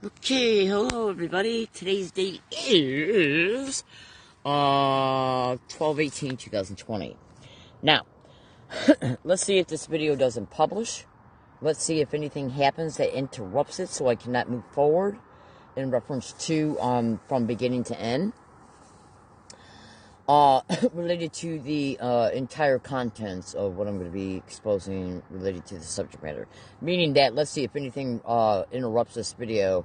Okay, hello everybody. Today's date is 12/18/2020. Now, let's see if this video doesn't publish. Let's see if anything happens that interrupts it so I cannot move forward in reference to from beginning to end. Related to the entire contents of what I'm going to be exposing related to the subject matter. Meaning that, let's see if anything interrupts this video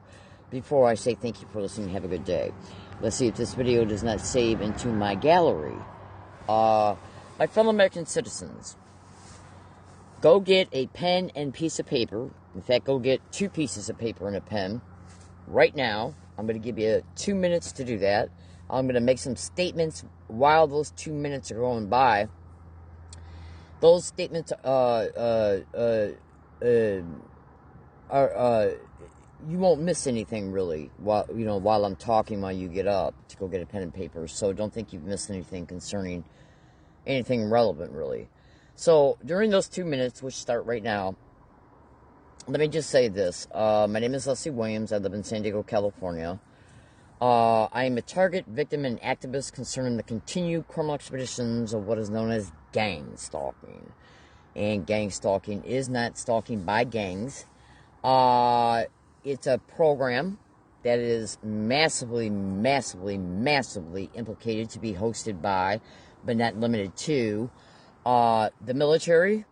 before I say thank you for listening. Have a good day. Let's see if this video does not save into my gallery. My fellow American citizens, go get a pen and piece of paper. In fact, go get 2 pieces of paper and a pen right now. I'm going to give you 2 minutes to do that. I'm going to make some statements while those 2 minutes are going by. Those statements are you won't miss anything really while I'm talking, while you get up to go get a pen and paper. So don't think you've missed anything concerning anything relevant really. So during those 2 minutes, which start right now, let me just say this. My name is Leslie Williams. I live in San Diego, California. I am a target, victim, and activist concerning the continued criminal expeditions of what is known as gang stalking. And gang stalking is not stalking by gangs. It's a program that is massively, massively, massively implicated to be hosted by, but not limited to, the military,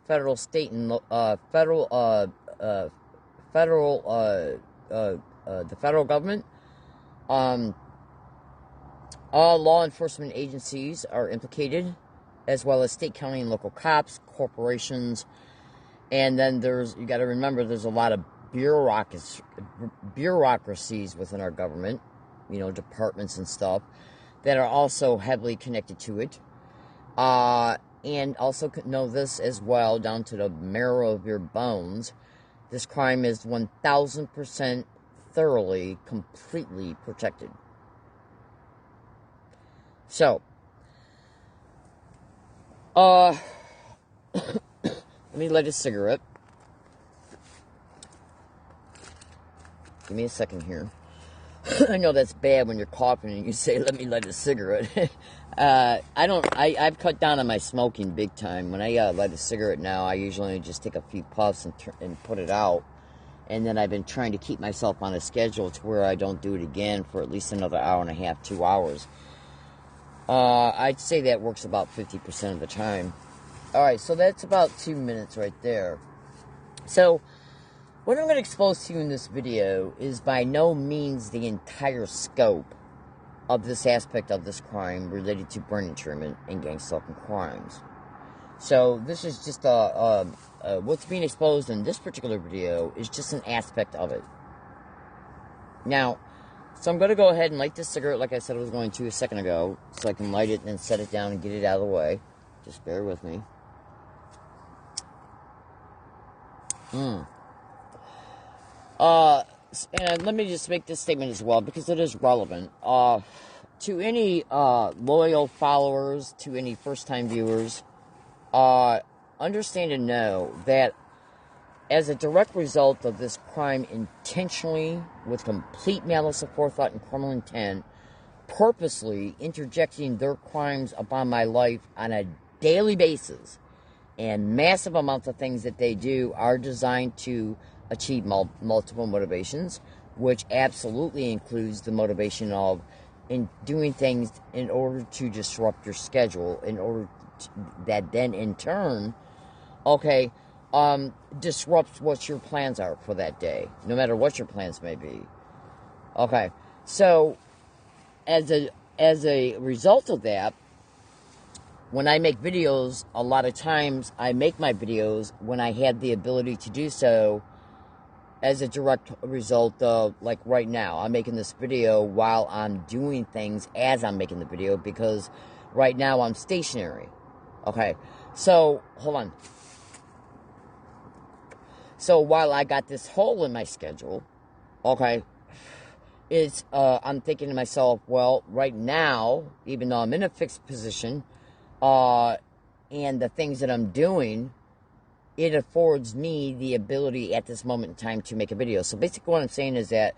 federal, state, and the federal government. All law enforcement agencies are implicated, as well as state, county, and local cops, corporations, and then you got to remember, there's a lot of bureaucracies within our government, departments and stuff, that are also heavily connected to it. And also know this as well, down to the marrow of your bones, this crime is 1,000% thoroughly, completely protected. So, let me light a cigarette. Give me a second here. I know that's bad when you're coughing and you say, let me light a cigarette. I've cut down on my smoking big time. When I light a cigarette now, I usually just take a few puffs and put it out. And then I've been trying to keep myself on a schedule to where I don't do it again for at least another hour and a half, 2 hours. I'd say that works about 50% of the time. Alright, so that's about 2 minutes right there. So, what I'm going to expose to you in this video is by no means the entire scope of this aspect of this crime related to brain entrainment and gang stalking crimes. So, this is just what's being exposed in this particular video is just an aspect of it. Now, so I'm going to go ahead and light this cigarette like I said I was going to a second ago, so I can light it and then set it down and get it out of the way. Just bear with me. And let me just make this statement as well, because it is relevant. To any loyal followers, to any first-time viewers, understand and know that as a direct result of this crime, intentionally, with complete malice aforethought and criminal intent, purposely interjecting their crimes upon my life on a daily basis, and massive amounts of things that they do are designed to achieve multiple motivations, which absolutely includes the motivation of doing things in order to disrupt your schedule, in order that then in turn, disrupts what your plans are for that day, no matter what your plans may be. Okay, so as a result of that, when I make videos, a lot of times I make my videos when I had the ability to do so as a direct result of, like right now, I'm making this video while I'm doing things as I'm making the video, because right now I'm stationary. Okay, so, hold on. So, while I got this hole in my schedule, I'm thinking to myself, well, right now, even though I'm in a fixed position, and the things that I'm doing it affords me the ability at this moment in time to make a video. So basically what I'm saying is that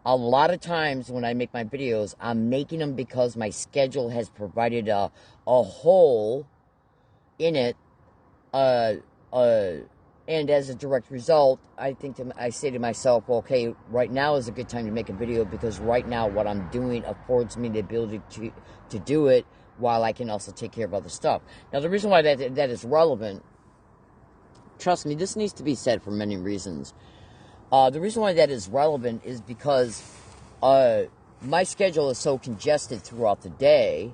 a lot of times when I make my videos, I'm making them because my schedule has provided a hole in it, and as a direct result, I say to myself, well, okay, right now is a good time to make a video because right now what I'm doing affords me the ability to do it while I can also take care of other stuff. Now, the reason why that is relevant, trust me, this needs to be said for many reasons. The reason why that is relevant is because my schedule is so congested throughout the day,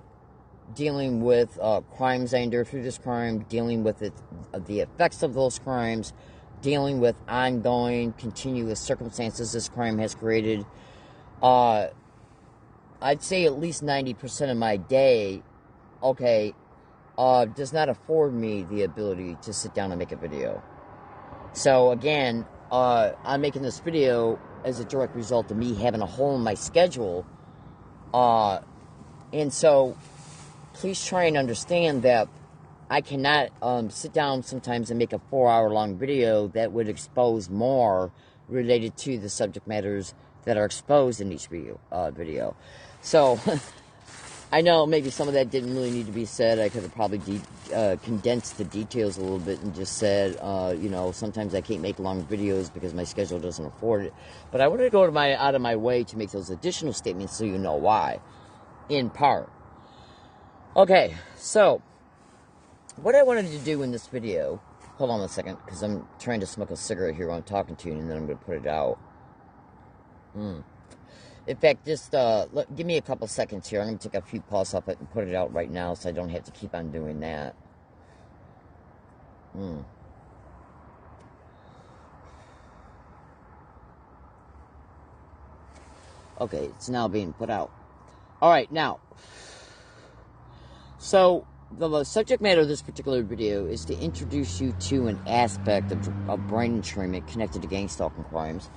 dealing with crimes I endure through this crime, dealing with the effects of those crimes, dealing with ongoing, continuous circumstances this crime has created. I'd say at least 90% of my day, does not afford me the ability to sit down and make a video. So again, I'm making this video as a direct result of me having a hole in my schedule. And so please try and understand that I cannot sit down sometimes and make a 4-hour-long video that would expose more related to the subject matters that are exposed in each video. So, I know maybe some of that didn't really need to be said. I could have probably condensed the details a little bit and just said, sometimes I can't make long videos because my schedule doesn't afford it. But I wanted to go out of my way to make those additional statements so you know why, in part. Okay, so what I wanted to do in this video, hold on a second, because I'm trying to smoke a cigarette here while I'm talking to you, and then I'm going to put it out. In fact, just give me a couple seconds here. I'm going to take a few puffs off it and put it out right now so I don't have to keep on doing that. Okay, it's now being put out. All right, now, so the subject matter of this particular video is to introduce you to an aspect of brain entrainment connected to gang stalking crimes.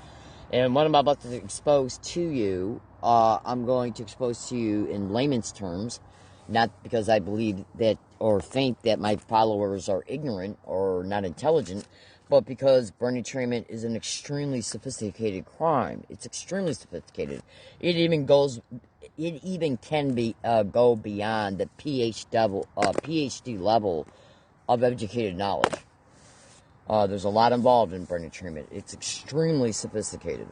And what I'm about to expose to you, I'm going to expose to you in layman's terms, not because I believe that or think that my followers are ignorant or not intelligent, but because brain entrainment is an extremely sophisticated crime. It's extremely sophisticated. It even can go beyond the PhD level of educated knowledge. There's a lot involved in brain entrainment. It's extremely sophisticated.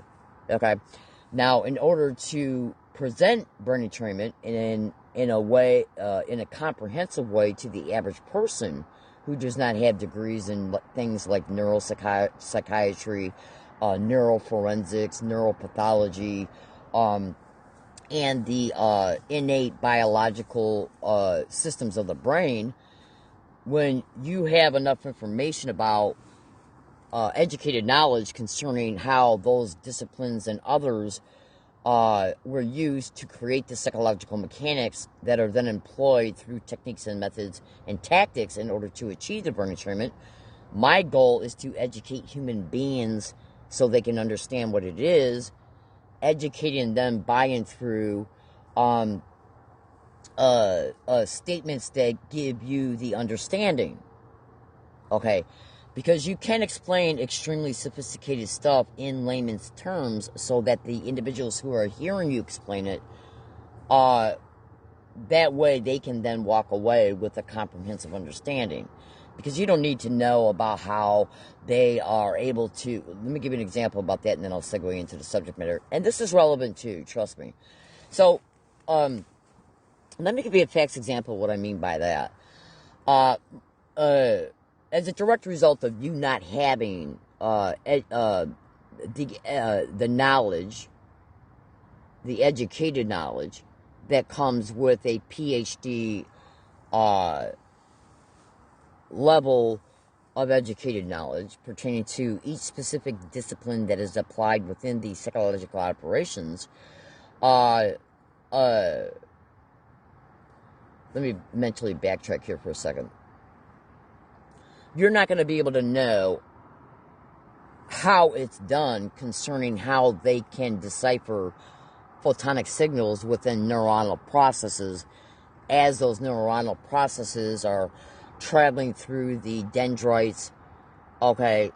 Okay, now in order to present brain entrainment in a way, in a comprehensive way to the average person who does not have degrees in things like neuropsychiatry, neuroforensics, neuropathology, and the innate biological systems of the brain, when you have enough information about educated knowledge concerning how those disciplines and others were used to create the psychological mechanics that are then employed through techniques and methods and tactics in order to achieve the brain entrainment, my goal is to educate human beings so they can understand what it is, educating them by and through statements that give you the understanding. Okay, because you can explain extremely sophisticated stuff in layman's terms so that the individuals who are hearing you explain it, that way they can then walk away with a comprehensive understanding. Because you don't need to know about how they are able to... Let me give you an example about that, and then I'll segue into the subject matter. And this is relevant too, trust me. So, let me give you a facts example of what I mean by that. As a direct result of you not having the knowledge, the educated knowledge that comes with a PhD level of educated knowledge pertaining to each specific discipline that is applied within the psychological operations, let me mentally backtrack here for a second. You're not going to be able to know how it's done concerning how they can decipher photonic signals within neuronal processes as those neuronal processes are traveling through the dendrites okay,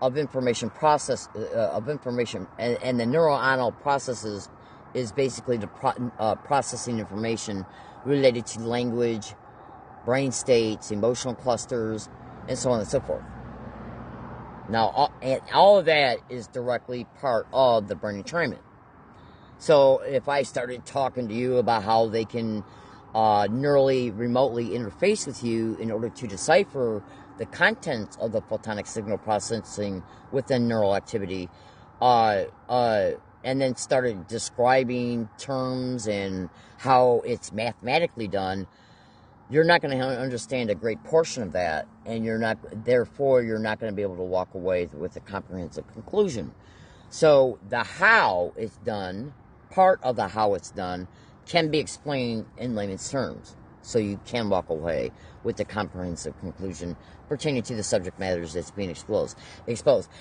of information process, of information, and the neuronal processes is basically the processing information related to language, brain states, emotional clusters, and so on and so forth. Now, all of that is directly part of the brain entrainment. So if I started talking to you about how they can neurally, remotely interface with you in order to decipher the contents of the photonic signal processing within neural activity, and then started describing terms and how it's mathematically done, you're not going to understand a great portion of that, and therefore you're not going to be able to walk away with a comprehensive conclusion. So the how it's done, part of the how it's done, can be explained in layman's terms, so you can walk away with a comprehensive conclusion pertaining to the subject matters that's being exposed.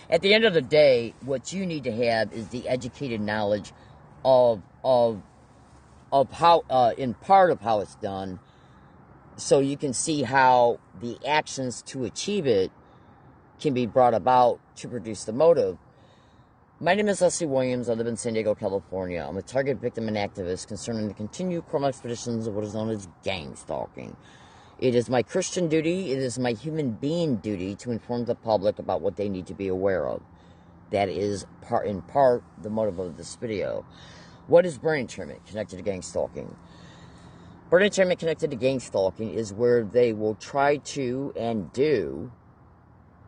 At the end of the day, what you need to have is the educated knowledge of how, in part of how it's done, so you can see how the actions to achieve it can be brought about to produce the motive. My name is Leslie Williams. I live in San Diego, California. I'm a target victim and activist concerning the continued criminal expeditions of what is known as gang stalking. It is my Christian duty, it is my human being duty to inform the public about what they need to be aware of. That is, in part, the motive of this video. What is brain entrainment connected to gang stalking? Brain entrainment connected to gang stalking is where they will try to, and do,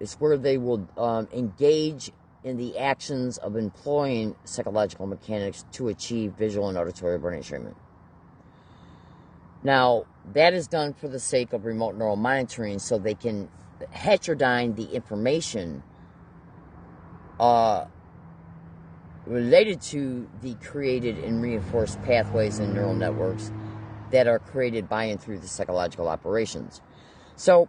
it's where they will engage in the actions of employing psychological mechanics to achieve visual and auditory brain entrainment. Now, that is done for the sake of remote neural monitoring, so they can heterodyne the information related to the created and reinforced pathways and neural networks that are created by and through the psychological operations. So,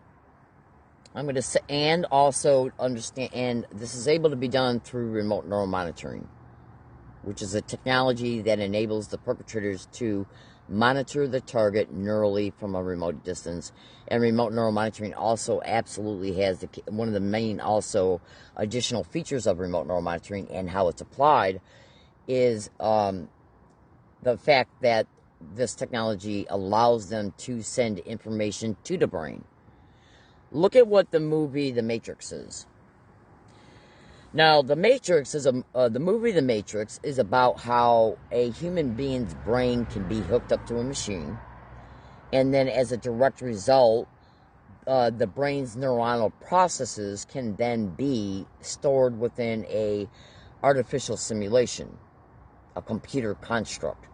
I'm going to say, and also understand, and this is able to be done through remote neural monitoring, which is a technology that enables the perpetrators to monitor the target neurally from a remote distance. And remote neural monitoring also absolutely has one of the main also additional features of remote neural monitoring and how it's applied is the fact that this technology allows them to send information to the brain. Look at what the movie The Matrix is. Now, The Matrix is the movie The Matrix is about how a human being's brain can be hooked up to a machine, and then as a direct result, the brain's neuronal processes can then be stored within a artificial simulation, a computer construct.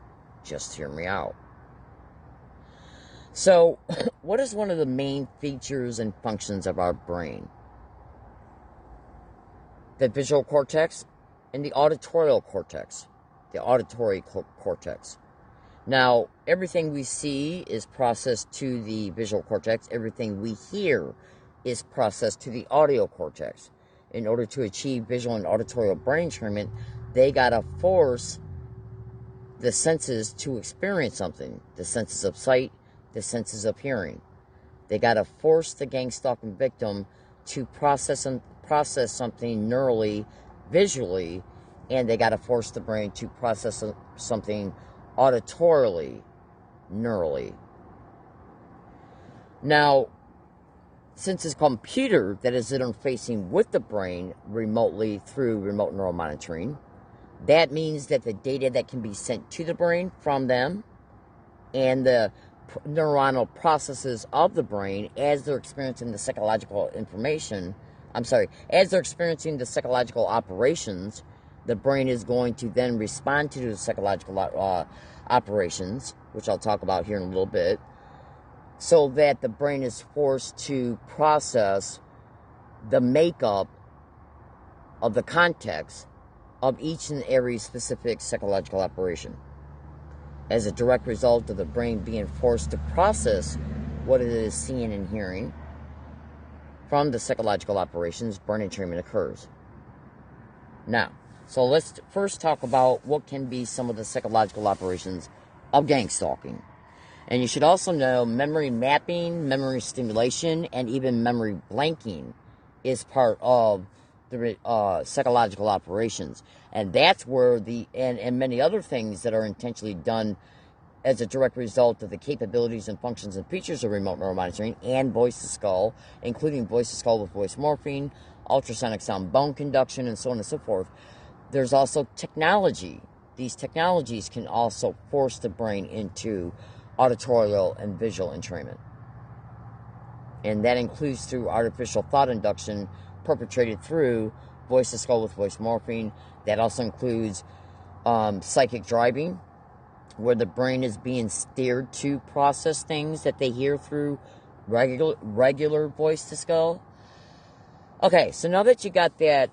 Just hear me out. So, what is one of the main features and functions of our brain? The visual cortex and the auditorial cortex. The auditory cortex. Now, everything we see is processed to the visual cortex. Everything we hear is processed to the audio cortex. In order to achieve visual and auditorial brain entrainment, they gotta force the senses to experience something. The senses of sight, the senses of hearing. They got to force the gang stalking victim to process something neurally, visually, and they got to force the brain to process something auditorily, neurally. Now, since it's a computer that is interfacing with the brain remotely through remote neural monitoring, that means that the data that can be sent to the brain from them and the neuronal processes of the brain as they're experiencing the psychological as they're experiencing the psychological operations, the brain is going to then respond to the psychological operations, which I'll talk about here in a little bit, so that the brain is forced to process the makeup of the context of each and every specific psychological operation. As a direct result of the brain being forced to process what it is seeing and hearing from the psychological operations, brain entrainment occurs. Now, so let's first talk about what can be some of the psychological operations of gang stalking. And you should also know memory mapping, memory stimulation, and even memory blanking is part of the psychological operations. And that's where and many other things that are intentionally done as a direct result of the capabilities and functions and features of remote neuromonitoring and voice-to-skull, including voice-to-skull with voice morphing, ultrasonic sound bone conduction, and so on and so forth. There's also technology. These technologies can also force the brain into auditorial and visual entrainment. And that includes through artificial thought induction perpetrated through voice-to-skull with voice morphing. That also includes psychic driving, where the brain is being steered to process things that they hear through regular voice-to-skull. Okay, so now that you got that,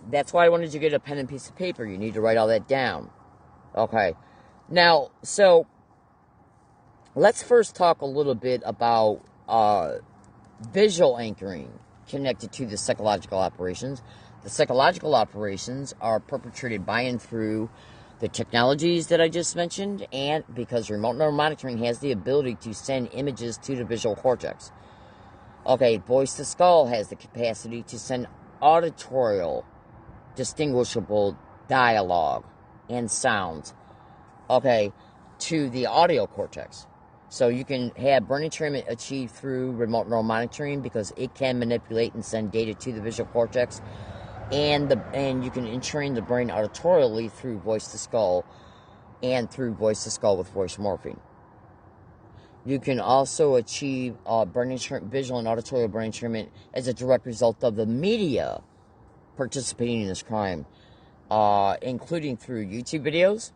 that's why I wanted you to get a pen and piece of paper. You need to write all that down. Okay, now, so let's first talk a little bit about visual anchoring connected to the psychological operations. The psychological operations are perpetrated by and through the technologies that I just mentioned, and because remote neuromonitoring has the ability to send images to the visual cortex. Okay, voice-to-skull has the capacity to send auditorial, distinguishable dialogue and sounds, okay, to the audio cortex. So you can have brain entrainment achieved through remote neuromonitoring because it can manipulate and send data to the visual cortex, and you can entrain the brain auditorially through voice-to-skull and through voice-to-skull with voice morphing. You can also achieve visual and auditorial brain entrainment as a direct result of the media participating in this crime, including through YouTube videos,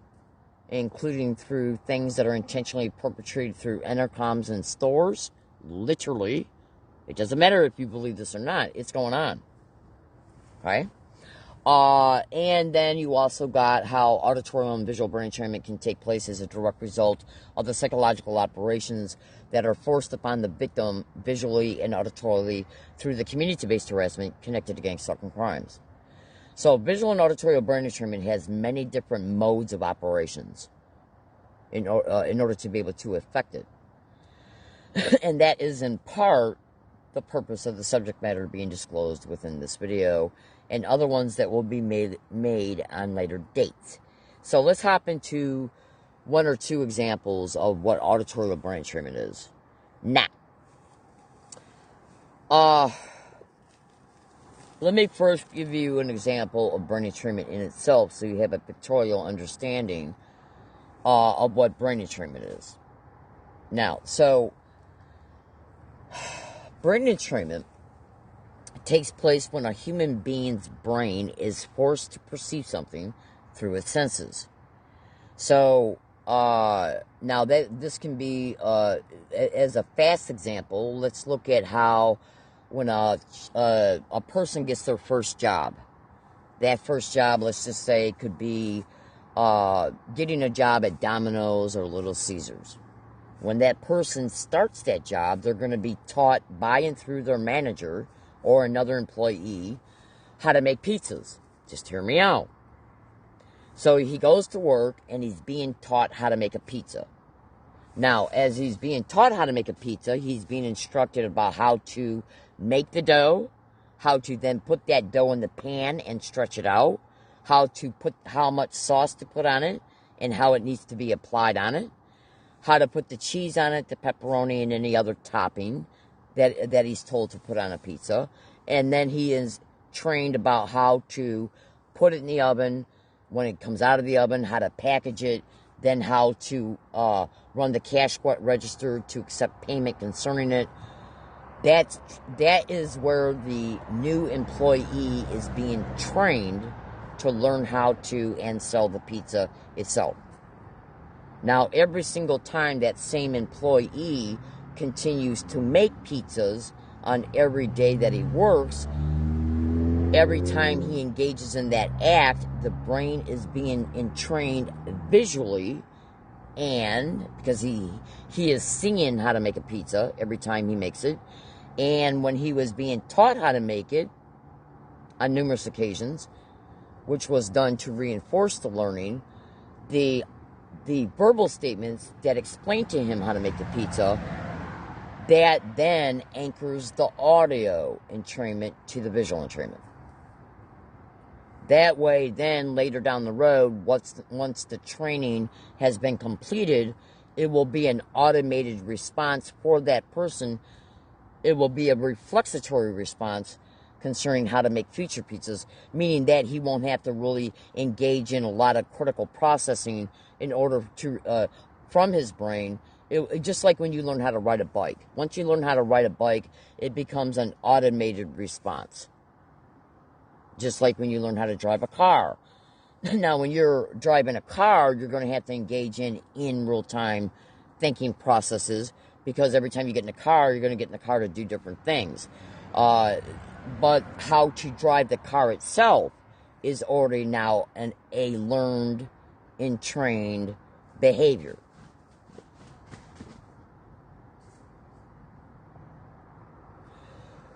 including through things that are intentionally perpetrated through intercoms in stores. Literally. It doesn't matter if you believe this or not. It's going on. Okay? And then you also got how auditorial and visual brain entrainment can take place as a direct result of the psychological operations that are forced upon the victim visually and auditorily through the community-based harassment connected to gang-stalking crimes. So visual and auditorial brain entrainment has many different modes of operations in order to be able to effect it. And that is in part the purpose of the subject matter being disclosed within this video, and other ones that will be made on later dates. So let's hop into one or two examples of what auditorial brain entrainment is. Now, let me first give you an example of brain entrainment in itself so you have a pictorial understanding of what brain entrainment is. Now, so brain entrainment takes place when a human being's brain is forced to perceive something through its senses. So, now this can be, as a fast example, let's look at how when a person gets their first job. That first job, let's just say, could be getting a job at Domino's or Little Caesars. When that person starts that job, they're going to be taught by and through their manager or another employee how to make pizzas. Just hear me out. So he goes to work and he's being taught how to make a pizza. Now, as he's being taught how to make a pizza, he's being instructed about how to make the dough, how to then put that dough in the pan and stretch it out, how much sauce to put on it, and how it needs to be applied on it, how to put the cheese on it, the pepperoni, and any other topping that he's told to put on a pizza. And then he is trained about how to put it in the oven, when it comes out of the oven, how to package it, then how to run the cash register to accept payment concerning it. That is where the new employee is being trained to learn how to and sell the pizza itself. Now, every single time that same employee continues to make pizzas on every day that he works, every time he engages in that act, the brain is being entrained visually, and because he is seeing how to make a pizza every time he makes it, and when he was being taught how to make it on numerous occasions, which was done to reinforce the learning, the verbal statements that explain to him how to make the pizza that then anchors the audio entrainment to the visual entrainment. That way, then, later down the road, once the training has been completed, it will be an automated response for that person. It will be a reflexatory response concerning how to make future pizzas, meaning that he won't have to really engage in a lot of critical processing in order to, from his brain. Just like when you learn how to ride a bike. Once you learn how to ride a bike, it becomes an automated response. Just like when you learn how to drive a car. Now, when you're driving a car, you're going to have to engage in real-time thinking processes, because every time you get in a car, you're going to get in the car to do different things. But how to drive the car itself is already now a learned, entrained behavior.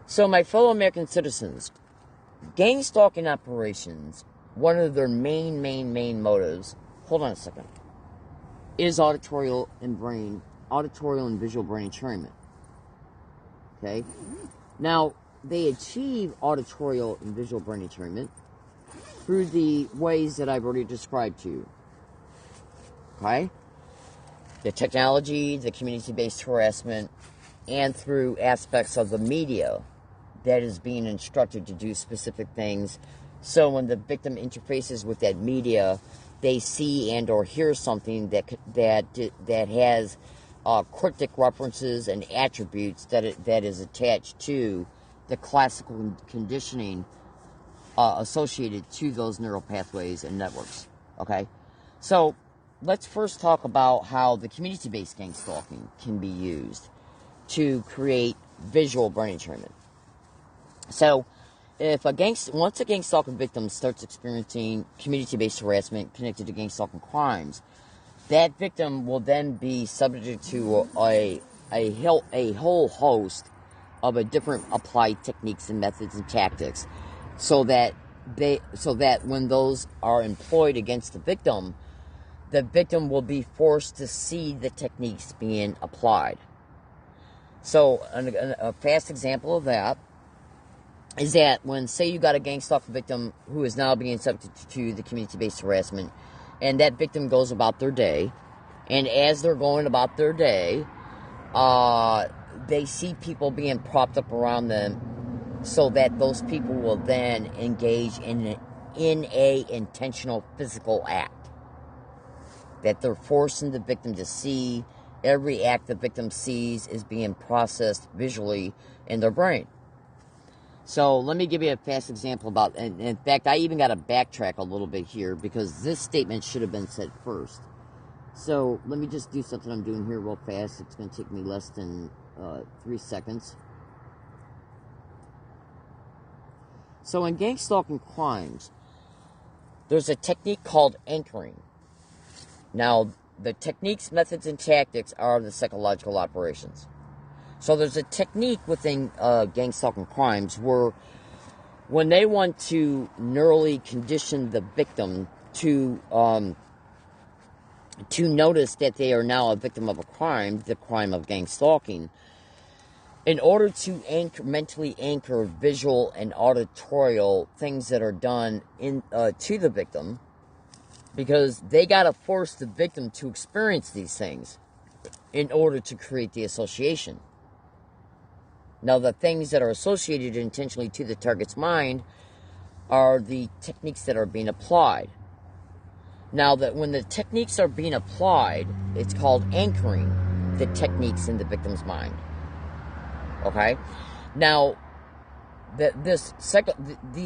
So, my fellow American citizens, gang stalking operations, one of their main motives, hold on a second, is auditory and visual brain entrainment. Okay? Now, they achieve auditory and visual brain entrainment through the ways that I've already described to you. Okay? The technology, the community-based harassment, and through aspects of the media that is being instructed to do specific things. So when the victim interfaces with that media, they see and or hear something that has cryptic references and attributes that is attached to the classical conditioning associated to those neural pathways and networks. Okay, so let's first talk about how the community-based gang stalking can be used to create visual brain entrainment. So, once a gang stalking victim starts experiencing community-based harassment connected to gang stalking crimes, that victim will then be subjected to a whole host of different applied techniques and methods and tactics, so that when those are employed against the victim will be forced to see the techniques being applied. So, a fast example of that is that when, say, you got a gang stalking victim who is now being subject to the community-based harassment, and that victim goes about their day, and as they're going about their day, they see people being propped up around them, so that those people will then engage in a intentional physical act. That they're forcing the victim to see. Every act the victim sees is being processed visually in their brain. So let me give you a fast example about, and in fact, I even got to backtrack a little bit here, because this statement should have been said first. So let me just do something I'm doing here real fast. It's going to take me less than 3 seconds. So in gang stalking crimes, there's a technique called anchoring. Now, the techniques, methods, and tactics are the psychological operations. So there's a technique within gang stalking crimes where, when they want to neurally condition the victim to notice that they are now a victim of a crime, the crime of gang stalking, in order to mentally anchor visual and auditorial things that are done to the victim, because they got to force the victim to experience these things in order to create the association. Now, the things that are associated intentionally to the target's mind are the techniques that are being applied. Now, that when the techniques are being applied, it's called anchoring the techniques in the victim's mind. Okay? Now, these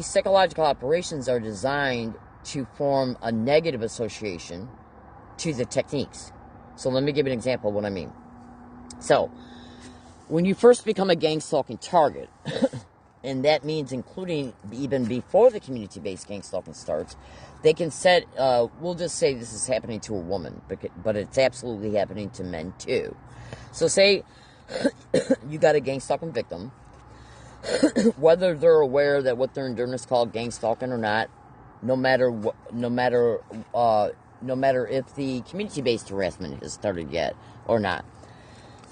psychological operations are designed to form a negative association to the techniques. So let me give you an example of what I mean. So, when you first become a gang stalking target, and that means including even before the community-based gang stalking starts, they can set, we'll just say this is happening to a woman, but it's absolutely happening to men too. So say you got a gang stalking victim, whether they're aware that what they're doing is called gang stalking or not, no matter if the community-based harassment has started yet or not.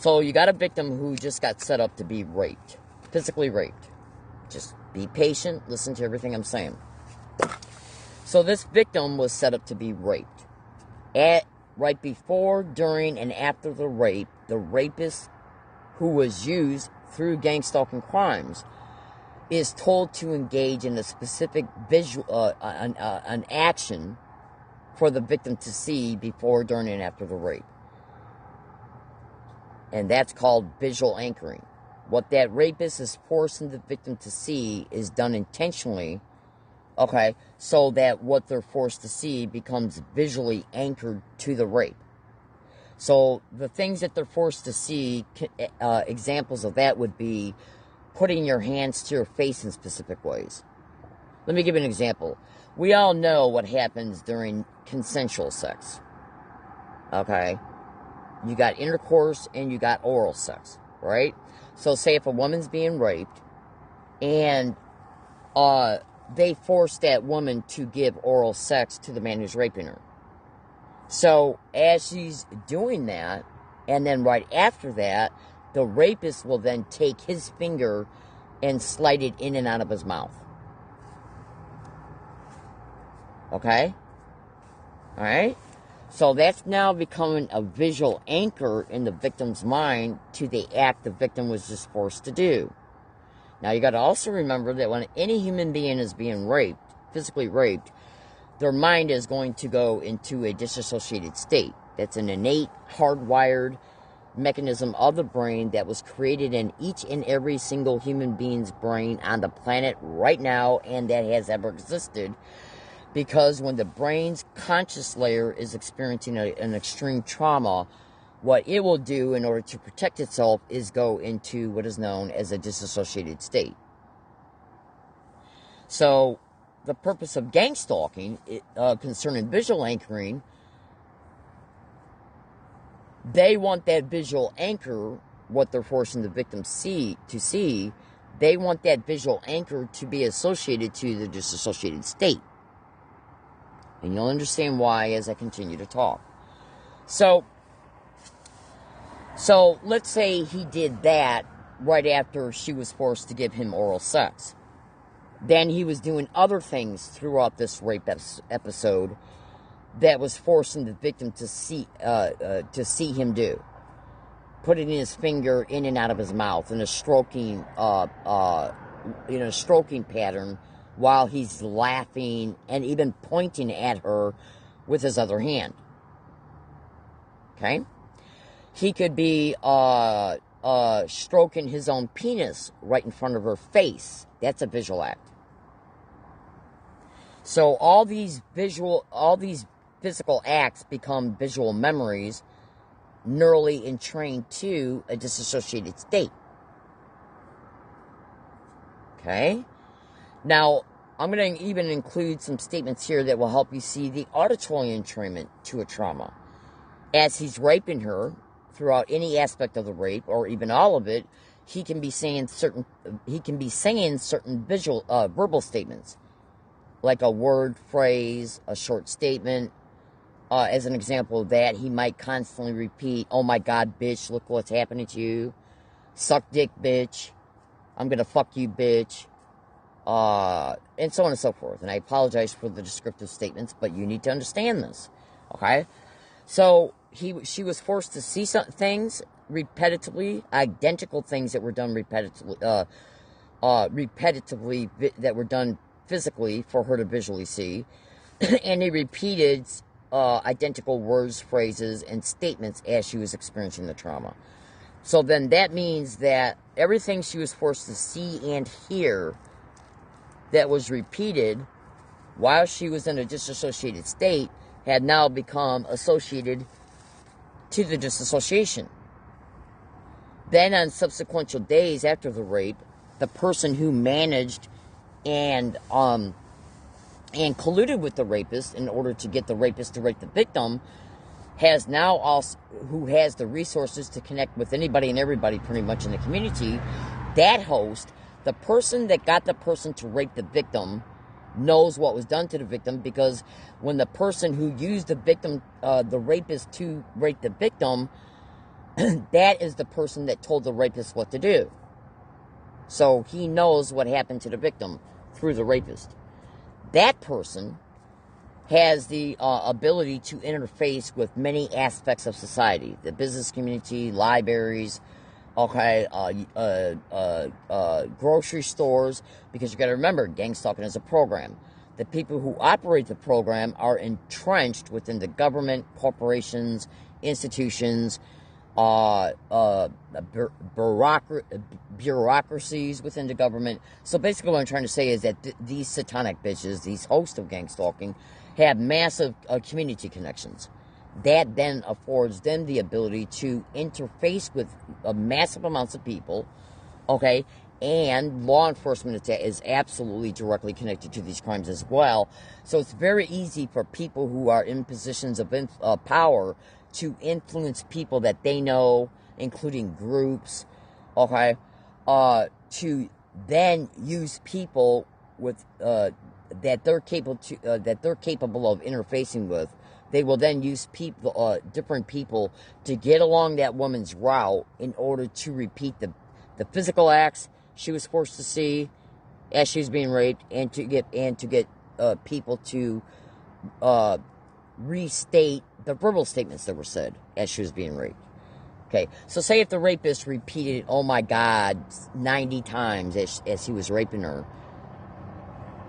So you got a victim who just got set up to be raped, physically raped. Just be patient, listen to everything I'm saying. So this victim was set up to be raped. Right before, during, and after the rape, the rapist, who was used through gang stalking crimes, is told to engage in a specific visual, an action for the victim to see before, during, and after the rape. And that's called visual anchoring. What that rapist is forcing the victim to see is done intentionally, okay, so that what they're forced to see becomes visually anchored to the rape. So the things that they're forced to see, examples of that would be putting your hands to your face in specific ways. Let me give you an example. We all know what happens during consensual sex. Okay? You got intercourse and you got oral sex, right? So say if a woman's being raped and they force that woman to give oral sex to the man who's raping her. So as she's doing that, and then right after that, the rapist will then take his finger and slide it in and out of his mouth. Okay? Alright? So that's now becoming a visual anchor in the victim's mind to the act the victim was just forced to do. Now you got to also remember that when any human being is being raped, physically raped, their mind is going to go into a disassociated state. That's an innate, hardwired mechanism of the brain that was created in each and every single human being's brain on the planet right now and that has ever existed. Because when the brain's conscious layer is experiencing an extreme trauma, what it will do in order to protect itself is go into what is known as a disassociated state. So, the purpose of gang stalking concerning visual anchoring, they want that visual anchor, what they're forcing the victim to see, they want that visual anchor to be associated to the disassociated state. And you'll understand why as I continue to talk. So let's say he did that right after she was forced to give him oral sex. Then he was doing other things throughout this rape episode that was forcing the victim to see him do. Putting his finger in and out of his mouth in a stroking pattern while he's laughing and even pointing at her with his other hand. Okay? He could be stroking his own penis right in front of her face. That's a visual act. So all these physical acts become visual memories, neurally entrained to a disassociated state. Okay? Now, I'm going to even include some statements here that will help you see the auditory entrainment to a trauma. As he's raping her, throughout any aspect of the rape, or even all of it, he can be saying certain visual, verbal statements, like a word, phrase, a short statement. As an example of that, he might constantly repeat, "Oh my God, bitch, look what's happening to you. Suck dick, bitch. I'm gonna fuck you, bitch." And so on and so forth. And I apologize for the descriptive statements, but you need to understand this. Okay? So, she was forced to see some things repetitively, identical things that were done repetitively, that were done physically for her to visually see. And he repeated identical words, phrases, and statements as she was experiencing the trauma. So then that means that everything she was forced to see and hear that was repeated while she was in a disassociated state had now become associated to the disassociation. Then on subsequent days after the rape, the person who managed and colluded with the rapist in order to get the rapist to rape the victim has now also, who has the resources to connect with anybody and everybody pretty much in the community, that host, the person that got the person to rape the victim, knows what was done to the victim, because when the person who used the victim, the rapist to rape the victim, that is the person that told the rapist what to do. So he knows what happened to the victim through the rapist. That person has the ability to interface with many aspects of society, the business community, libraries, okay, grocery stores, because you got to remember, gang stalking is a program. The people who operate the program are entrenched within the government, corporations, institutions, bureaucracies within the government. So basically what I'm trying to say is that these satanic bitches, these hosts of gang stalking, have massive community connections. That then affords them the ability to interface with massive amounts of people, okay? And law enforcement is absolutely directly connected to these crimes as well. So it's very easy for people who are in positions of power to influence people that they know, including groups, okay, to then use people with that they're capable of interfacing with. They will then use people, different people, to get along that woman's route in order to repeat the physical acts she was forced to see as she was being raped, and to get people to restate the verbal statements that were said as she was being raped. Okay, so say if the rapist repeated, "Oh my God," 90 times as he was raping her,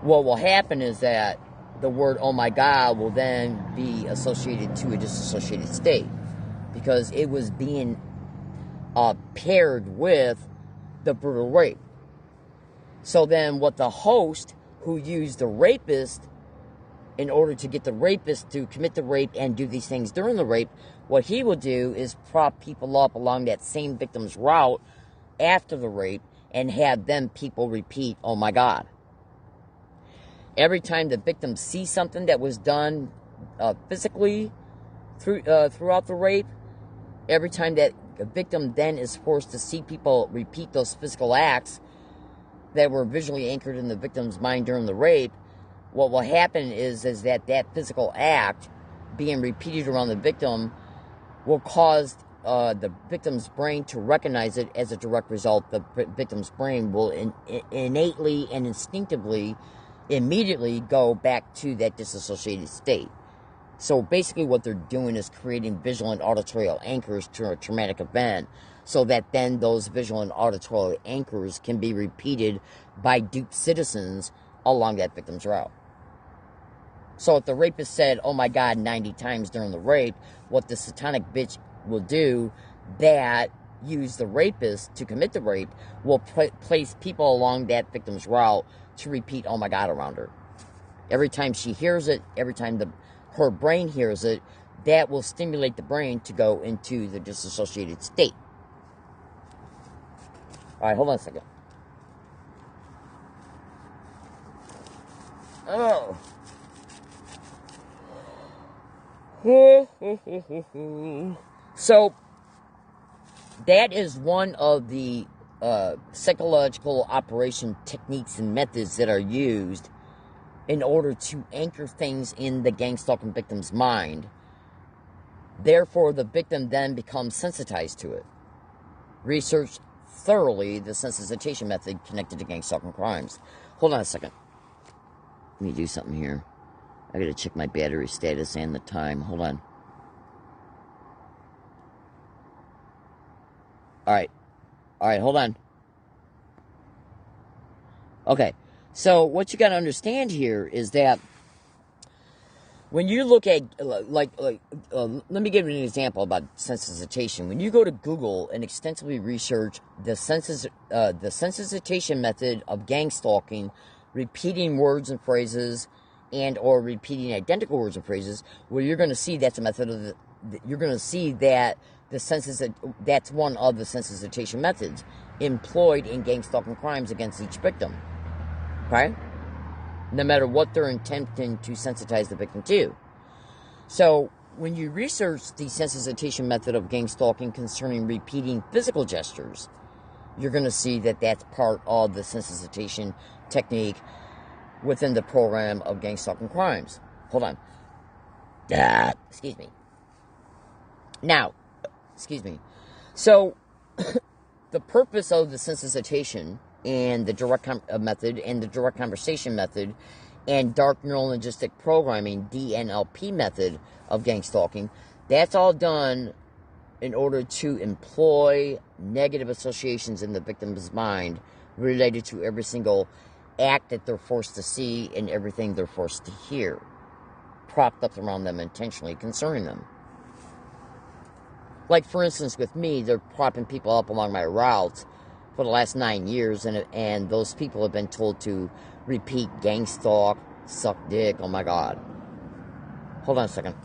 what will happen is that the word "oh my God" will then be associated to a disassociated state, because it was being paired with the brutal rape. So then what the host who used the rapist in order to get the rapist to commit the rape and do these things during the rape, what he will do is prop people up along that same victim's route after the rape and have them people repeat, "Oh my God." Every time the victim sees something that was done physically throughout the rape, every time that a victim then is forced to see people repeat those physical acts that were visually anchored in the victim's mind during the rape, what will happen is that physical act being repeated around the victim will cause the victim's brain to recognize it. As a direct result, the victim's brain will innately and instinctively immediately go back to that disassociated state. So basically what they're doing is creating visual and auditory anchors to a traumatic event, so that then those visual and auditory anchors can be repeated by duped citizens along that victim's route. So if the rapist said, "Oh my God," 90 times during the rape, what the satanic bitch will do that use the rapist to commit the rape will place people along that victim's route to repeat "Oh my God" around her. Every time she hears it, every time her brain hears it, that will stimulate the brain to go into the disassociated state. Alright, hold on a second. Oh. So, that is one of the psychological operation techniques and methods that are used in order to anchor things in the gang stalking victim's mind. Therefore, the victim then becomes sensitized to it. Research thoroughly the sensitization method connected to gang stalking crimes. Hold on a second. Let me do something here. I gotta check my battery status and the time. Hold on. Alright, hold on. Okay, so what you gotta understand here is that when you look at, let me give you an example about sensitization. When you go to Google and extensively research the sensitization method of gang stalking, repeating words and phrases, and or repeating identical words and phrases, well, you're going to see that's a method of you're going to see that that's one of the sensitization methods employed in gang stalking crimes against each victim. Okay? No matter what they're attempting to sensitize the victim to. So, when you research the sensitization method of gang stalking concerning repeating physical gestures, you're going to see that that's part of the sensitization technique within the program of gang stalking crimes. Hold on. Excuse me. Now, So, the purpose of the sensitization and the direct method and the direct conversation method and dark neural linguistic programming, DNLP method of gang stalking, that's all done in order to employ negative associations in the victim's mind related to every single act that they're forced to see and everything they're forced to hear, propped up around them intentionally concerning them. Like, for instance, with me, they're propping people up along my route for the last 9 years, and those people have been told to repeat gang stalk, suck dick, oh my God. Hold on a second.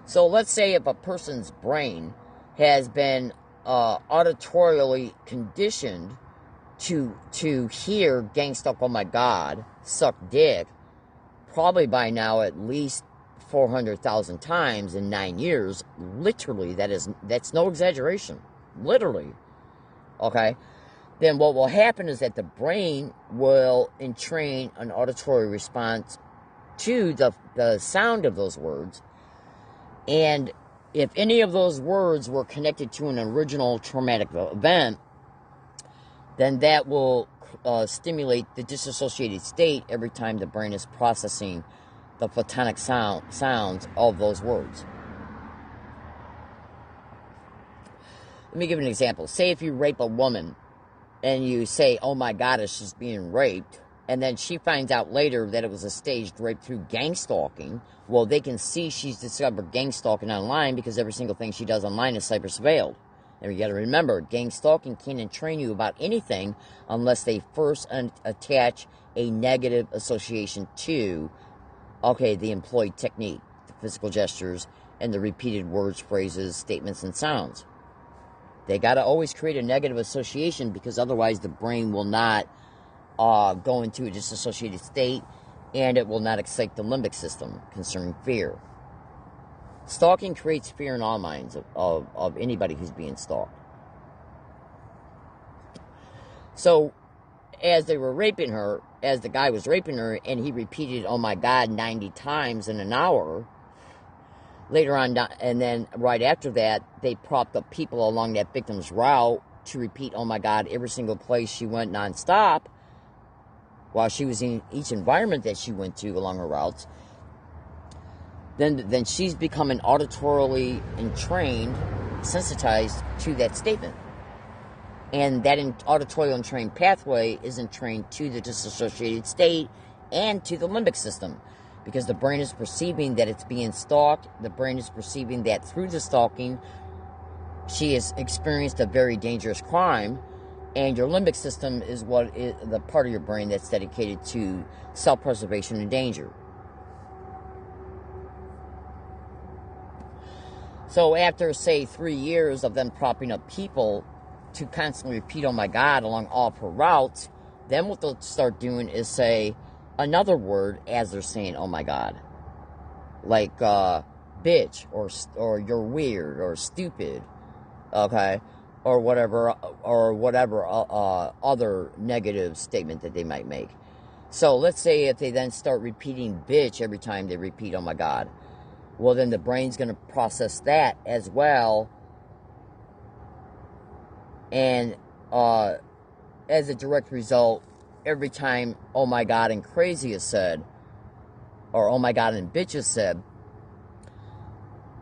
So let's say if a person's brain has been auditorially conditioned to hear gang stalk, oh my God, suck dick, probably by now at least 400,000 times in 9 years. Literally, that's no exaggeration. Literally. Okay? Then what will happen is that the brain will entrain an auditory response to the sound of those words. And if any of those words were connected to an original traumatic event, then that will stimulate the dissociated state every time the brain is processing the photonic sounds of those words. Let me give you an example. Say if you rape a woman and you say, oh my God, she's being raped, and then she finds out later that it was a staged rape through gang stalking, well, they can see she's discovered gang stalking online because every single thing she does online is cyber surveilled. And you got to remember, gang stalking can't entrain you about anything unless they first attach a negative association to, okay, the employed technique, the physical gestures, and the repeated words, phrases, statements, and sounds. They got to always create a negative association because otherwise the brain will not go into a disassociated state and it will not excite the limbic system concerning fear. Stalking creates fear in all minds of anybody who's being stalked. So, as they were raping her, as the guy was raping her, and he repeated, oh my God, 90 times in an hour, later on, and then right after that, they propped up people along that victim's route to repeat, oh my God, every single place she went nonstop, while she was in each environment that she went to along her routes. Then she's becoming auditorily entrained, sensitized to that statement. And that auditory entrained pathway is entrained to the dissociated state and to the limbic system. Because the brain is perceiving that it's being stalked. The brain is perceiving that through the stalking, she has experienced a very dangerous crime. And your limbic system is the part of your brain that's dedicated to self-preservation and danger. So after, say, 3 years of them propping up people to constantly repeat, oh my God, along all of her routes, then what they'll start doing is say another word as they're saying, oh my God. Like, bitch, or you're weird, or stupid, okay? Or whatever other negative statement that they might make. So let's say if they then start repeating bitch every time they repeat, oh my God. Well, then the brain's going to process that as well. And as a direct result, every time oh my God and crazy is said, or oh my God and bitch is said,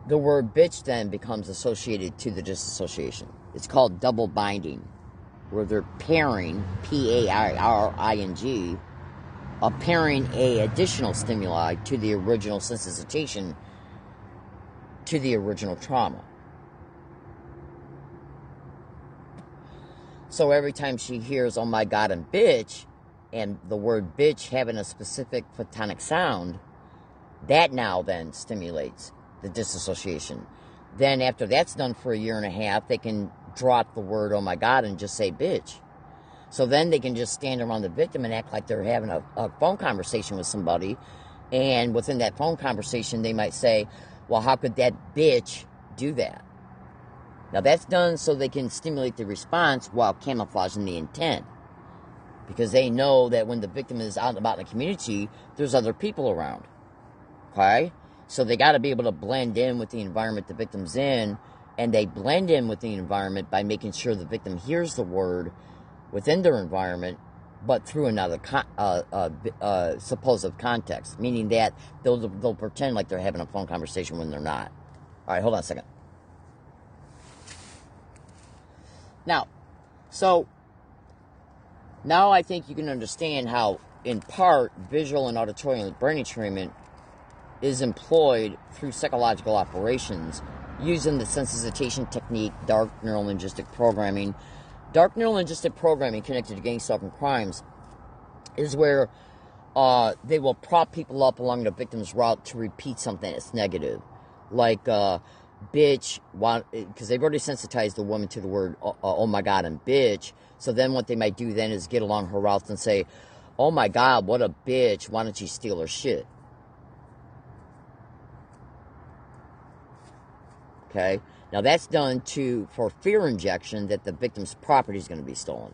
the word bitch then becomes associated to the disassociation. It's called double binding, where they're pairing, P-A-I-R-I-N-G, pairing a additional stimuli to the original sensitization to the original trauma. So every time she hears, oh my God, and bitch, and the word bitch having a specific photonic sound, that now then stimulates the disassociation. Then after that's done for 1.5 years, they can drop the word, oh my God, and just say bitch. So then they can just stand around the victim and act like they're having a phone conversation with somebody. And within that phone conversation, they might say, well, how could that bitch do that? Now, that's done so they can stimulate the response while camouflaging the intent. Because they know that when the victim is out and about in the community, there's other people around. Okay? So they got to be able to blend in with the environment the victim's in, and they blend in with the environment by making sure the victim hears the word within their environment, but through another supposed context, meaning that they'll pretend like they're having a phone conversation when they're not. All right, hold on a second. Now I think you can understand how, in part, visual and auditorial brain entrainment is employed through psychological operations using the sensitization technique, dark neurolinguistic programming. Dark neurolinguistic programming connected to gang stalking crimes is where they will prop people up along the victim's route to repeat something that's negative. Like, bitch, because they've already sensitized the woman to the word, oh my God, and bitch. So then what they might do then is get along her route and say, oh my God, what a bitch, why don't you steal her shit? Okay? Now that's done for fear injection that the victim's property is going to be stolen.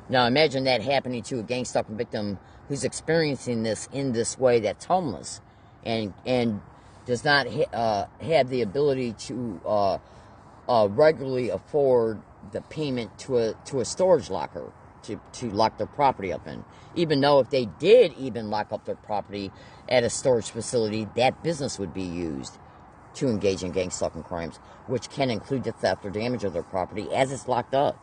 Now imagine that happening to a gang stalking victim who's experiencing this in this way, that's homeless and does not have the ability to regularly afford the payment to a storage locker to lock their property up in. Even though if they did even lock up their property at a storage facility, that business would be used to engage in gang stalking crimes, which can include the theft or damage of their property as it's locked up.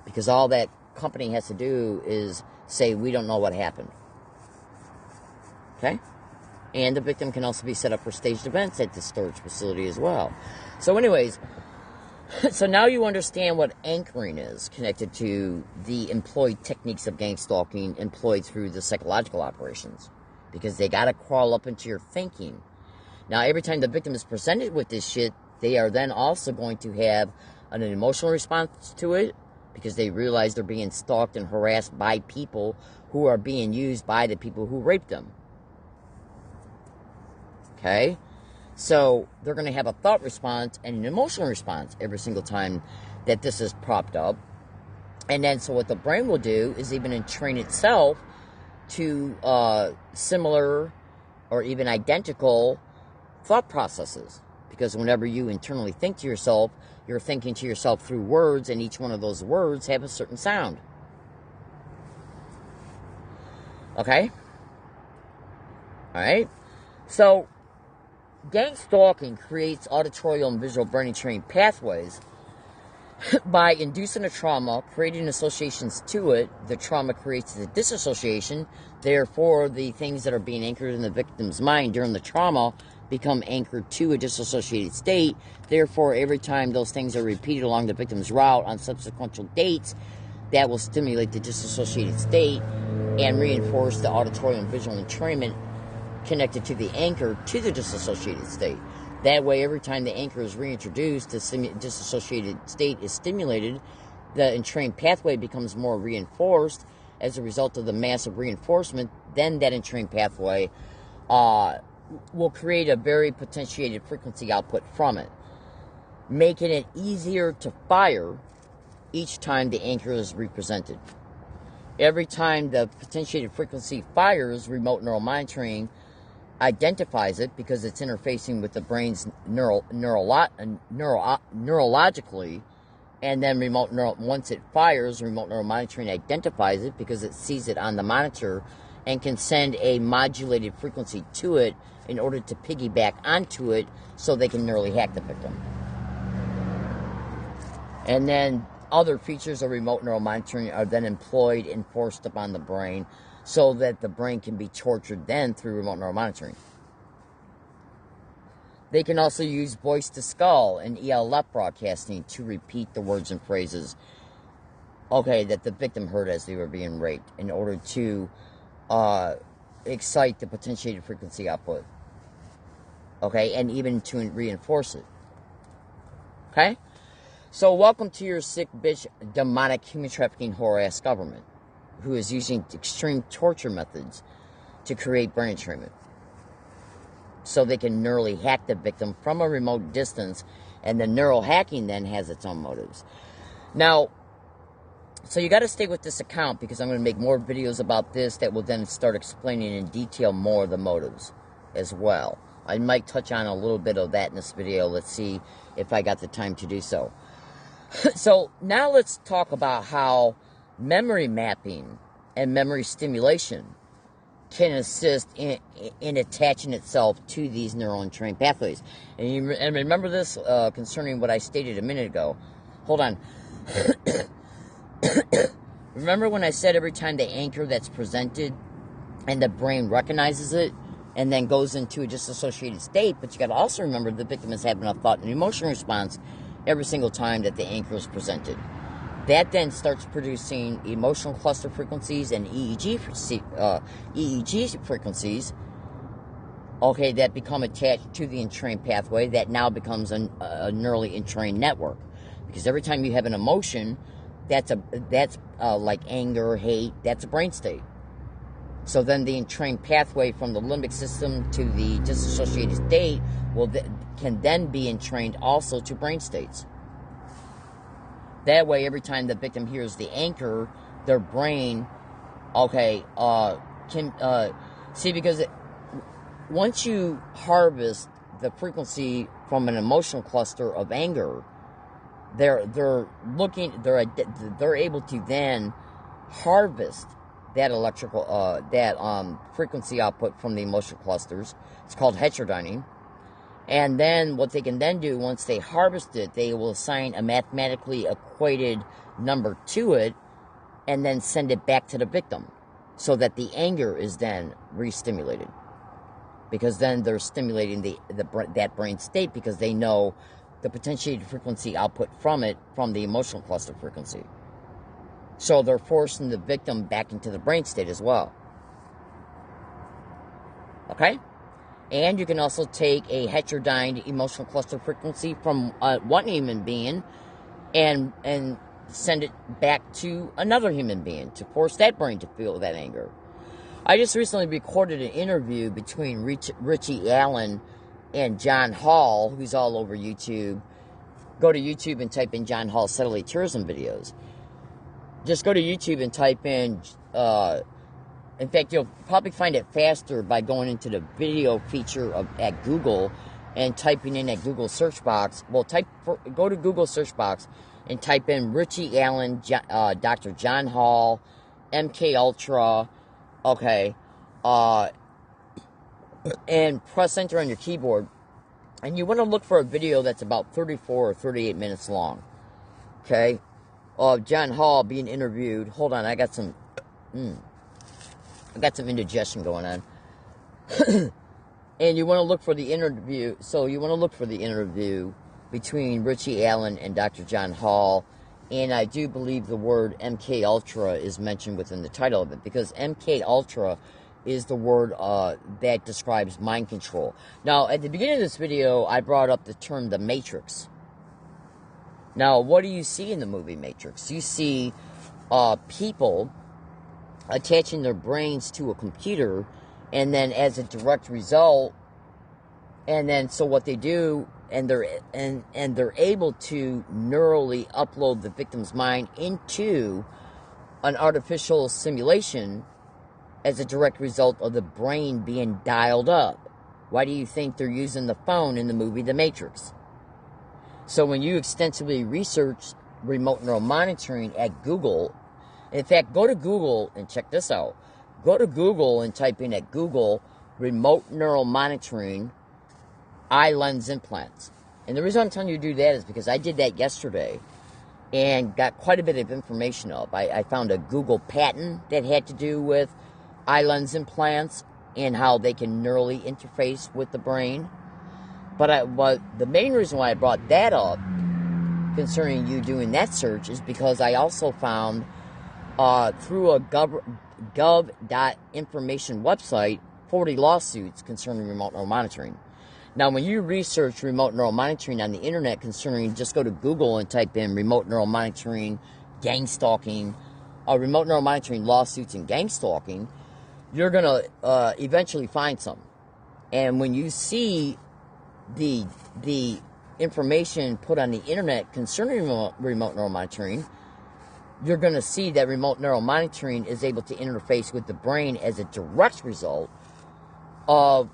Because all that company has to do is say, we don't know what happened. Okay? And the victim can also be set up for staged events at the storage facility as well. So anyways, so now you understand what anchoring is connected to the employed techniques of gang stalking employed through the psychological operations. Because they got to crawl up into your thinking. Now, every time the victim is presented with this shit, they are then also going to have an emotional response to it because they realize they're being stalked and harassed by people who are being used by the people who raped them. Okay? So, they're going to have a thought response and an emotional response every single time that this is propped up. And then, so what the brain will do is even entrain itself to similar or even identical thought processes, because whenever you internally think to yourself, you're thinking to yourself through words, and each one of those words have a certain sound. Okay? Alright? So, gang stalking creates auditorial and visual brain entrained pathways by inducing a trauma, creating associations to it. The trauma creates the disassociation. Therefore, the things that are being anchored in the victim's mind during the trauma become anchored to a disassociated state. Therefore, every time those things are repeated along the victim's route on subsequent dates, that will stimulate the disassociated state and reinforce the auditory and visual entrainment connected to the anchor to the disassociated state. That way, every time the anchor is reintroduced, the disassociated state is stimulated, the entrained pathway becomes more reinforced. As a result of the massive reinforcement, then that entrained pathway will create a very potentiated frequency output from it, making it easier to fire each time the anchor is represented. Every time the potentiated frequency fires, remote neural monitoring identifies it because it's interfacing with the brain's neurologically, and then once it fires, remote neural monitoring identifies it because it sees it on the monitor and can send a modulated frequency to it in order to piggyback onto it so they can neurally hack the victim. And then other features of remote neural monitoring are then employed and forced upon the brain so that the brain can be tortured then through remote neural monitoring. They can also use voice to skull and ELF broadcasting to repeat the words and phrases, that the victim heard as they were being raped in order to excite the potentiated frequency output. And even to reinforce it. Okay? So welcome to your sick bitch, demonic, human trafficking whore-ass government who is using extreme torture methods to create brain entrainment so they can neurally hack the victim from a remote distance, and the neural hacking then has its own motives. Now, So you got to stay with this account because I'm going to make more videos about this that will then start explaining in detail more of the motives as well. I might touch on a little bit of that in this video. Let's see if I got the time to do so. So now let's talk about how memory mapping and memory stimulation can assist in attaching itself to these neural entrained pathways. And remember this concerning what I stated a minute ago. Hold on. Remember when I said every time the anchor that's presented and the brain recognizes it and then goes into a disassociated state, but you got to also remember the victim is having a thought and emotion response every single time that the anchor is presented. That then starts producing emotional cluster frequencies and EEG frequencies, okay, that become attached to the entrained pathway that now becomes a neurally entrained network. Because every time you have an emotion, that's like anger, hate, that's a brain state. So then the entrained pathway from the limbic system to the disassociated state can then be entrained also to brain states. That way, every time the victim hears the anchor, their brain, okay, can see, because once you harvest the frequency from an emotional cluster of anger, they're able to then harvest that electrical frequency output from the emotional clusters. It's called heterodyning. And then what they can then do, once they harvest it, they will assign a mathematically equated number to it and then send it back to the victim so that the anger is then re-stimulated. Because then they're stimulating that brain state because they know the potentiated frequency output from it from the emotional cluster frequency. So they're forcing the victim back into the brain state as well. Okay? And you can also take a heterodyned emotional cluster frequency from one human being and send it back to another human being to force that brain to feel that anger. I just recently recorded an interview between Richie Allen and John Hall, who's all over YouTube. Go to YouTube and type in John Hall Satellite Tourism videos. Just go to YouTube and type in... in fact, you'll probably find it faster by going into the video feature at Google and typing in at Google search box. Well, go to Google search box and type in Richie Allen, Dr. John Hall, MK Ultra, okay, and press enter on your keyboard. And you want to look for a video that's about 34 or 38 minutes long, okay, of John Hall being interviewed. Hold on, I got some indigestion going on. And you want to look for the interview. So you want to look for the interview between Richie Allen and Dr. John Hall. And I do believe the word MK Ultra is mentioned within the title of it, because MK Ultra is the word that describes mind control. Now, at the beginning of this video, I brought up the term The Matrix. Now, what do you see in the movie Matrix? You see people attaching their brains to a computer, and then as a direct result, and then so what they do, and they're able to neurally upload the victim's mind into an artificial simulation as a direct result of the brain being dialed up. Why do you think they're using the phone in the movie The Matrix? So when you extensively research remote neural monitoring at Google, in fact, go to Google and check this out. Go to Google and type in at Google remote neural monitoring eye lens implants. And the reason I'm telling you to do that is because I did that yesterday and got quite a bit of information up. I found a Google patent that had to do with eye lens implants and how they can neurally interface with the brain. But the main reason why I brought that up concerning you doing that search is because I also found through a gov.information website 40 lawsuits concerning remote neural monitoring. Now, when you research remote neural monitoring on the internet concerning, just go to Google and type in remote neural monitoring, gang stalking, remote neural monitoring lawsuits and gang stalking, you're going to eventually find some. And when you see the information put on the internet concerning remote neural monitoring, you're going to see that remote neural monitoring is able to interface with the brain as a direct result of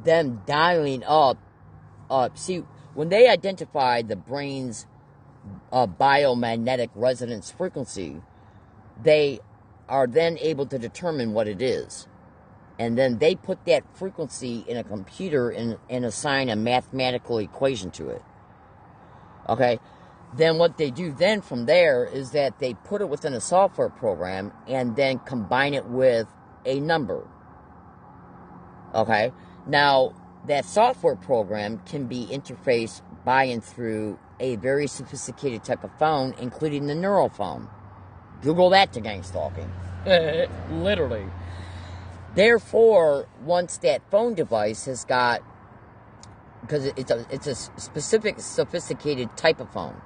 them dialing up. See, when they identify the brain's biomagnetic resonance frequency, they are then able to determine what it is. And then they put that frequency in a computer and assign a mathematical equation to it. Okay? Then what they do then from there is that they put it within a software program and then combine it with a number. Okay? Now, that software program can be interfaced by and through a very sophisticated type of phone, including the neurophone. Google that to gang stalking. Literally. Therefore, once that phone device has got, because it's a specific sophisticated type of phone.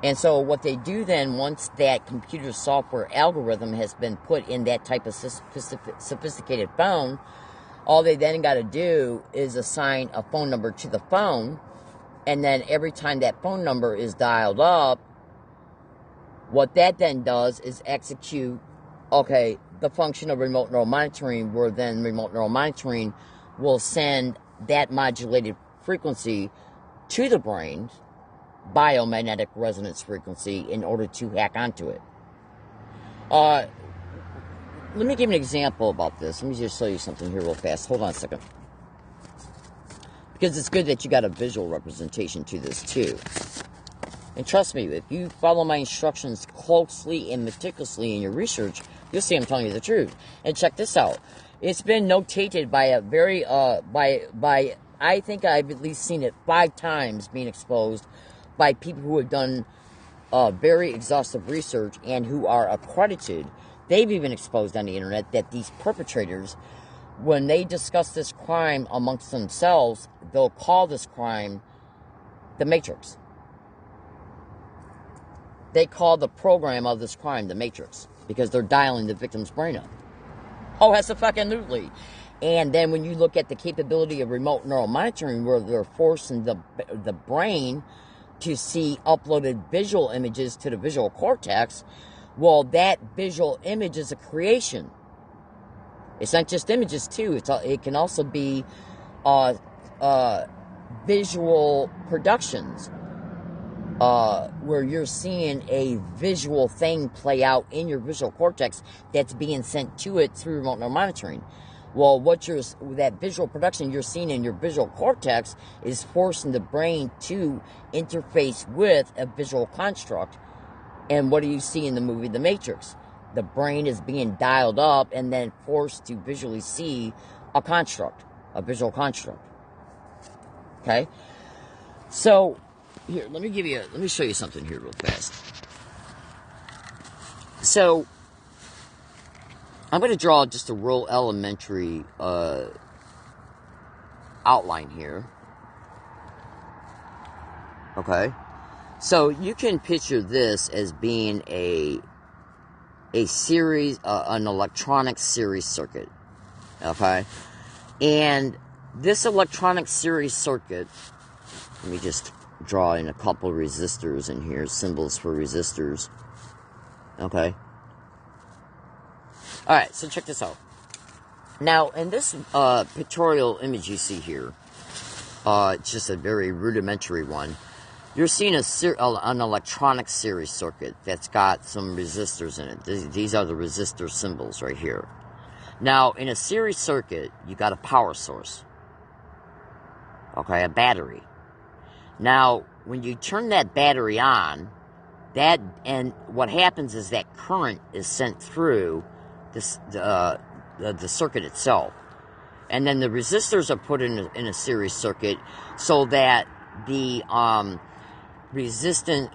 And so what they do then, once that computer software algorithm has been put in that type of sophisticated phone, all they then got to do is assign a phone number to the phone, and then every time that phone number is dialed up, what that then does is execute, the function of remote neural monitoring, where then remote neural monitoring will send that modulated frequency to the brain, biomagnetic resonance frequency, in order to hack onto it. Let me give you an example about this. Let me just show you something here real fast. Hold on a second. Because it's good that you got a visual representation to this too. And trust me, if you follow my instructions closely and meticulously in your research, you'll see I'm telling you the truth. And check this out. It's been notated by a very, I think I've at least seen it 5 times being exposed by people who have done very exhaustive research and who are accredited. They've even exposed on the internet that these perpetrators, when they discuss this crime amongst themselves, they'll call this crime the Matrix. They call the program of this crime the Matrix because they're dialing the victim's brain up. Oh, absolutely. And then when you look at the capability of remote neural monitoring, where they're forcing the brain to see uploaded visual images to the visual cortex, well, that visual image is a creation. It's not just images, too. It can also be visual productions, where you're seeing a visual thing play out in your visual cortex that's being sent to it through remote neural monitoring. Well, that visual production you're seeing in your visual cortex is forcing the brain to interface with a visual construct. And what do you see in the movie The Matrix? The brain is being dialed up and then forced to visually see a construct, a visual construct. Okay? So, here, let me show you something here real fast. So, I'm going to draw just a real elementary outline here. Okay? So, you can picture this as being a series, an electronic series circuit. Okay? And this electronic series circuit, let me just draw in a couple resistors in here, symbols for resistors. Okay? Alright, so check this out. Now, in this pictorial image you see here, it's just a very rudimentary one. You're seeing an electronic series circuit that's got some resistors in it. These are the resistor symbols right here. Now, in a series circuit, you got a power source. Okay, a battery. Now, when you turn that battery on, and what happens is that current is sent through the circuit itself. And then the resistors are put in a series circuit so that the resistance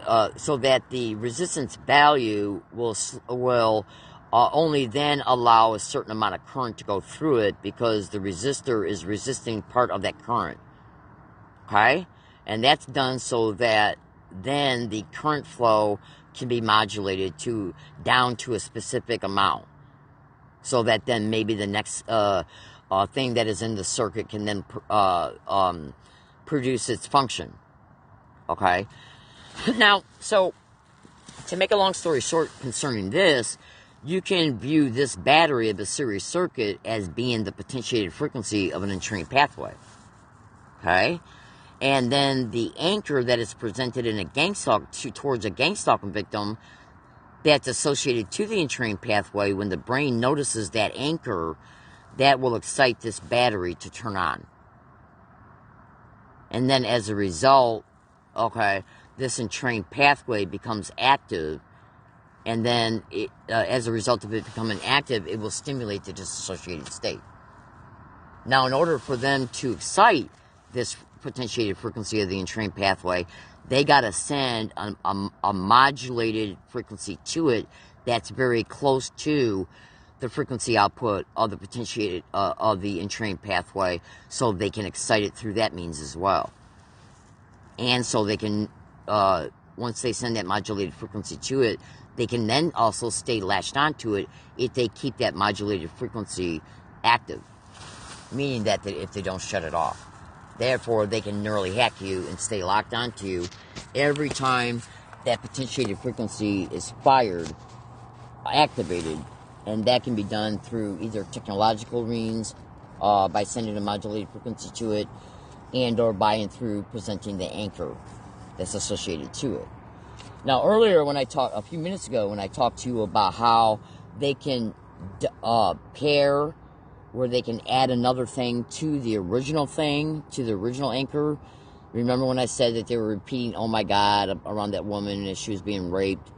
value will only then allow a certain amount of current to go through it, because the resistor is resisting part of that current. Okay? And that's done so that then the current flow can be modulated down to a specific amount, so that then maybe the next thing that is in the circuit can then produce its function. Okay? Now, so to make a long story short concerning this, you can view this battery of the series circuit as being the potentiated frequency of an entrained pathway. Okay? And then the anchor that is presented in a gang stalk towards a gang stalking victim that's associated to the entrained pathway, when the brain notices that anchor, that will excite this battery to turn on. And then as a result, okay, this entrained pathway becomes active, and then as a result of it becoming active, it will stimulate the dissociated state. Now, in order for them to excite this potentiated frequency of the entrained pathway, they got to send a modulated frequency to it that's very close to the frequency output of the potentiated of the entrained pathway, so they can excite it through that means as well. And so they can, once they send that modulated frequency to it, they can then also stay latched onto it if they keep that modulated frequency active, meaning that if they don't shut it off. Therefore, they can neurally hack you and stay locked onto you every time that potentiated frequency is fired, activated, and that can be done through either technological means, by sending a modulated frequency to it, and or by and through presenting the anchor that's associated to it. Now, earlier when I talked, a few minutes ago, when I talked to you about how they can pair, where they can add another thing to the original thing, to the original anchor. Remember when I said that they were repeating, oh my God, around that woman as she was being raped?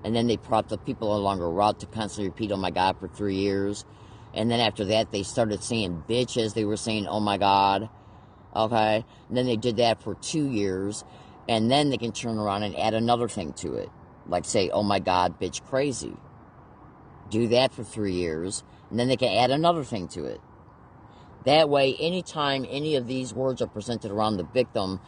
And then they brought the people along a route to constantly repeat, oh my God, for 3 years. And then after that, they started saying bitch as they were saying, oh my God. Okay? And then they did that for 2 years. And then they can turn around and add another thing to it. Like say, oh my God, bitch, crazy. Do that for 3 years. And then they can add another thing to it. That way, anytime any of these words are presented around the victim,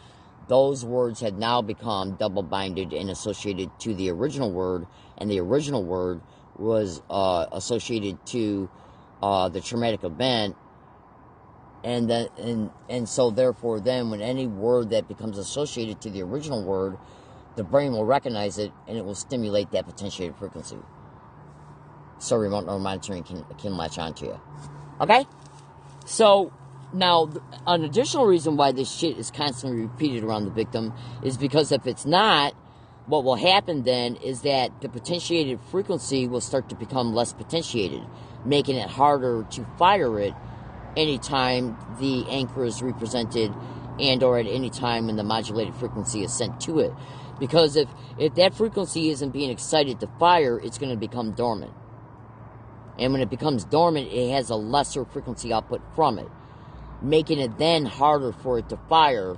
those words had now become double-binded and associated to the original word, and the original word was associated to the traumatic event, and so therefore then when any word that becomes associated to the original word, the brain will recognize it and it will stimulate that potentiated frequency. So remote neural monitoring can latch onto you. Okay? So, now, an additional reason why this shit is constantly repeated around the victim is because if it's not, what will happen then is that the potentiated frequency will start to become less potentiated, making it harder to fire it anytime the anchor is represented and or at any time when the modulated frequency is sent to it. Because if that frequency isn't being excited to fire, it's going to become dormant. And when it becomes dormant, it has a lesser frequency output from it, making it then harder for it to fire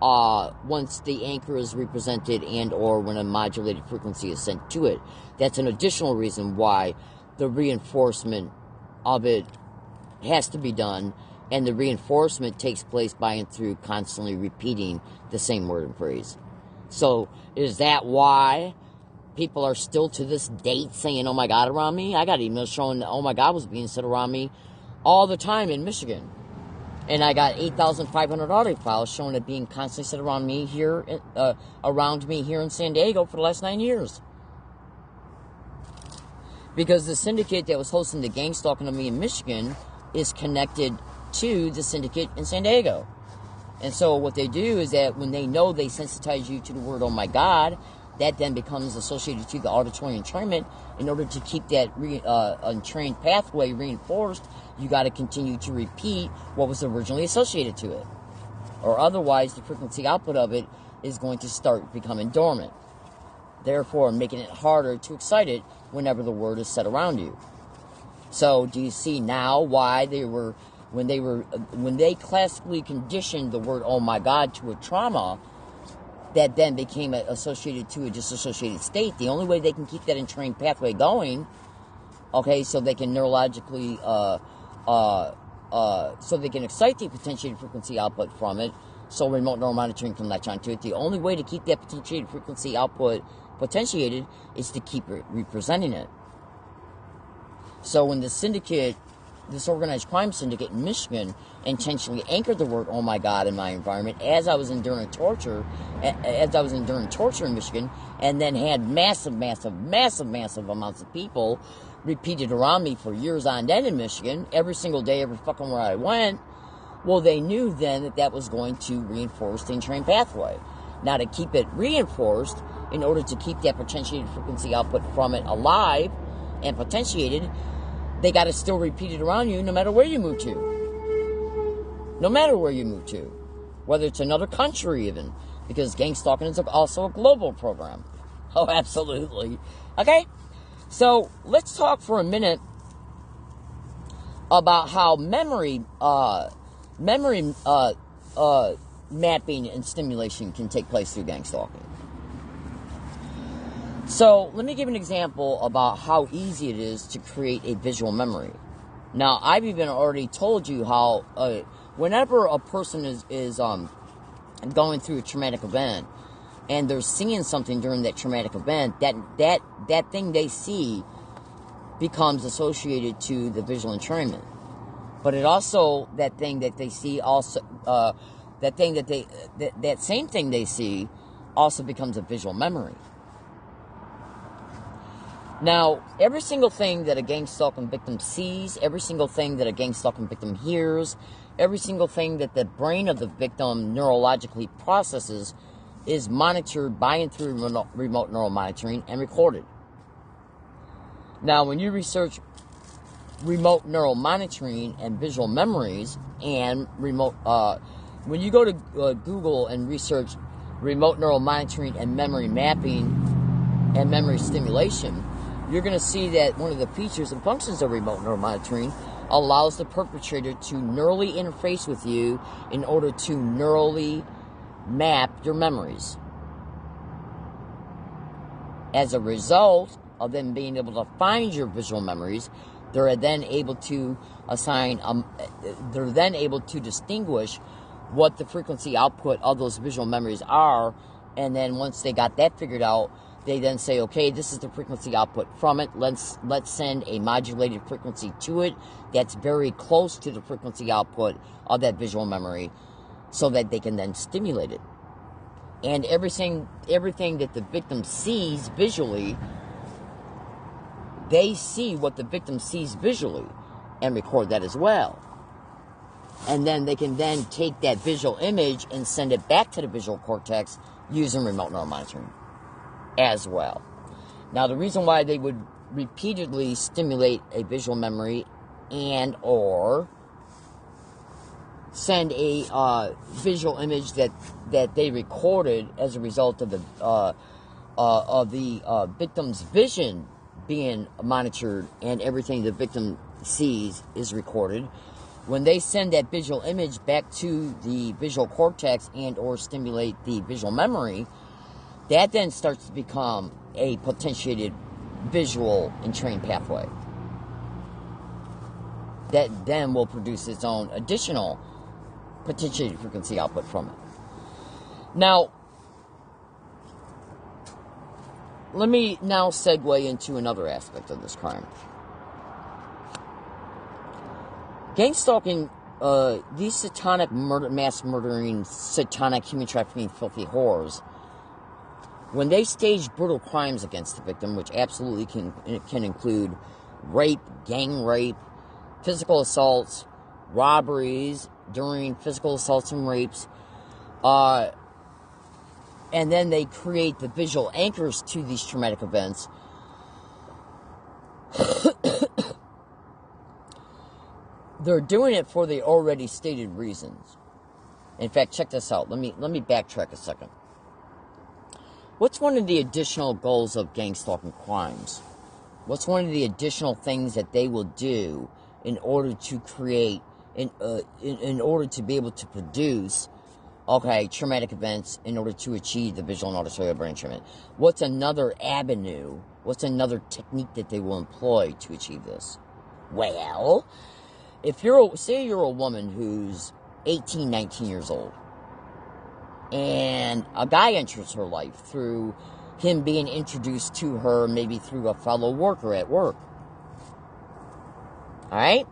once the anchor is represented and or when a modulated frequency is sent to it. That's an additional reason why the reinforcement of it has to be done, and the reinforcement takes place by and through constantly repeating the same word and phrase. So, is that why people are still to this date saying, oh my God, around me? I got emails showing that, oh my God, was being said around me all the time in Michigan. And I got 8,500 audio files showing it being constantly said around me here, around me here in San Diego for the last 9 years. Because the syndicate that was hosting the gang stalking of me in Michigan is connected to the syndicate in San Diego. And so what they do is that when they know they sensitize you to the word, oh my God, that then becomes associated to the auditory entrainment. In order to keep that entrained pathway reinforced, you got to continue to repeat what was originally associated to it. Or otherwise, the frequency output of it is going to start becoming dormant. Therefore, making it harder to excite it whenever the word is said around you. So, do you see now why when they classically conditioned the word, oh my God, to a trauma, that then became associated to a dissociated state? The only way they can keep that entrained pathway going, okay, so they can neurologically, so they can excite the potentiated frequency output from it, so remote neural monitoring can latch onto it. The only way to keep that potentiated frequency output potentiated is to keep representing it. So when the syndicate this organized crime syndicate in Michigan intentionally anchored the word "oh my God" in my environment as I was enduring torture in Michigan, and then had massive amounts of people repeated around me for years on end in Michigan, every single day, every fucking where I went. Well, they knew then that was going to reinforce the entrained pathway. Now, to keep it reinforced, in order to keep that potentiated frequency output from it alive and potentiated, they got to still repeat it around you no matter where you move to. No matter where you move to. Whether it's another country even. Because gang stalking is also a global program. Oh, absolutely. Okay? So, let's talk for a minute about how memory mapping and stimulation can take place through gang stalking. So, let me give an example about how easy it is to create a visual memory. Now, I've even already told you how whenever a person is going through a traumatic event and they're seeing something during that traumatic event, that thing they see becomes associated to the visual entrainment. But it also, that thing that they see also, that same thing they see also becomes a visual memory. Now, every single thing that a gang stalking victim sees, every single thing that a gang stalking victim hears, every single thing that the brain of the victim neurologically processes is monitored by and through remote neural monitoring and recorded. Now, when you research remote neural monitoring and visual memories and when you go to Google and research remote neural monitoring and memory mapping and memory stimulation, you're going to see that one of the features and functions of remote neural monitoring allows the perpetrator to neurally interface with you in order to neurally map your memories. As a result of them being able to find your visual memories, they're then able to distinguish what the frequency output of those visual memories are, and then once they got that figured out, they then say, okay, this is the frequency output from it. Let's send a modulated frequency to it that's very close to the frequency output of that visual memory so that they can then stimulate it. And everything that the victim sees visually, they see what the victim sees visually and record that as well. And then they can then take that visual image and send it back to the visual cortex using remote neural monitoring as well. Now, the reason why they would repeatedly stimulate a visual memory and or send a visual image that they recorded as a result of the victim's vision being monitored and everything the victim sees is recorded. When they send that visual image back to the visual cortex and or stimulate the visual memory, that then starts to become a potentiated visual entrained pathway. That then will produce its own additional potentiated frequency output from it. Now, let me now segue into another aspect of this crime. Gang stalking, these satanic mass murdering, satanic human trafficking, filthy whores, when they stage brutal crimes against the victim, which absolutely can include rape, gang rape, physical assaults, robberies during physical assaults and rapes, and then they create the visual anchors to these traumatic events. They're doing it for the already stated reasons. In fact, check this out. Let me backtrack a second. What's one of the additional goals of gang stalking crimes? What's one of the additional things that they will do in order to create, in order to be able to produce, traumatic events in order to achieve the visual and auditory brain entrainment? What's another avenue? What's another technique that they will employ to achieve this? Well, if say you're a woman who's 18, 19 years old, and a guy enters her life through him being introduced to her, maybe through a fellow worker at work. Alright?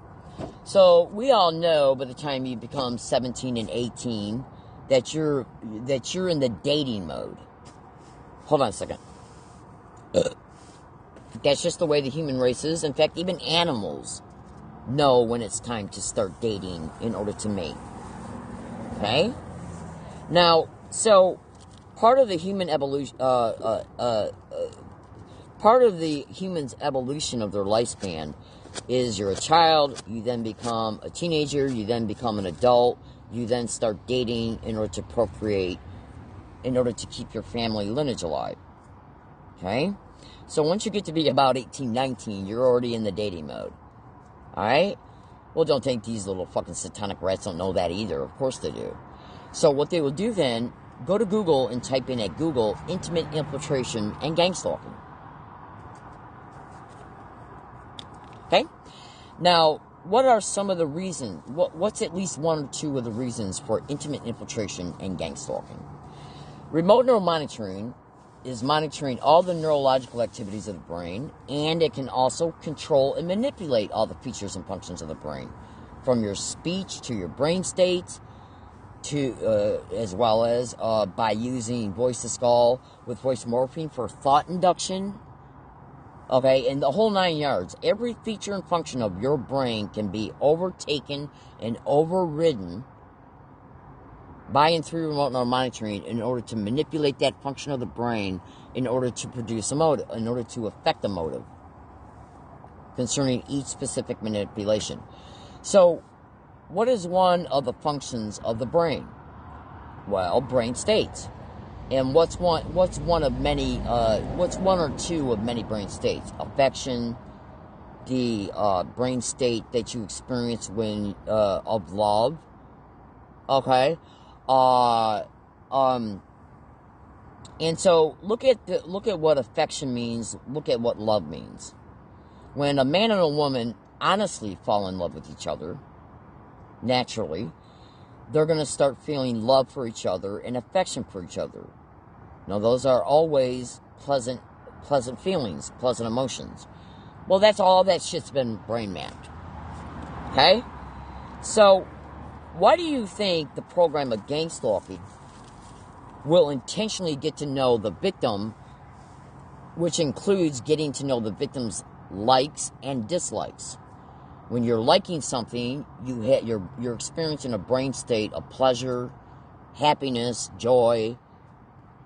So we all know by the time you become 17 and 18 that you're in the dating mode. Hold on a second. That's just the way the human race is. In fact, even animals know when it's time to start dating in order to mate. Okay? Now, so part of the human evolution, part of the human's evolution of their lifespan is you're a child, you then become a teenager, you then become an adult, you then start dating in order to procreate, in order to keep your family lineage alive. Okay? So once you get to be about 18, 19, you're already in the dating mode. Alright? Well, don't think these little fucking satanic rats don't know that either. Of course they do. So what they will do then, go to Google and type in at Google, intimate infiltration and gang stalking. Okay? Now, what are some of the reasons? What's at least one or two of the reasons for intimate infiltration and gang stalking? Remote neuromonitoring is monitoring all the neurological activities of the brain, and it can also control and manipulate all the features and functions of the brain, from your speech to your brain states, to as well as by using voice to skull with voice morphing for thought induction. Okay, and the whole 9 yards. Every feature and function of your brain can be overtaken and overridden by and through remote neuromonitoring in order to manipulate that function of the brain in order to produce a motive, in order to affect a motive concerning each specific manipulation. So, what is one of the functions of the brain? Well, brain states. And what's one or two of many brain states? Affection, the brain state that you experience when of love. Okay, and so look at what affection means. Look at what love means. When a man and a woman honestly fall in love with each other, naturally, they're going to start feeling love for each other and affection for each other. Now, those are always pleasant feelings, pleasant emotions. Well, that's all that shit's been brain mapped. Okay? So, why do you think the program of gang stalking will intentionally get to know the victim, which includes getting to know the victim's likes and dislikes? When you're liking something, you're experiencing a brain state of pleasure, happiness, joy.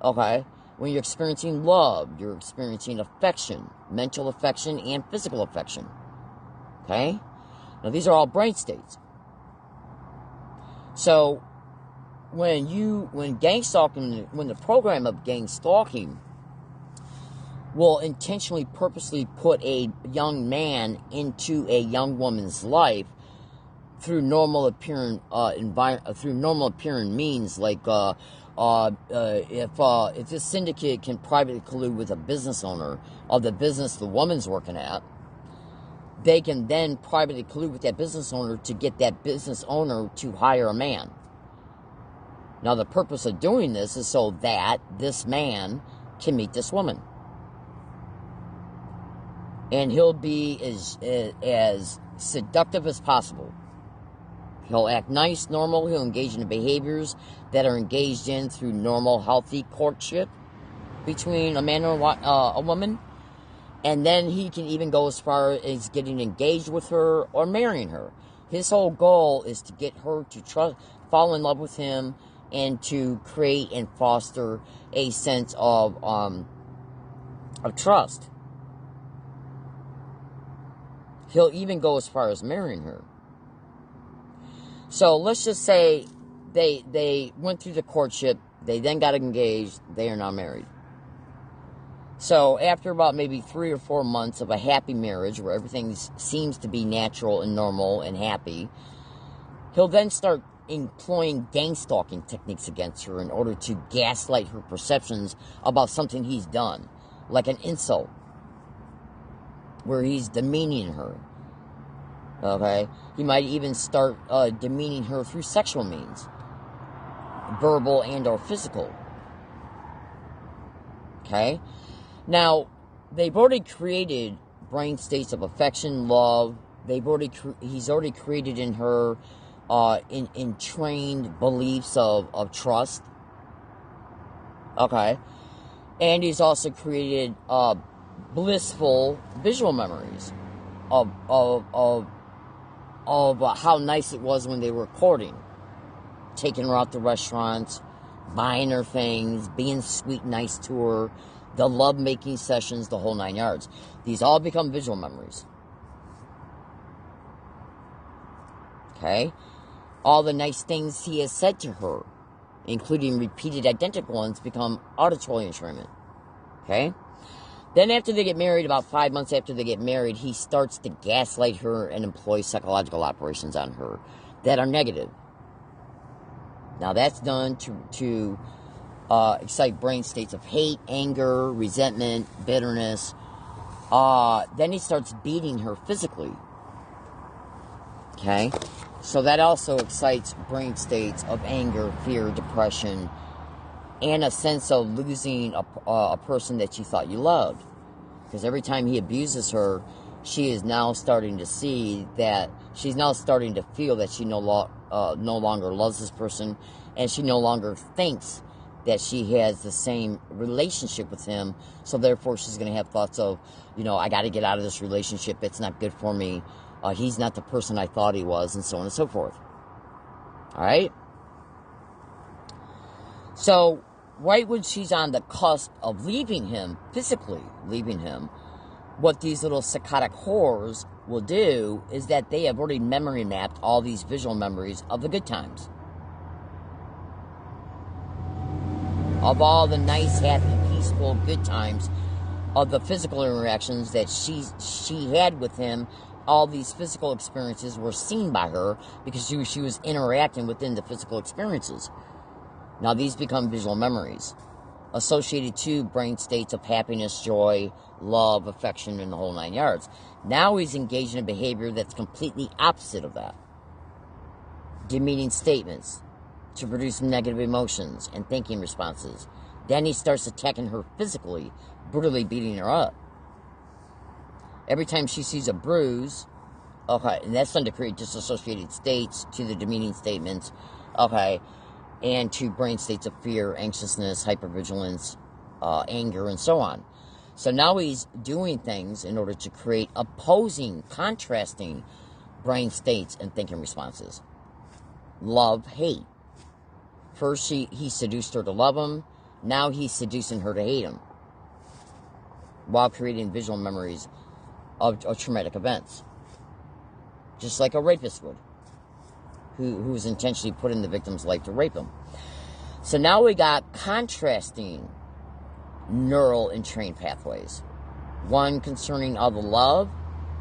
Okay? When you're experiencing love, you're experiencing affection, mental affection and physical affection. Okay? Now, these are all brain states. So, when the program of gang stalking will intentionally, purposely put a young man into a young woman's life through normal appearing means, like if this syndicate can privately collude with a business owner of the business the woman's working at, they can then privately collude with that business owner to get that business owner to hire a man. Now, the purpose of doing this is so that this man can meet this woman. And he'll be as seductive as possible. He'll act nice, normal. He'll engage in the behaviors that are engaged in through normal, healthy courtship between a man and a woman. And then he can even go as far as getting engaged with her or marrying her. His whole goal is to get her to fall in love with him and to create and foster a sense of trust. He'll even go as far as marrying her. So let's just say they went through the courtship, they then got engaged, they are now married. So after about maybe 3 or 4 months of a happy marriage where everything seems to be natural and normal and happy, he'll then start employing gang stalking techniques against her in order to gaslight her perceptions about something he's done, like an insult, where he's demeaning her. Okay? He might even start demeaning her through sexual means, verbal and or physical. Okay? Now, they've already created brain states of affection, love, he's already created in her entrained beliefs of trust. Okay. And he's also created blissful visual memories of how nice it was when they were courting, taking her out to restaurants, buying her things, being sweet, nice to her, the love-making sessions, the whole 9 yards. These all become visual memories. Okay? All the nice things he has said to her, including repeated identical ones, become auditory entrainment. Okay? Then after they get married, about 5 months after they get married, he starts to gaslight her and employ psychological operations on her that are negative. Now that's done to excite brain states of hate, anger, resentment, bitterness. Then he starts beating her physically. Okay? So that also excites brain states of anger, fear, depression, and a sense of losing a person that you thought you loved. Because every time he abuses her, she is now starting to see that, she's now starting to feel that she no longer loves this person, and she no longer thinks that she has the same relationship with him. So therefore she's going to have thoughts of, I got to get out of this relationship. It's not good for me. He's not the person I thought he was, and so on and so forth. All right? So, right when she's on the cusp of leaving him, physically leaving him, what these little psychotic whores will do is that they have already memory mapped all these visual memories of the good times. Of all the nice, happy, peaceful, good times, of the physical interactions that she had with him. All these physical experiences were seen by her because she was interacting within the physical experiences. Now these become visual memories associated to brain states of happiness, joy, love, affection, and the whole 9 yards. Now he's engaged in a behavior that's completely opposite of that. Demeaning statements to produce negative emotions and thinking responses. Then he starts attacking her physically, brutally beating her up. Every time she sees a bruise, okay, and that's done to create disassociated states to the demeaning statements, okay, and to brain states of fear, anxiousness, hypervigilance, anger, and so on. So now he's doing things in order to create opposing, contrasting brain states and thinking responses. Love, hate. First, he seduced her to love him. Now he's seducing her to hate him, while creating visual memories of traumatic events. Just like a rapist would, who's intentionally put in the victim's life to rape him. So now we got contrasting neural entrained pathways. One concerning all the love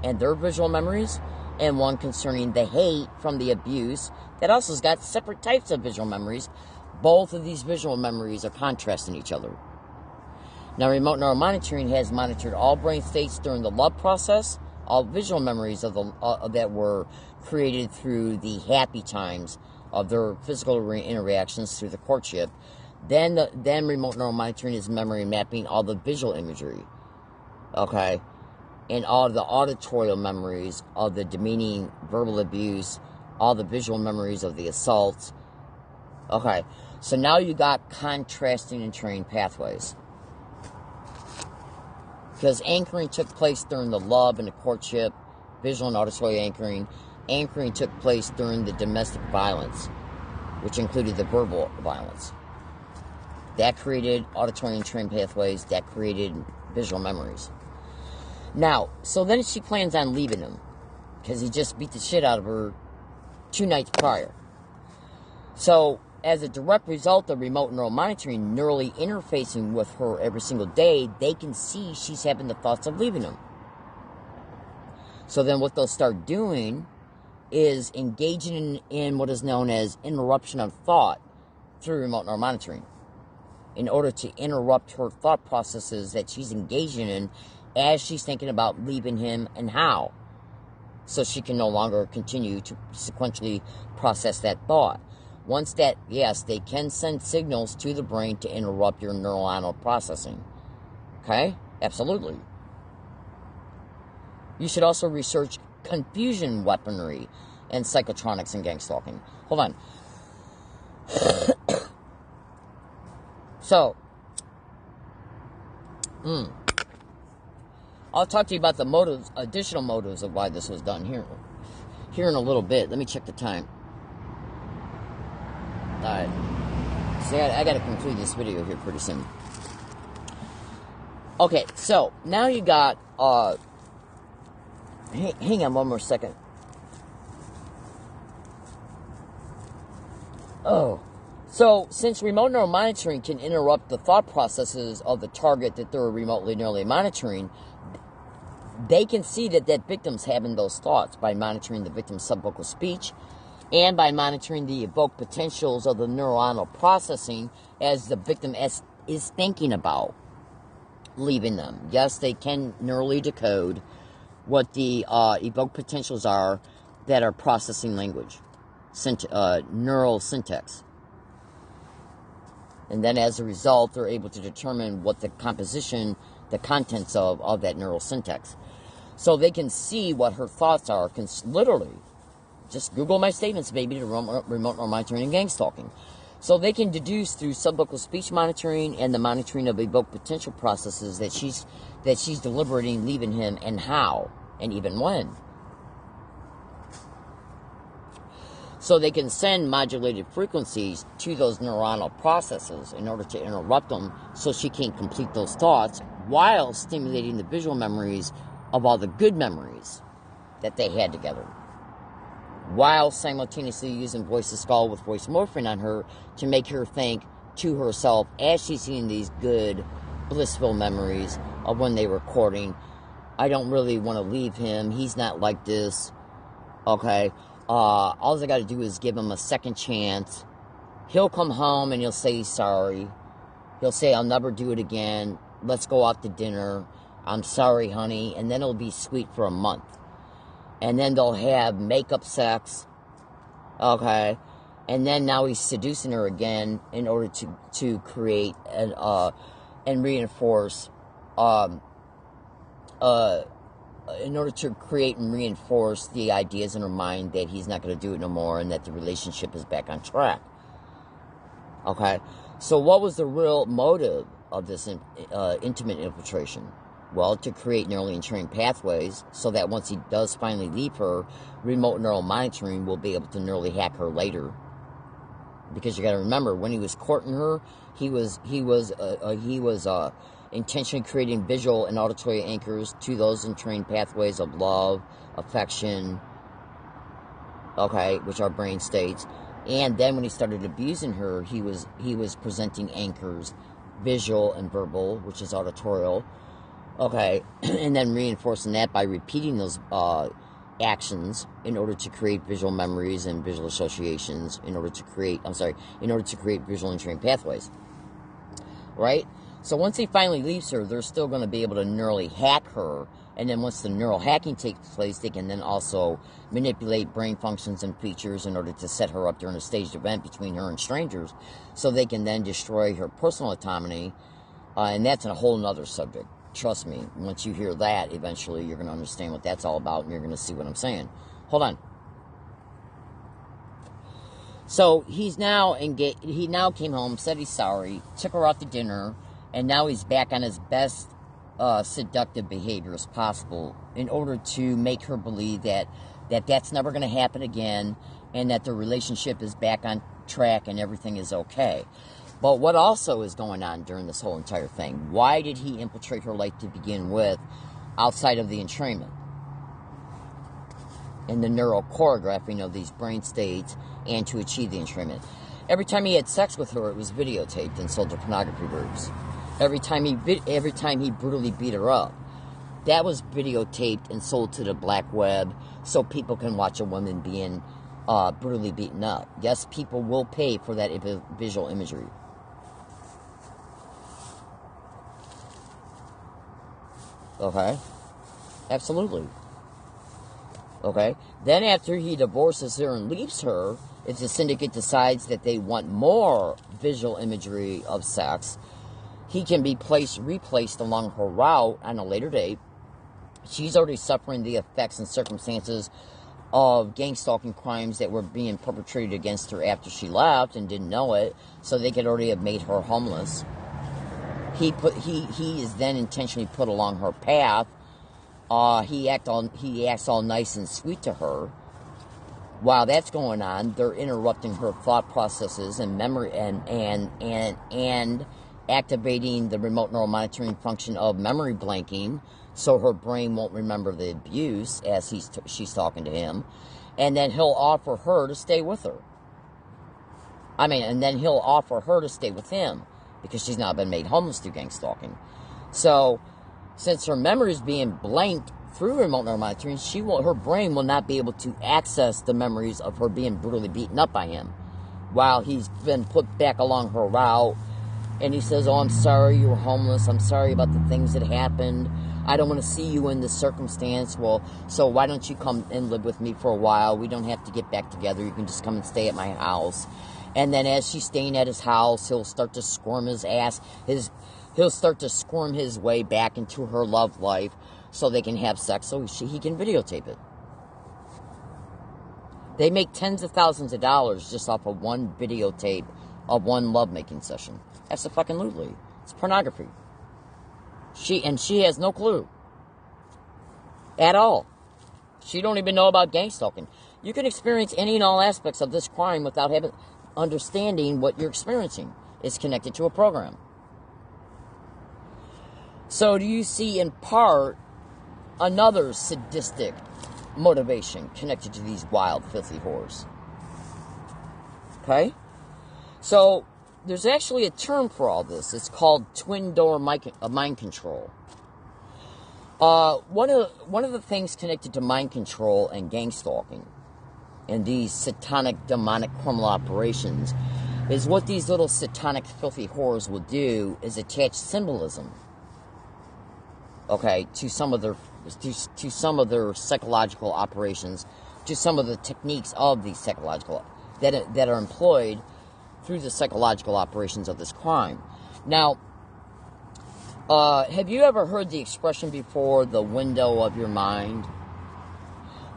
and their visual memories, and one concerning the hate from the abuse that also has got separate types of visual memories. Both of these visual memories are contrasting each other. Now, remote neural monitoring has monitored all brain states during the love process, all visual memories of that were created through the happy times of their physical interactions through the courtship. Then remote neural monitoring is memory mapping all the visual imagery, okay, and all the auditorial memories of the demeaning verbal abuse, all the visual memories of the assaults. Okay, so now you got contrasting and trained pathways. Because anchoring took place during the love and the courtship, visual and auditory anchoring. Anchoring took place during the domestic violence, which included the verbal violence. That created auditory and trained pathways, that created visual memories. Now, so then she plans on leaving him, because he just beat the shit out of her 2 nights prior. So, as a direct result of remote neural monitoring, neurally interfacing with her every single day, they can see she's having the thoughts of leaving him. So then what they'll start doing is engaging in what is known as interruption of thought through remote neural monitoring, in order to interrupt her thought processes that she's engaging in as she's thinking about leaving him and how, so she can no longer continue to sequentially process that thought. Once that, yes, they can send signals to the brain to interrupt your neuronal processing. Okay? Absolutely. You should also research confusion weaponry and psychotronics and gang stalking. Hold on. So, I'll talk to you about the motives, additional motives of why this was done here in a little bit. Let me check the time. Alright. See, I got to conclude this video here pretty soon. Okay, so, now you got, hang on one more second. Oh. So, since remote neural monitoring can interrupt the thought processes of the target that they're remotely neurally monitoring, they can see that victim's having those thoughts by monitoring the victim's subvocal speech and by monitoring the evoked potentials of the neuronal processing as the victim is thinking about leaving them. Yes, they can neurally decode what the evoked potentials are that are processing language, neural syntax. And then as a result, they're able to determine what the composition, the contents of that neural syntax. So they can see what her thoughts are, literally. Just Google my statements, baby, to remote neural monitoring and gang stalking. So they can deduce through subvocal speech monitoring and the monitoring of evoked potential processes that she's deliberating leaving him and how, and even when. So they can send modulated frequencies to those neuronal processes in order to interrupt them so she can't complete those thoughts while stimulating the visual memories of all the good memories that they had together. While simultaneously using voice to skull with voice morphing on her to make her think to herself as she's seeing these good, blissful memories of when they were courting. I don't really want to leave him. He's not like this. Okay. All I got to do is give him a second chance. He'll come home and he'll say he's sorry. He'll say, I'll never do it again. Let's go out to dinner. I'm sorry, honey. And then it'll be sweet for a month. And then they'll have makeup sex. Okay. And then now he's seducing her again in order to create and reinforce, in order to create and reinforce the ideas in her mind that he's not going to do it no more and that the relationship is back on track. Okay? So what was the real motive of this intimate infiltration? Well, to create neurally entrained pathways so that once he does finally leave her, remote neural monitoring will be able to neurally hack her later. Because you got to remember, when he was courting her, he was intentionally creating visual and auditory anchors to those entrained pathways of love, affection, okay, which are brain states. And then when he started abusing her, he was presenting anchors, visual and verbal, which is auditorial, okay, and then reinforcing that by repeating those actions in order to create visual memories and visual associations, in order to create visual entrained pathways, right? So once he finally leaves her, they're still going to be able to neurally hack her. And then once the neural hacking takes place, they can then also manipulate brain functions and features in order to set her up during a staged event between her and strangers. So they can then destroy her personal autonomy. And that's a whole nother subject. Trust me, once you hear that, eventually you're going to understand what that's all about and you're going to see what I'm saying. Hold on. So he's now engaged. He now came home, said he's sorry, took her out to dinner, and now he's back on his best seductive behavior as possible in order to make her believe that's never going to happen again and that the relationship is back on track and everything is okay. But what also is going on during this whole entire thing? Why did he infiltrate her life to begin with outside of the entrainment? And the neural choreographing of these brain states and to achieve the entrainment. Every time he had sex with her, it was videotaped and sold to pornography groups. Every time he brutally beat her up, that was videotaped and sold to the black web so people can watch a woman being brutally beaten up. Yes, people will pay for that visual imagery. Okay? Absolutely. Okay? Then after he divorces her and leaves her, if the syndicate decides that they want more visual imagery of sex, he can be replaced along her route on a later date she's already suffering the effects and circumstances of gang stalking crimes that were being perpetrated against her after she left and didn't know it, so they could already have made her homeless. He is then intentionally put along her path. He acts all nice and sweet to her. While that's going on, they're interrupting her thought processes and memory and activating the remote neural monitoring function of memory blanking, so her brain won't remember the abuse as she's talking to him, and then he'll offer her to stay with her. And then he'll offer her to stay with him because she's now been made homeless through gang stalking. So, since her memory is being blanked through remote neural monitoring, her brain will not be able to access the memories of her being brutally beaten up by him, while he's been put back along her route. And he says, "Oh, I'm sorry you were homeless. I'm sorry about the things that happened. I don't want to see you in this circumstance. Well, so why don't you come and live with me for a while? We don't have to get back together. You can just come and stay at my house." And then as she's staying at his house, he'll start to squirm his ass. He'll start to squirm his way back into her love life so they can have sex, so he can videotape it. They make tens of thousands of dollars just off of one videotape of one lovemaking session. That's a fucking lootly. It's pornography. She has no clue. At all. She don't even know about gang stalking. You can experience any and all aspects of this crime without understanding what you're experiencing. It's connected to a program. So do you see in part another sadistic motivation connected to these wild, filthy whores? Okay? So there's actually a term for all this. It's called twin door mind control. One of the things connected to mind control and gang stalking and these satanic, demonic criminal operations is what these little satanic, filthy whores will do is attach symbolism, okay, to some of their psychological operations, to some of the techniques of these psychological that are employed through the psychological operations of this crime. Now, have you ever heard the expression before, the window of your mind?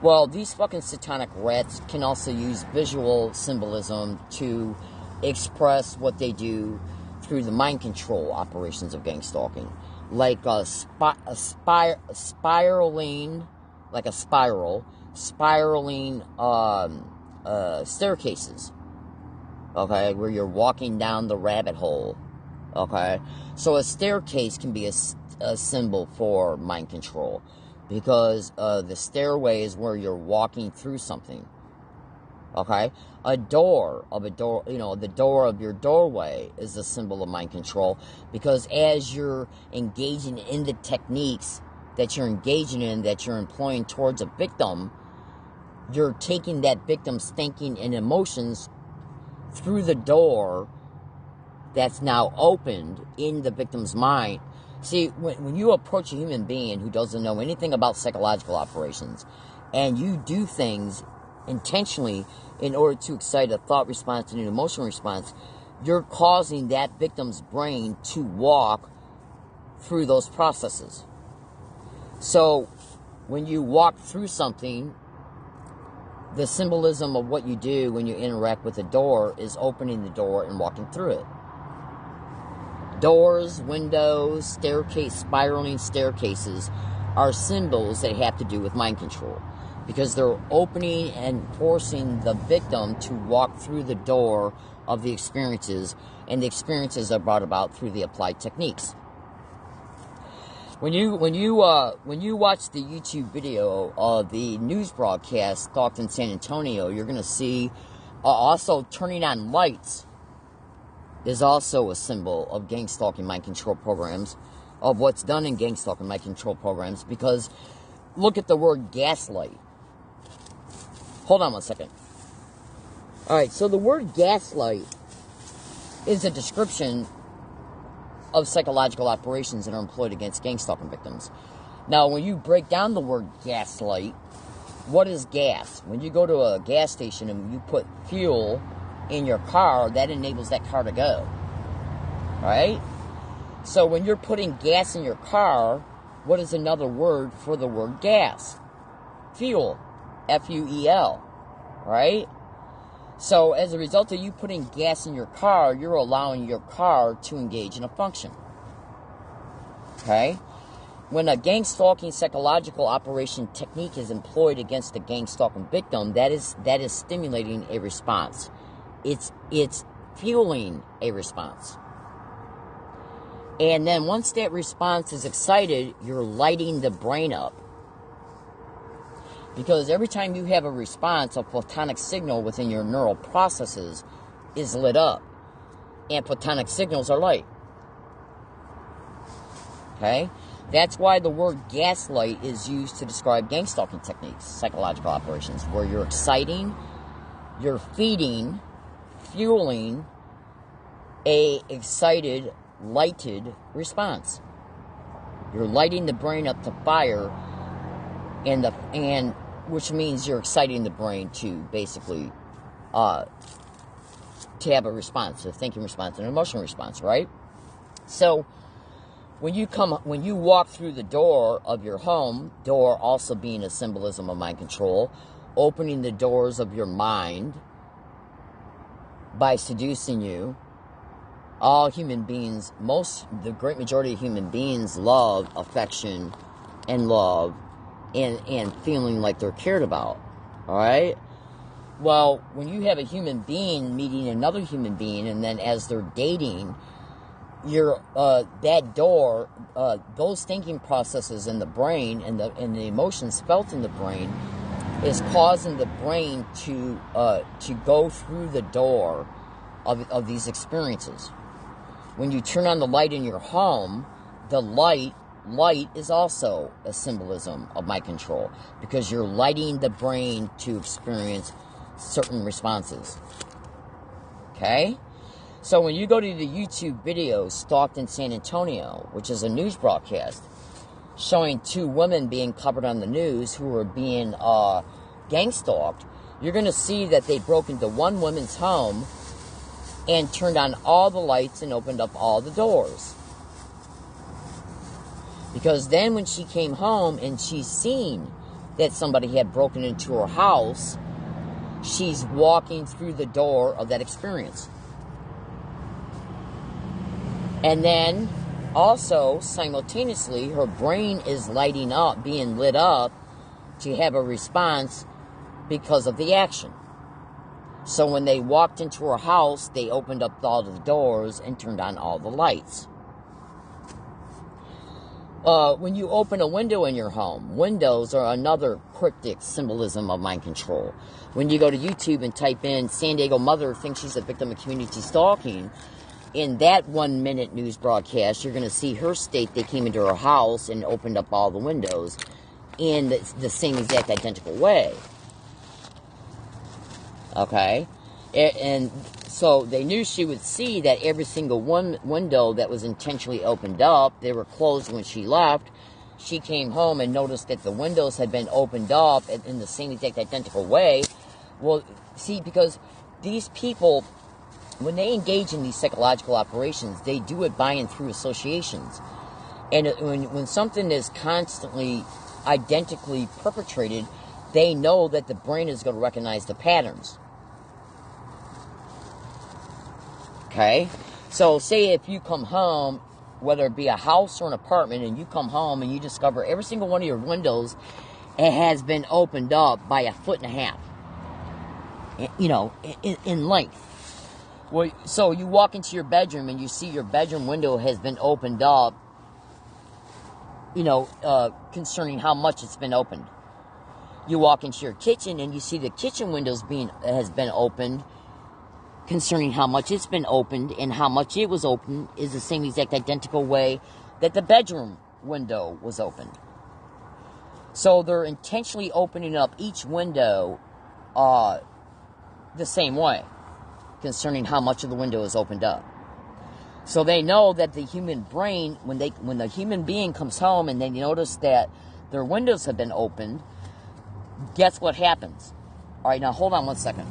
Well, these fucking satanic rats can also use visual symbolism to express what they do through the mind control operations of gang stalking. Like a spiraling staircases. Okay, where you're walking down the rabbit hole. Okay, so a staircase can be a symbol for mind control, because the stairway is where you're walking through something. Okay, the door of your doorway is a symbol of mind control, because as you're engaging in the techniques that you're employing towards a victim, you're taking that victim's thinking and emotions through the door that's now opened in the victim's mind. See, when you approach a human being who doesn't know anything about psychological operations, and you do things intentionally in order to excite a thought response and an emotional response, you're causing that victim's brain to walk through those processes. So, when you walk through something, the symbolism of what you do when you interact with a door is opening the door and walking through it. Doors, windows, spiraling staircases are symbols that have to do with mind control, because they're opening and forcing the victim to walk through the door of the experiences, and the experiences are brought about through the applied techniques. When you watch the YouTube video of the news broadcast stalked in San Antonio, you're going to see also turning on lights is also a symbol of gang stalking mind control programs, of what's done in gang stalking mind control programs, because look at the word gaslight. Hold on one second. Alright, so the word gaslight is a description of psychological operations that are employed against gang stalking victims. Now, when you break down the word gaslight, what is gas? When you go to a gas station and you put fuel in your car, that enables that car to go. Right? So when you're putting gas in your car, what is another word for the word gas? Fuel. F-U-E-L. Right? So as a result of you putting gas in your car, you're allowing your car to engage in a function. Okay? When a gang stalking psychological operation technique is employed against a gang stalking victim, that is stimulating a response. It's fueling a response. And then once that response is excited, you're lighting the brain up. Because every time you have a response, a photonic signal within your neural processes is lit up. And photonic signals are light. Okay? That's why the word gaslight is used to describe gang stalking techniques, psychological operations, where you're exciting, you're feeding, fueling a excited, lighted response. You're lighting the brain up to fire, and which means you're exciting the brain to basically to have a response, a thinking response, an emotional response, right? So when you walk through the door of your home, door also being a symbolism of mind control, opening the doors of your mind by seducing you. All human beings, the great majority of human beings love affection and love and feeling like they're cared about. Alright? Well, when you have a human being meeting another human being, and then as they're dating, that door, those thinking processes in the brain and the emotions felt in the brain is causing the brain to go through the door of these experiences. When you turn on the light in your home, the light is also a symbolism of mind control, because you're lighting the brain to experience certain responses. Okay? So when you go to the YouTube video, Stalked in San Antonio, which is a news broadcast showing two women being covered on the news who were being gang stalked, you're going to see that they broke into one woman's home and turned on all the lights and opened up all the doors. Because then when she came home and she's seen that somebody had broken into her house, she's walking through the door of that experience. And then also, simultaneously, her brain is lighting up, being lit up to have a response because of the action. So when they walked into her house, they opened up all the doors and turned on all the lights. When you open a window in your home, windows are another cryptic symbolism of mind control. When you go to YouTube and type in San Diego mother thinks she's a victim of community stalking, in that 1 minute news broadcast, you're going to see her state they came into her house and opened up all the windows in the same exact identical way. Okay? And so they knew she would see that every single one window that was intentionally opened up, they were closed when she left. She came home and noticed that the windows had been opened up in the same exact identical way. Well, see, because these people, when they engage in these psychological operations, they do it by and through associations. And when something is constantly identically perpetrated, they know that the brain is going to recognize the patterns. Okay? So say if you come home, whether it be a house or an apartment, and you come home and you discover every single one of your windows, it has been opened up by 1.5 feet, in length. Well, so you walk into your bedroom and you see your bedroom window has been opened up, concerning how much it's been opened. You walk into your kitchen and you see the kitchen windows has been opened, concerning how much it's been opened, and how much it was opened is the same exact identical way that the bedroom window was opened. So they're intentionally opening up each window the same way, concerning how much of the window is opened up. So they know that the human brain, when the human being comes home and they notice that their windows have been opened, guess what happens? All right, now hold on 1 second.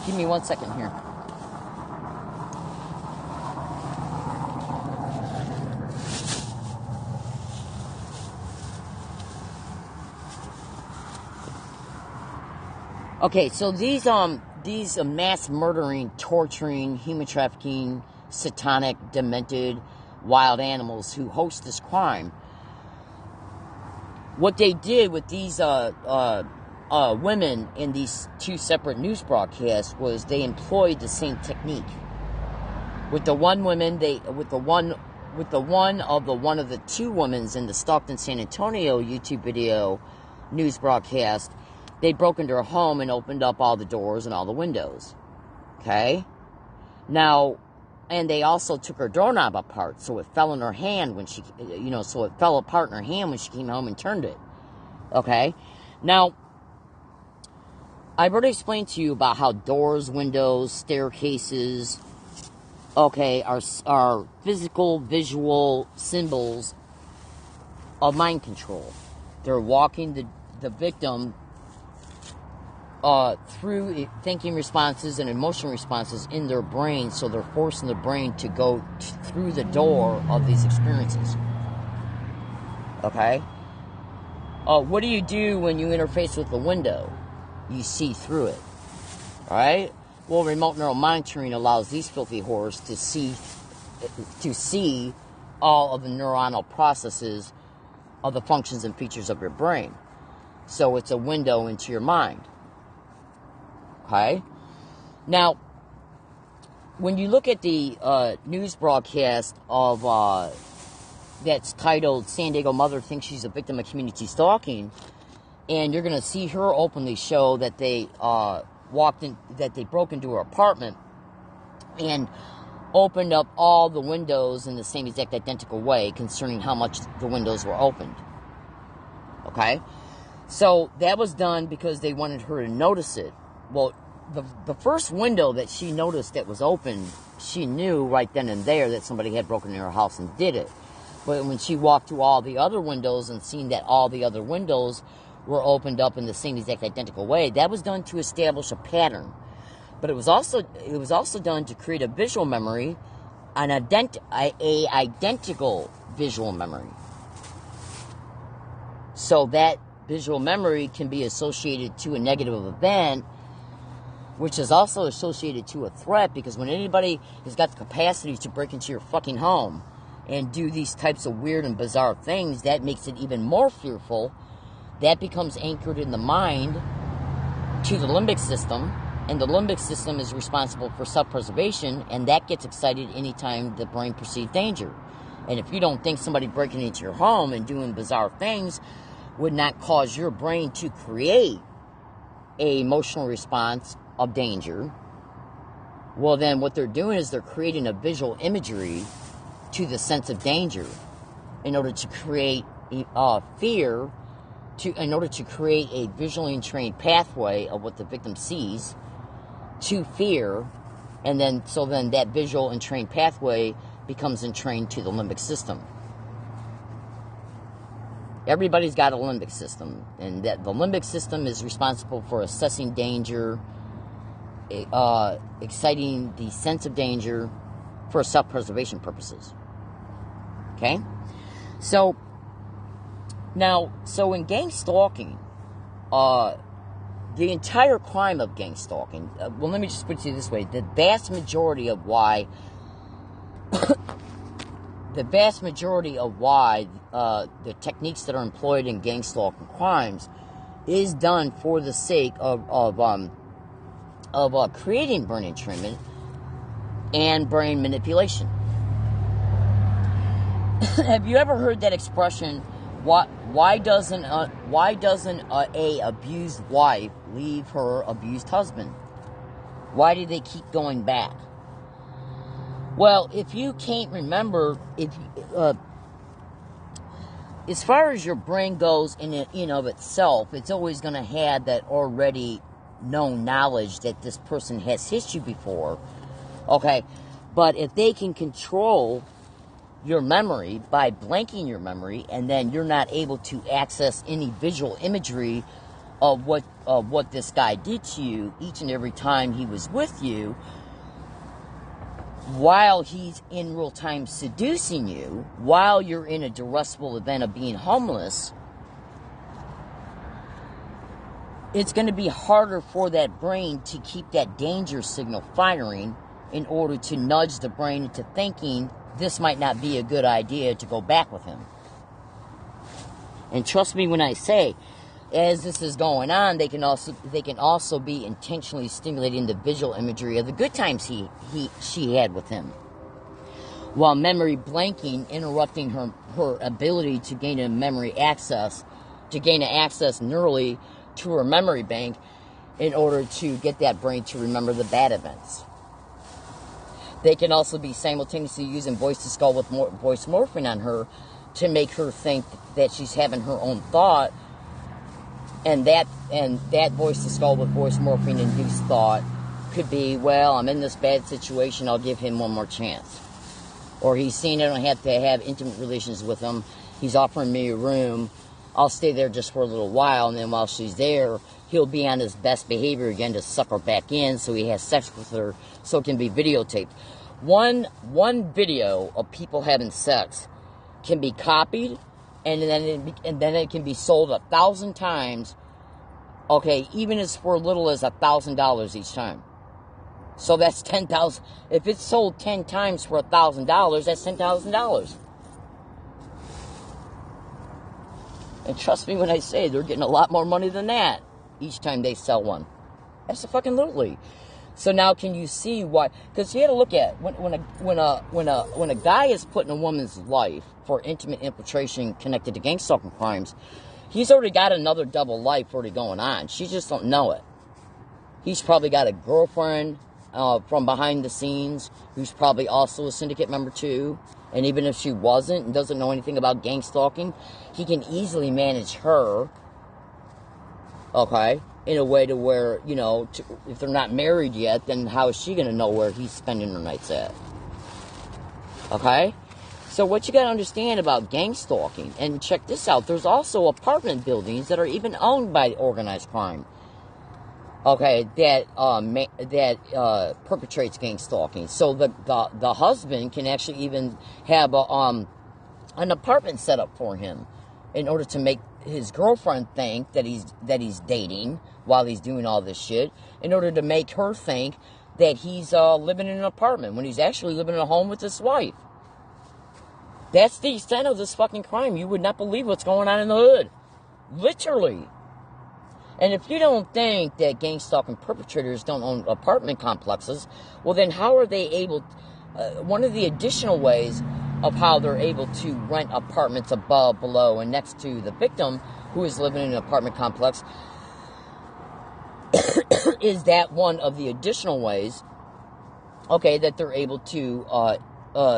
Give me 1 second here. Okay, so these mass murdering, torturing, human trafficking, satanic, demented, wild animals who host this crime, what they did with these women in these two separate news broadcasts was they employed the same technique. With the one of the two women in the Stockton, San Antonio YouTube video news broadcast, they broke into her home and opened up all the doors and all the windows. Okay? Now, and they also took her doorknob apart, so it fell in her hand when she, so it fell apart in her hand when she came home and turned it. Okay? Now, I've already explained to you about how doors, windows, staircases, okay, are physical, visual symbols of mind control. They're walking the victim through thinking responses and emotional responses in their brain, so they're forcing the brain to go through the door of these experiences. Okay? What do you do when you interface with the window? You see through it. Alright? Well, remote neural monitoring allows these filthy whores to see all of the neuronal processes of the functions and features of your brain. So it's a window into your mind. Okay? Now, when you look at the news broadcast of that's titled "San Diego Mother Thinks She's a Victim of Community Stalking," and you're going to see her openly show that they broke into her apartment and opened up all the windows in the same exact identical way concerning how much the windows were opened. Okay? So that was done because they wanted her to notice it. Well, the first window that she noticed that was open, she knew right then and there that somebody had broken into her house and did it. But when she walked to all the other windows and seen that all the other windows were opened up in the same exact identical way, that was done to establish a pattern. But it was also done to create a visual memory, an identical visual memory. So that visual memory can be associated to a negative event, which is also associated to a threat, because when anybody has got the capacity to break into your fucking home and do these types of weird and bizarre things, that makes it even more fearful. That becomes anchored in the mind to the limbic system, and the limbic system is responsible for self-preservation, and that gets excited anytime the brain perceives danger. And if you don't think somebody breaking into your home and doing bizarre things would not cause your brain to create an emotional response of danger, well, then what they're doing is they're creating a visual imagery to the sense of danger in order to create fear, in order to create a visually entrained pathway of what the victim sees to fear, and then that visual entrained pathway becomes entrained to the limbic system. Everybody's got a limbic system, and that the limbic system is responsible for assessing danger, exciting the sense of danger for self-preservation purposes. Okay? So in gang stalking, the entire crime of gang stalking, well, let me just put it to you this way. The vast majority of why the techniques that are employed in gang stalking crimes is done for the sake of creating brain entrainment and brain manipulation. Have you ever heard that expression? Why doesn't a abused wife leave her abused husband? Why do they keep going back? Well, if you can't remember, as far as your brain goes in of itself, it's always going to have that already known knowledge that this person has hit you before. Okay, but if they can control your memory by blanking your memory, and then you're not able to access any visual imagery of what what this guy did to you each and every time he was with you, while he's in real time seducing you, while you're in a duressful event of being homeless, it's going to be harder for that brain to keep that danger signal firing in order to nudge the brain into thinking this might not be a good idea to go back with him. And trust me when I say, as this is going on, they can also be intentionally stimulating the visual imagery of the good times she had with him, while memory blanking, interrupting her ability to gain access neurally to her memory bank in order to get that brain to remember the bad events. They can also be simultaneously using voice-to-skull with voice morphing on her to make her think that she's having her own thought, and that voice-to-skull with voice morphing induced thought could be, well, I'm in this bad situation, I'll give him one more chance. Or he's seen I don't have to have intimate relations with him, he's offering me a room, I'll stay there just for a little while, and then while she's there, he'll be on his best behavior again to suck her back in so he has sex with her so it can be videotaped. One video of people having sex can be copied, and then it can be sold 1,000 times. Okay, even as for little as $1,000 each time. So that's 10,000. If it's sold 10 times for $1,000, that's $10,000. And trust me when I say they're getting a lot more money than that each time they sell one. Absolutely. So now can you see why? Because you got to look at when a guy is put in a woman's life for intimate infiltration connected to gang stalking crimes, he's already got another double life already going on. She just don't know it. He's probably got a girlfriend from behind the scenes who's probably also a syndicate member too. And even if she wasn't and doesn't know anything about gang stalking, he can easily manage her, okay, in a way to where, if they're not married yet, then how is she going to know where he's spending her nights at? Okay? So what you got to understand about gang stalking, and check this out, there's also apartment buildings that are even owned by organized crime. Okay, that perpetrates gang stalking. So the husband can actually even have an apartment set up for him in order to make his girlfriend think that he's dating while he's doing all this shit, in order to make her think that he's living in an apartment when he's actually living in a home with his wife. That's the extent of this fucking crime. You would not believe what's going on in the hood. Literally. And if you don't think that gang stalking perpetrators don't own apartment complexes, well then how are they able... one of the additional ways of how they're able to rent apartments above, below, and next to the victim who is living in an apartment complex is that one of the additional ways, okay, that they're able to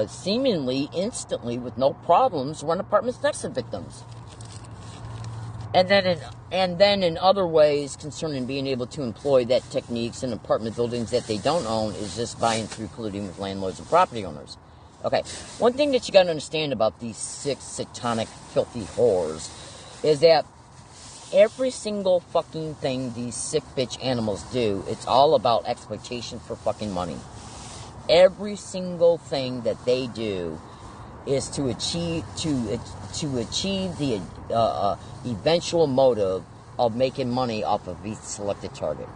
seemingly, instantly, with no problems, rent apartments next to victims. And then in other ways concerning being able to employ that techniques in apartment buildings that they don't own is just buying through colluding with landlords and property owners. Okay, one thing that you got to understand about these 6 satanic, filthy whores is that every single fucking thing these sick bitch animals do, it's all about exploitation for fucking money. Every single thing that they do is to achieve the eventual motive of making money off of each selected target.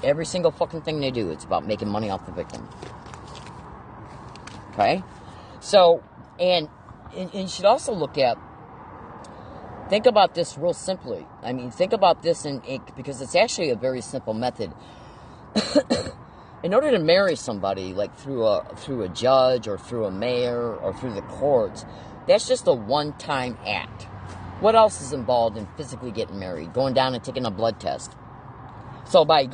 Every single fucking thing they do, it's about making money off the victim. Okay? So, and you should also look at, think about this real simply. I mean, think about this because it's actually a very simple method. In order to marry somebody, like through a judge or through a mayor or through the courts, that's just a one-time act. What else is involved in physically getting married? Going down and taking a blood test. So by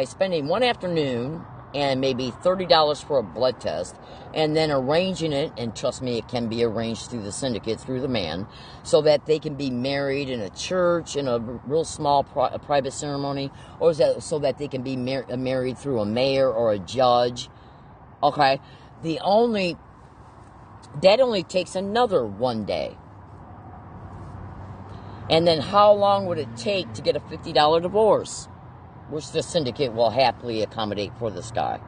spending one afternoon and maybe $30 for a blood test, and then arranging it, and trust me, it can be arranged through the syndicate, through the man, so that they can be married in a church, in a real small private ceremony, or is that so that they can be married through a mayor or a judge. Okay? That only takes another one day. And then how long would it take to get a $50 divorce? Which the syndicate will happily accommodate for this guy.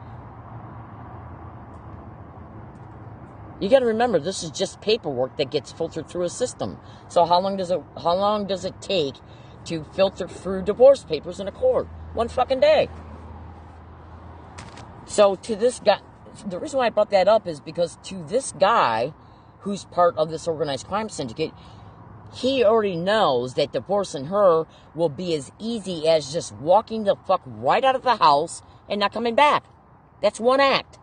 You got to remember, this is just paperwork that gets filtered through a system. So how long does it take to filter through divorce papers in a court? 1 fucking day. So to this guy, the reason why I brought that up is because to this guy, who's part of this organized crime syndicate, he already knows that divorcing her will be as easy as just walking the fuck right out of the house and not coming back. That's one act.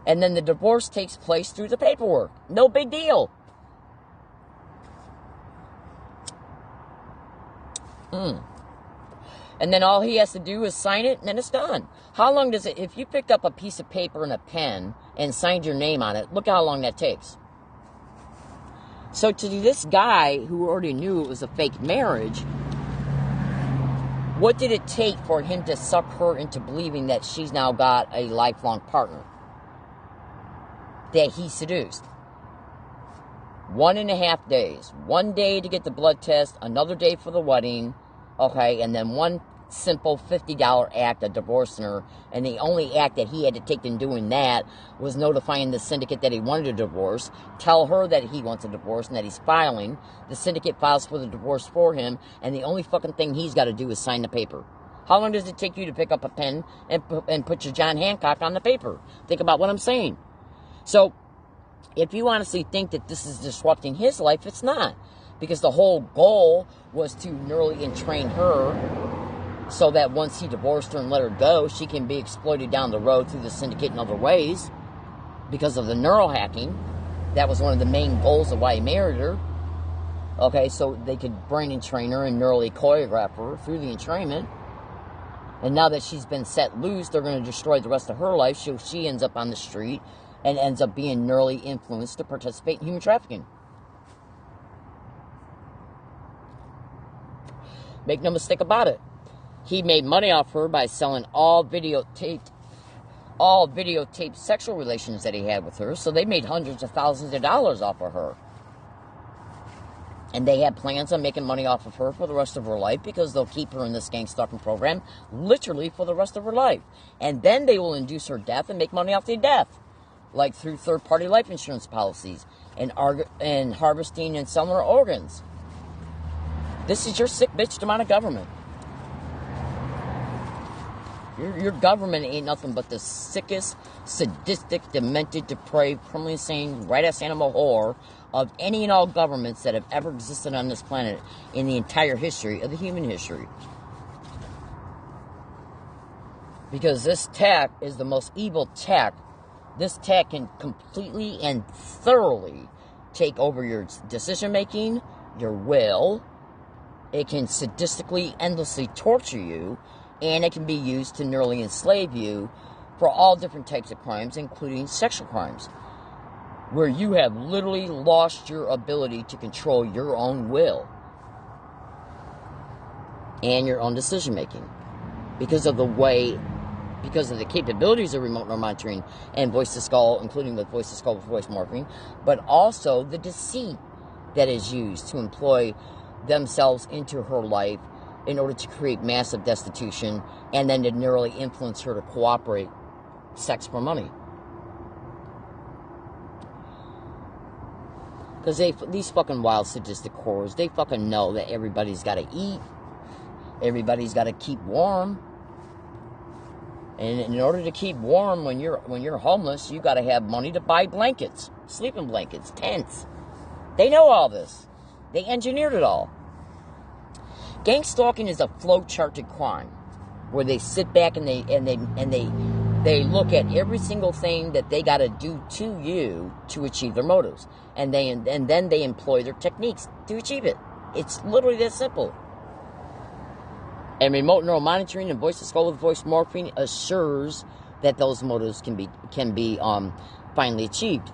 And then the divorce takes place through the paperwork. No big deal. And then all he has to do is sign it, and then it's done. How long does it, if you picked up a piece of paper and a pen and signed your name on it, look how long that takes. So to this guy who already knew it was a fake marriage, what did it take for him to suck her into believing that she's now got a lifelong partner that he seduced? 1.5 days. 1 day to get the blood test, another day for the wedding, okay, and then one simple $50 act of divorcing her, and the only act that he had to take in doing that was notifying the syndicate that he wanted a divorce, tell her that he wants a divorce and that he's filing. The syndicate files for the divorce for him, and the only fucking thing he's got to do is sign the paper. How long does it take you to pick up a pen and put your John Hancock on the paper? Think about what I'm saying. So, if you honestly think that this is disrupting his life, it's not. Because the whole goal was to neurally entrain her so that once he divorced her and let her go, she can be exploited down the road through the syndicate in other ways. Because of the neural hacking, that was one of the main goals of why he married her. Okay, so they could brain entrain her and neurally choreograph her through the entrainment. And now that she's been set loose, they're going to destroy the rest of her life. So she ends up on the street and ends up being neurally influenced to participate in human trafficking. Make no mistake about it. He made money off her by selling all videotaped sexual relations that he had with her. So they made hundreds of thousands of dollars off of her. And they had plans on making money off of her for the rest of her life because they'll keep her in this gang stalking program literally for the rest of her life. And then they will induce her death and make money off the death. Like through third-party life insurance policies and harvesting and selling her organs. This is your sick bitch demonic government. Your government ain't nothing but the sickest, sadistic, demented, depraved, criminally insane, right-ass animal whore of any and all governments that have ever existed on this planet in the entire history of the human history. Because this tech is the most evil tech. This tech can completely and thoroughly take over your decision-making, your will. It can sadistically, endlessly torture you, and it can be used to neurally enslave you for all different types of crimes, including sexual crimes, where you have literally lost your ability to control your own will and your own decision-making because of the capabilities of remote neural monitoring and voice-to-skull, including with voice-to-skull with voice morphing, but also the deceit that is used to employ themselves into her life in order to create massive destitution and then to neurally influence her to cooperate sex for money. Because these fucking wild sadistic whores, they fucking know that everybody's got to eat, everybody's got to keep warm. And in order to keep warm when you're homeless, you got to have money to buy blankets, sleeping blankets, tents. They know all this. They engineered it all. Gang stalking is a flow-charted crime where they sit back and they look at every single thing that they got to do to you to achieve their motives, and then they employ their techniques to achieve it. It's literally that simple. And remote neural monitoring and voice-to-skull with voice morphing assures that those motives can be finally achieved.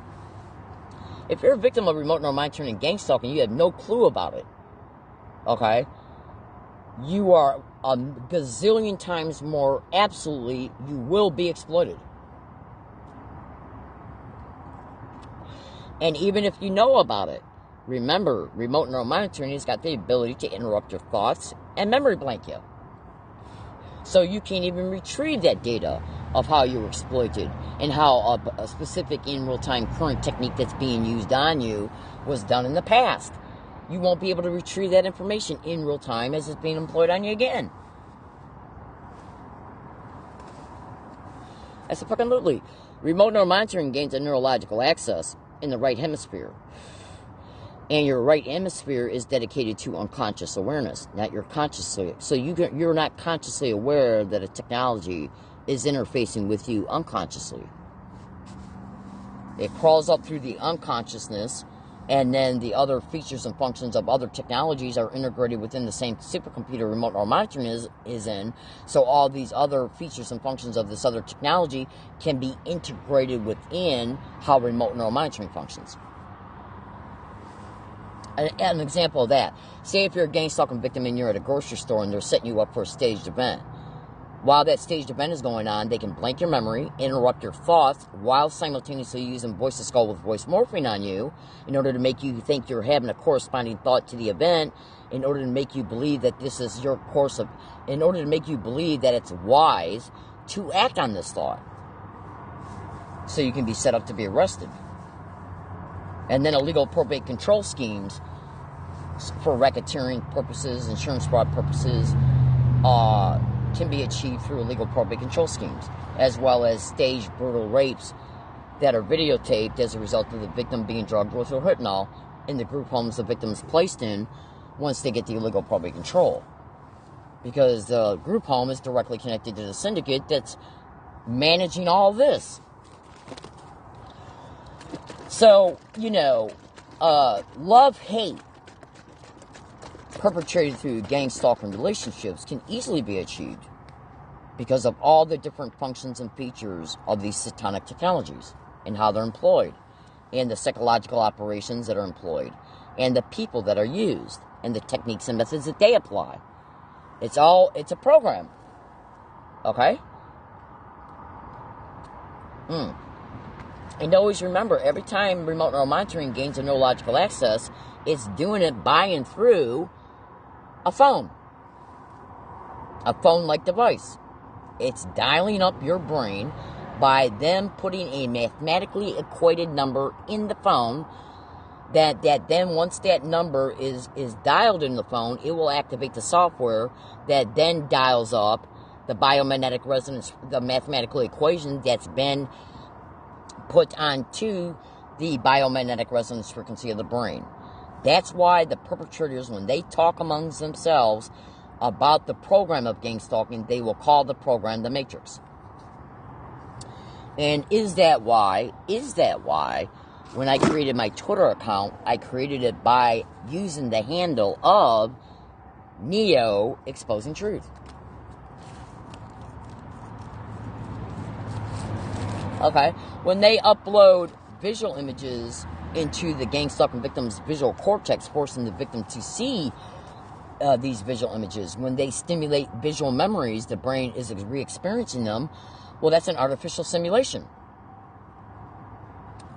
If you're a victim of remote neural monitoring and gang stalking, you have no clue about it. Okay? You are a gazillion times more, absolutely, you will be exploited. And even if you know about it, Remember, remote neural monitoring has got the ability to interrupt your thoughts and memory blank you. So you can't even retrieve that data of how you were exploited and how a specific in real-time current technique that's being used on you was done in the past. You won't be able to retrieve that information in real time as it's being employed on you again. Absolutely. Remote neural monitoring gains a neurological access in the right hemisphere. And your right hemisphere is dedicated to unconscious awareness, not your consciously. So you're not consciously aware that a technology is interfacing with you unconsciously. It crawls up through the unconsciousness, and then the other features and functions of other technologies are integrated within the same supercomputer remote neural monitoring is in. So all these other features and functions of this other technology can be integrated within how remote neural monitoring functions. An example of that, say if you're a gang stalking victim and you're at a grocery store and they're setting you up for a staged event. While that staged event is going on, they can blank your memory, interrupt your thoughts, while simultaneously using voice to skull with voice morphing on you in order to make you think you're having a corresponding thought to the event, in order to make you believe that this is your course of, in order to make you believe that it's wise to act on this thought. So you can be set up to be arrested. And then illegal probate control schemes for racketeering purposes, insurance fraud purposes, can be achieved through illegal probate control schemes, as well as staged brutal rapes that are videotaped as a result of the victim being drugged with rohypnol in the group homes the victim is placed in once they get the illegal probate control. Because the group home is directly connected to the syndicate that's managing all this. So, love-hate perpetrated through gang stalking relationships can easily be achieved because of all the different functions and features of these satanic technologies and how they're employed, and the psychological operations that are employed, and the people that are used, and the techniques and methods that they apply. It's a program. Okay? And always remember, every time remote neural monitoring gains a neurological access, it's doing it by and through a phone-like device. It's dialing up your brain by them putting a mathematically equated number in the phone that then once that number is dialed in the phone, it will activate the software that then dials up the biomagnetic resonance, the mathematical equation that's been put onto the biomagnetic resonance frequency of the brain. That's why the perpetrators, when they talk amongst themselves about the program of gang stalking, they will call the program the Matrix. And is that why, when I created my Twitter account, I created it by using the handle of Neo Exposing Truth. Okay? When they upload visual images into the gang stalking victim's visual cortex, forcing the victim to see these visual images. When they stimulate visual memories, the brain is re-experiencing them. Well, that's an artificial simulation,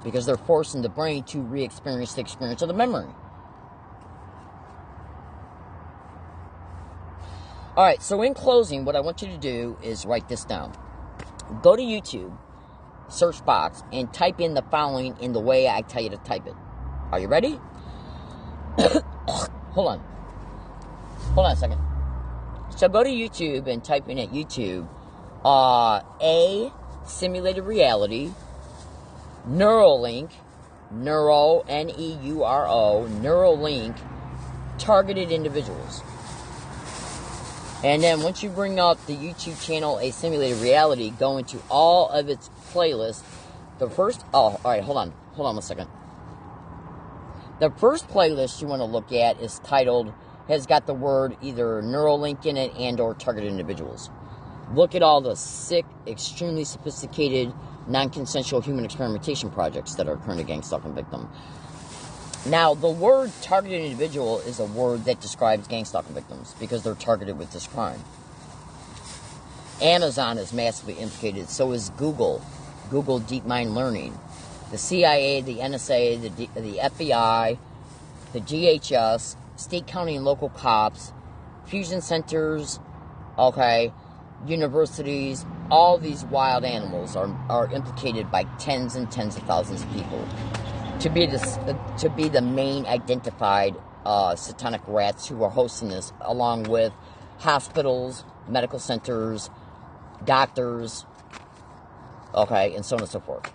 because they're forcing the brain to re-experience the experience of the memory. Alright, so in closing, what I want you to do is write this down. Go to YouTube, search box, and type in the following in the way I tell you to type it. Are you ready? Hold on a second. So go to YouTube and type in at YouTube, A, simulated reality, Neuralink, N-E-U-R-O, Neuralink, targeted individuals. And then once you bring up the YouTube channel, A Simulated Reality, go into all of its playlists. Alright, hold on a second. The first playlist you want to look at is titled, has got the word either Neuralink in it and or targeted individuals. Look at all the sick, extremely sophisticated, non-consensual human experimentation projects that are occurring to gang stalking victim. Now, the word targeted individual is a word that describes gang stalking victims because they're targeted with this crime. Amazon is massively implicated, so is Google DeepMind Learning, the CIA, the NSA, the FBI, the DHS, state, county, and local cops, fusion centers, okay, universities, all these wild animals are implicated by tens and tens of thousands of people to be the main identified satanic rats who are hosting this, along with hospitals, medical centers, doctors, okay, and so on and so forth.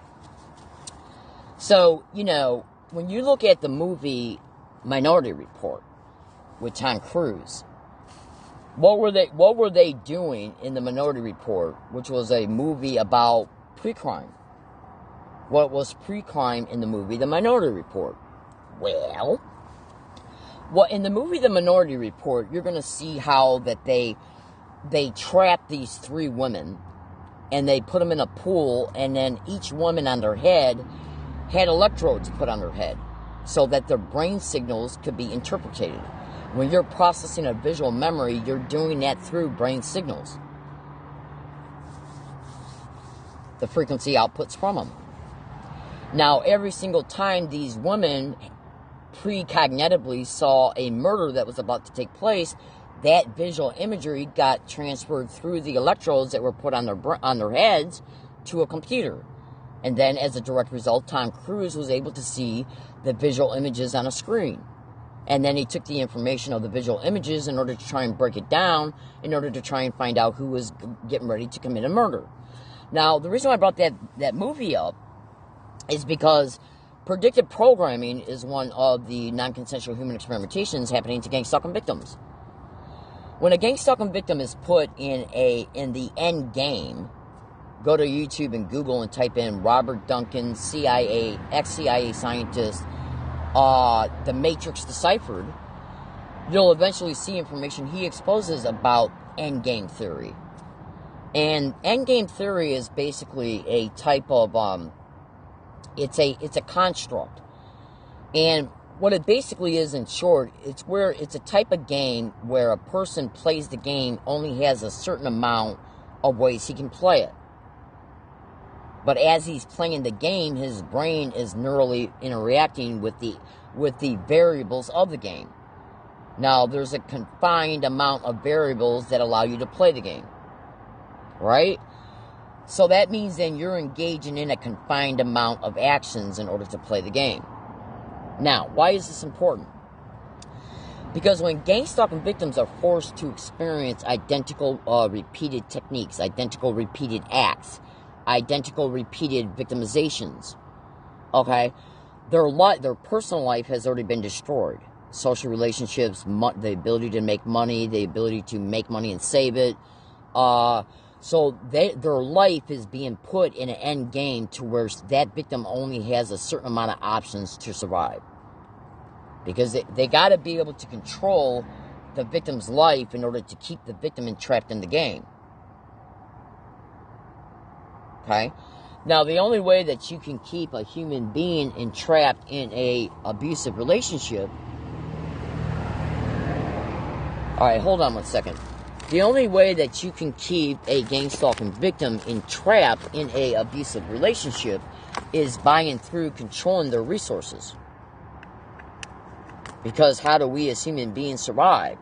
So, when you look at the movie Minority Report with Tom Cruise, what were they doing in the Minority Report, which was a movie about pre-crime? What was pre-crime in the movie The Minority Report? Well, in the movie The Minority Report, you're going to see how that they trapped these 3 women, and they put them in a pool, and then each woman on their head had electrodes put on their head so that their brain signals could be interpreted. When you're processing a visual memory, you're doing that through brain signals. The frequency outputs from them. Now, every single time these women precognitively saw a murder that was about to take place, that visual imagery got transferred through the electrodes that were put on their heads to a computer. And then, as a direct result, Tom Cruise was able to see the visual images on a screen. And then he took the information of the visual images in order to try and break it down, in order to try and find out who was getting ready to commit a murder. Now, the reason why I brought that movie up is because predictive programming is one of the non-consensual human experimentations happening to gang-stalking victims. When a gang-stalking victim is put in the end game, go to YouTube and Google and type in Robert Duncan, ex-CIA scientist, The Matrix Deciphered, you'll eventually see information he exposes about endgame theory. And endgame theory is basically a type of, it's a construct. And what it basically is, in short, it's a type of game where a person plays the game, only has a certain amount of ways he can play it. But as he's playing the game, his brain is neurally interacting with the variables of the game. Now, there's a confined amount of variables that allow you to play the game. Right? So that means then you're engaging in a confined amount of actions in order to play the game. Now, why is this important? Because when gang-stalking victims are forced to experience identical repeated techniques, identical repeated acts, identical repeated victimizations, okay, their personal life has already been destroyed. Social relationships, the ability to make money, the ability to make money and save it. So their life is being put in an end game to where that victim only has a certain amount of options to survive. Because they got to be able to control the victim's life in order to keep the victim entrapped in the game. Okay? Now, the only way that you can keep a human being entrapped in a abusive relationship... Alright, hold on one second. The only way that you can keep a gang-stalking victim entrapped in a abusive relationship is by and through controlling their resources. Because how do we as human beings survive?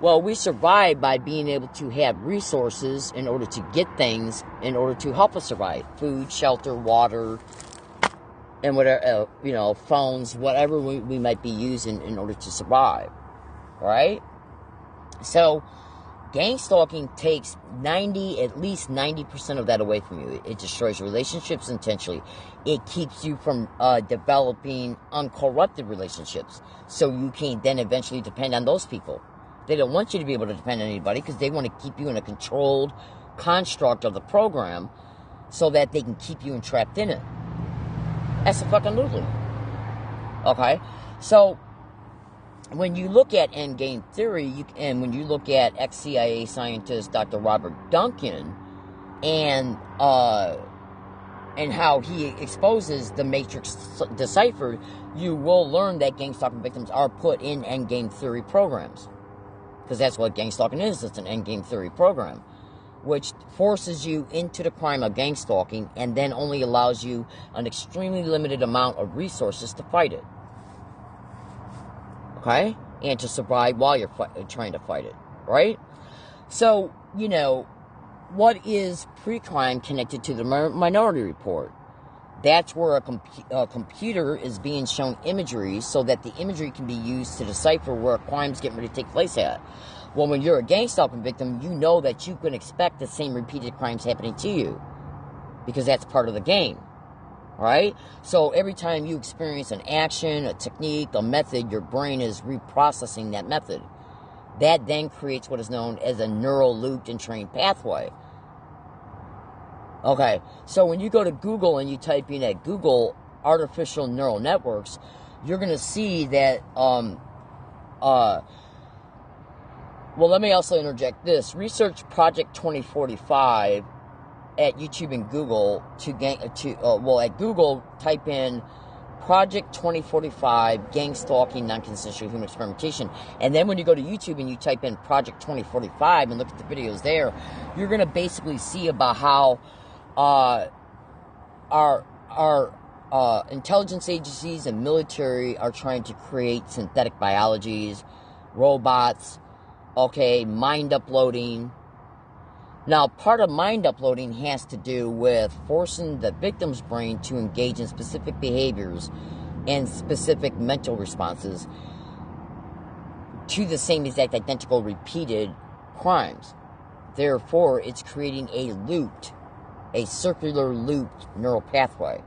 Well, we survive by being able to have resources in order to get things in order to help us survive. Food, shelter, water, and whatever, phones, whatever we might be using in order to survive. Right? So, gang stalking takes at least 90% of that away from you. It destroys relationships intentionally. It keeps you from developing uncorrupted relationships. So you can then eventually depend on those people. They don't want you to be able to depend on anybody because they want to keep you in a controlled construct of the program so that they can keep you entrapped in it. Absolutely. Okay? So, when you look at endgame theory, and when you look at ex-CIA scientist Dr. Robert Duncan, and how he exposes the Matrix Deciphered, you will learn that gang-stalking victims are put in endgame theory programs. Because that's what gang-stalking is. It's an endgame theory program, which forces you into the crime of gang-stalking and then only allows you an extremely limited amount of resources to fight it. okay? And to survive while you're trying to fight it, right? So, you know, what is pre-crime connected to the Minority Report? That's where a computer is being shown imagery so that the imagery can be used to decipher where a crime's getting ready to take place at. Well, when you're a gang stalking victim, you know that you can expect the same repeated crimes happening to you because that's part of the game, right? So every time you experience an action, a technique, a method, your brain is reprocessing that method. That then creates what is known as a neural looped and trained pathway. Okay, so when you go to Google and you type in at Google artificial neural networks, you're going to see that, well, let me also interject this. Research Project 2045 at YouTube and Google at Google, type in Project 2045 gang stalking non-consensual human experimentation, and then when you go to YouTube and you type in Project 2045 and look at the videos there, you're going to basically see about how our intelligence agencies and military are trying to create synthetic biologies, robots, okay, mind uploading. Now, part of mind uploading has to do with forcing the victim's brain to engage in specific behaviors and specific mental responses to the same exact identical repeated crimes. Therefore, it's creating a circular looped neural pathway.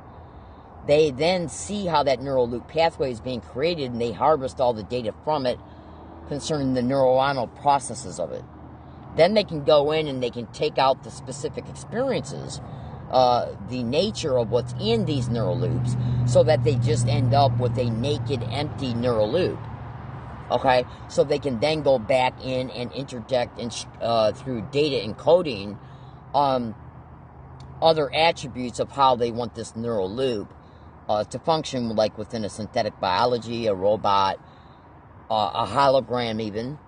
They then see how that neural loop pathway is being created, and they harvest all the data from it concerning the neuronal processes of it. Then they can go in and they can take out the specific experiences, the nature of what's in these neural loops, so that they just end up with a naked, empty neural loop. Okay? So they can then go back in and interject through data encoding other attributes of how they want this neural loop to function, like within a synthetic biology, a robot, a hologram even.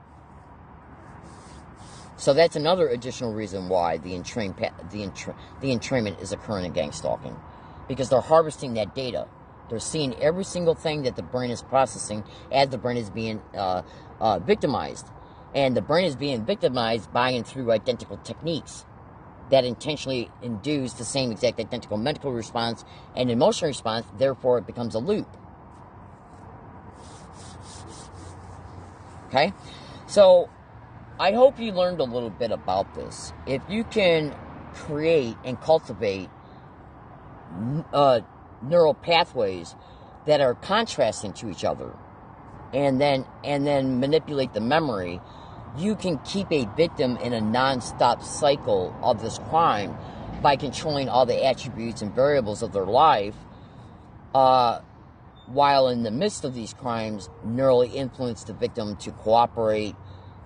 So that's another additional reason why the entrainment is occurring in gang stalking, because they're harvesting that data. They're seeing every single thing that the brain is processing as the brain is being victimized, and the brain is being victimized by and through identical techniques that intentionally induce the same exact identical mental response and emotional response. Therefore, it becomes a loop. Okay? So, I hope you learned a little bit about this. If you can create and cultivate neural pathways that are contrasting to each other, and then manipulate the memory, you can keep a victim in a non-stop cycle of this crime by controlling all the attributes and variables of their life, while in the midst of these crimes, neurally influence the victim to cooperate,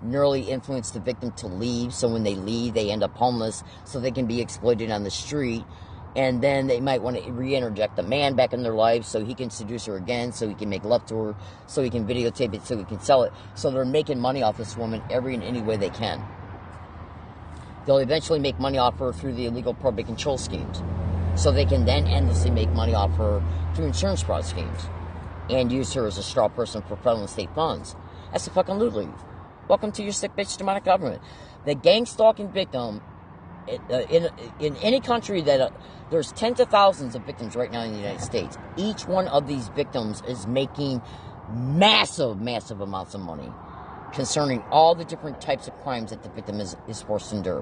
neurally influence the victim to leave, so when they leave, they end up homeless, so they can be exploited on the street, and then they might want to re-interject a man back in their life so he can seduce her again, so he can make love to her, so he can videotape it, so he can sell it. So they're making money off this woman every and any way they can. They'll eventually make money off her through the illegal probate control schemes, so they can then endlessly make money off her through insurance fraud schemes and use her as a straw person for federal and state funds. That's a fucking loot leave. Welcome to your sick bitch demonic government. The gang stalking victim in any country that there's tens of thousands of victims right now in the United States. Each one of these victims is making massive amounts of money concerning all the different types of crimes that the victim is forced to endure.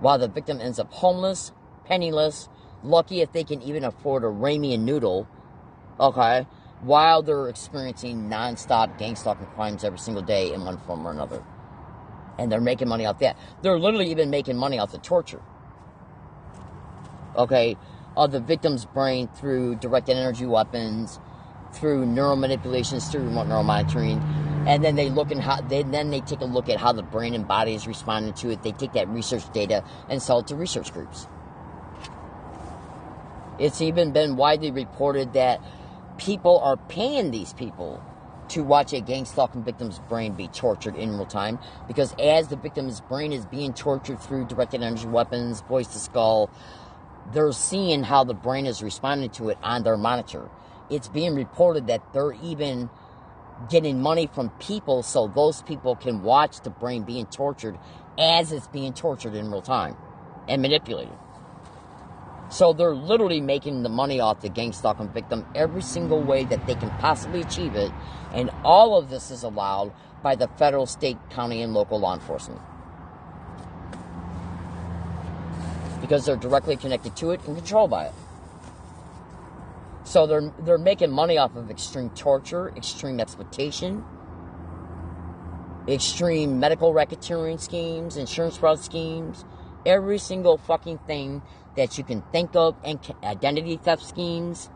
While the victim ends up homeless, penniless, lucky if they can even afford a ramen noodle, okay, while they're experiencing non-stop gang stalking crimes every single day in one form or another. And they're making money off that. They're literally even making money off the torture, okay, of the victim's brain through directed energy weapons, through neural manipulations, through remote neural monitoring. And then they take a look at how the brain and body is responding to it. They take that research data and sell it to research groups. It's even been widely reported that people are paying these people to watch a gang stalking victim's brain be tortured in real time, because as the victim's brain is being tortured through directed energy weapons, voice to skull, they're seeing how the brain is responding to it on their monitor. It's being reported that they're even getting money from people so those people can watch the brain being tortured as it's being tortured in real time and manipulated. So they're literally making the money off the gang stalking victim every single way that they can possibly achieve it. And all of this is allowed by the federal, state, county, and local law enforcement. Because they're directly connected to it and controlled by it. So they're making money off of extreme torture, extreme exploitation, extreme medical racketeering schemes, insurance fraud schemes, every single fucking thing that you can think of, and identity theft schemes,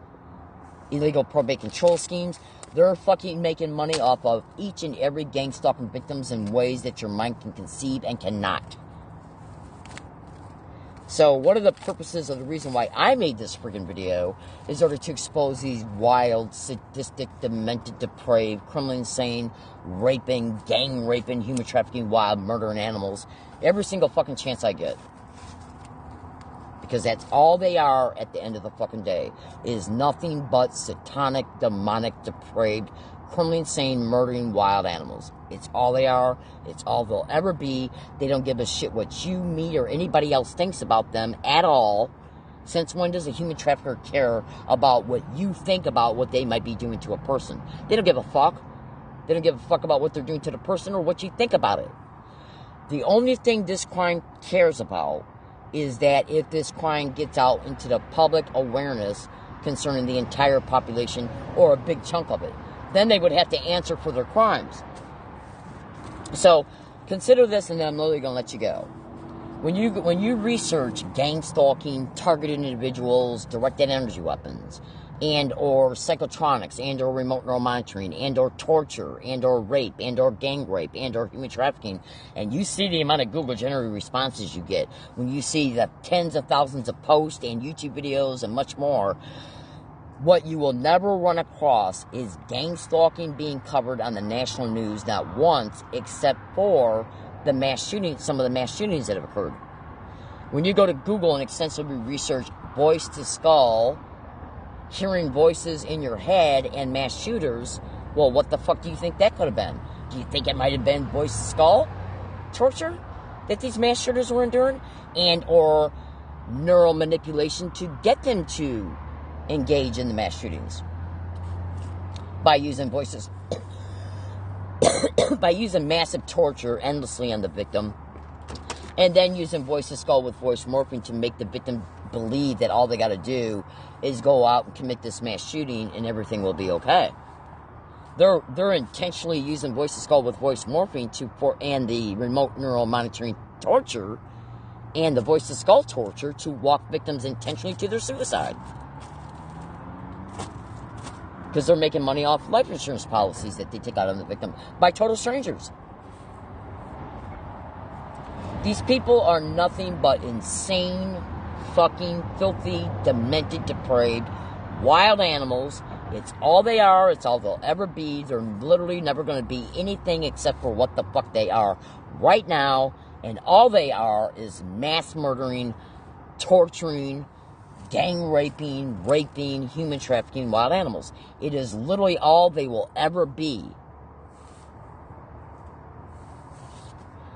illegal probate control schemes. They're fucking making money off of each and every gang stalking victims in ways that your mind can conceive and cannot. So one of the purposes of the reason why I made this friggin' video is in order to expose these wild, sadistic, demented, depraved, criminally insane, raping, gang raping, human trafficking, wild, murdering animals every single fucking chance I get. Because that's all they are at the end of the fucking day. Is nothing but satanic, demonic, depraved, criminally insane, murdering wild animals. It's all they are. It's all they'll ever be. They don't give a shit what you, me, or anybody else thinks about them at all. Since when does a human trafficker care about what you think about what they might be doing to a person? They don't give a fuck. They don't give a fuck about what they're doing to the person or what you think about it. The only thing this crime cares about is that if this crime gets out into the public awareness concerning the entire population or a big chunk of it, then they would have to answer for their crimes. So consider this, and then I'm literally going to let you go. When you research gang stalking, targeted individuals, directed energy weapons, and or psychotronics, and or remote neural monitoring, and or torture, and or rape, and or gang rape, and or human trafficking, and you see the amount of Google generated responses you get, when you see the tens of thousands of posts and YouTube videos and much more, what you will never run across is gang stalking being covered on the national news, not once, except for the mass shootings, some of the mass shootings that have occurred. When you go to Google and extensively research voice to skull, hearing voices in your head, and mass shooters, well, what the fuck do you think that could have been? Do you think it might have been voice to skull torture that these mass shooters were enduring? And or neural manipulation to get them to engage in the mass shootings by using voices, by using massive torture endlessly on the victim, and then using voice to skull with voice morphing to make the victim believe that all they got to do is go out and commit this mass shooting and everything will be okay. They're intentionally using voice to skull with voice morphing and the remote neural monitoring torture and the voice to skull torture to walk victims intentionally to their suicide. Because they're making money off life insurance policies that they take out on the victim by total strangers. These people are nothing but insane, fucking, filthy, demented, depraved, wild animals. It's all they are. It's all they'll ever be. They're literally never going to be anything except for what the fuck they are right now. And all they are is mass murdering, torturing, gang raping, human trafficking, wild animals. It is literally all they will ever be.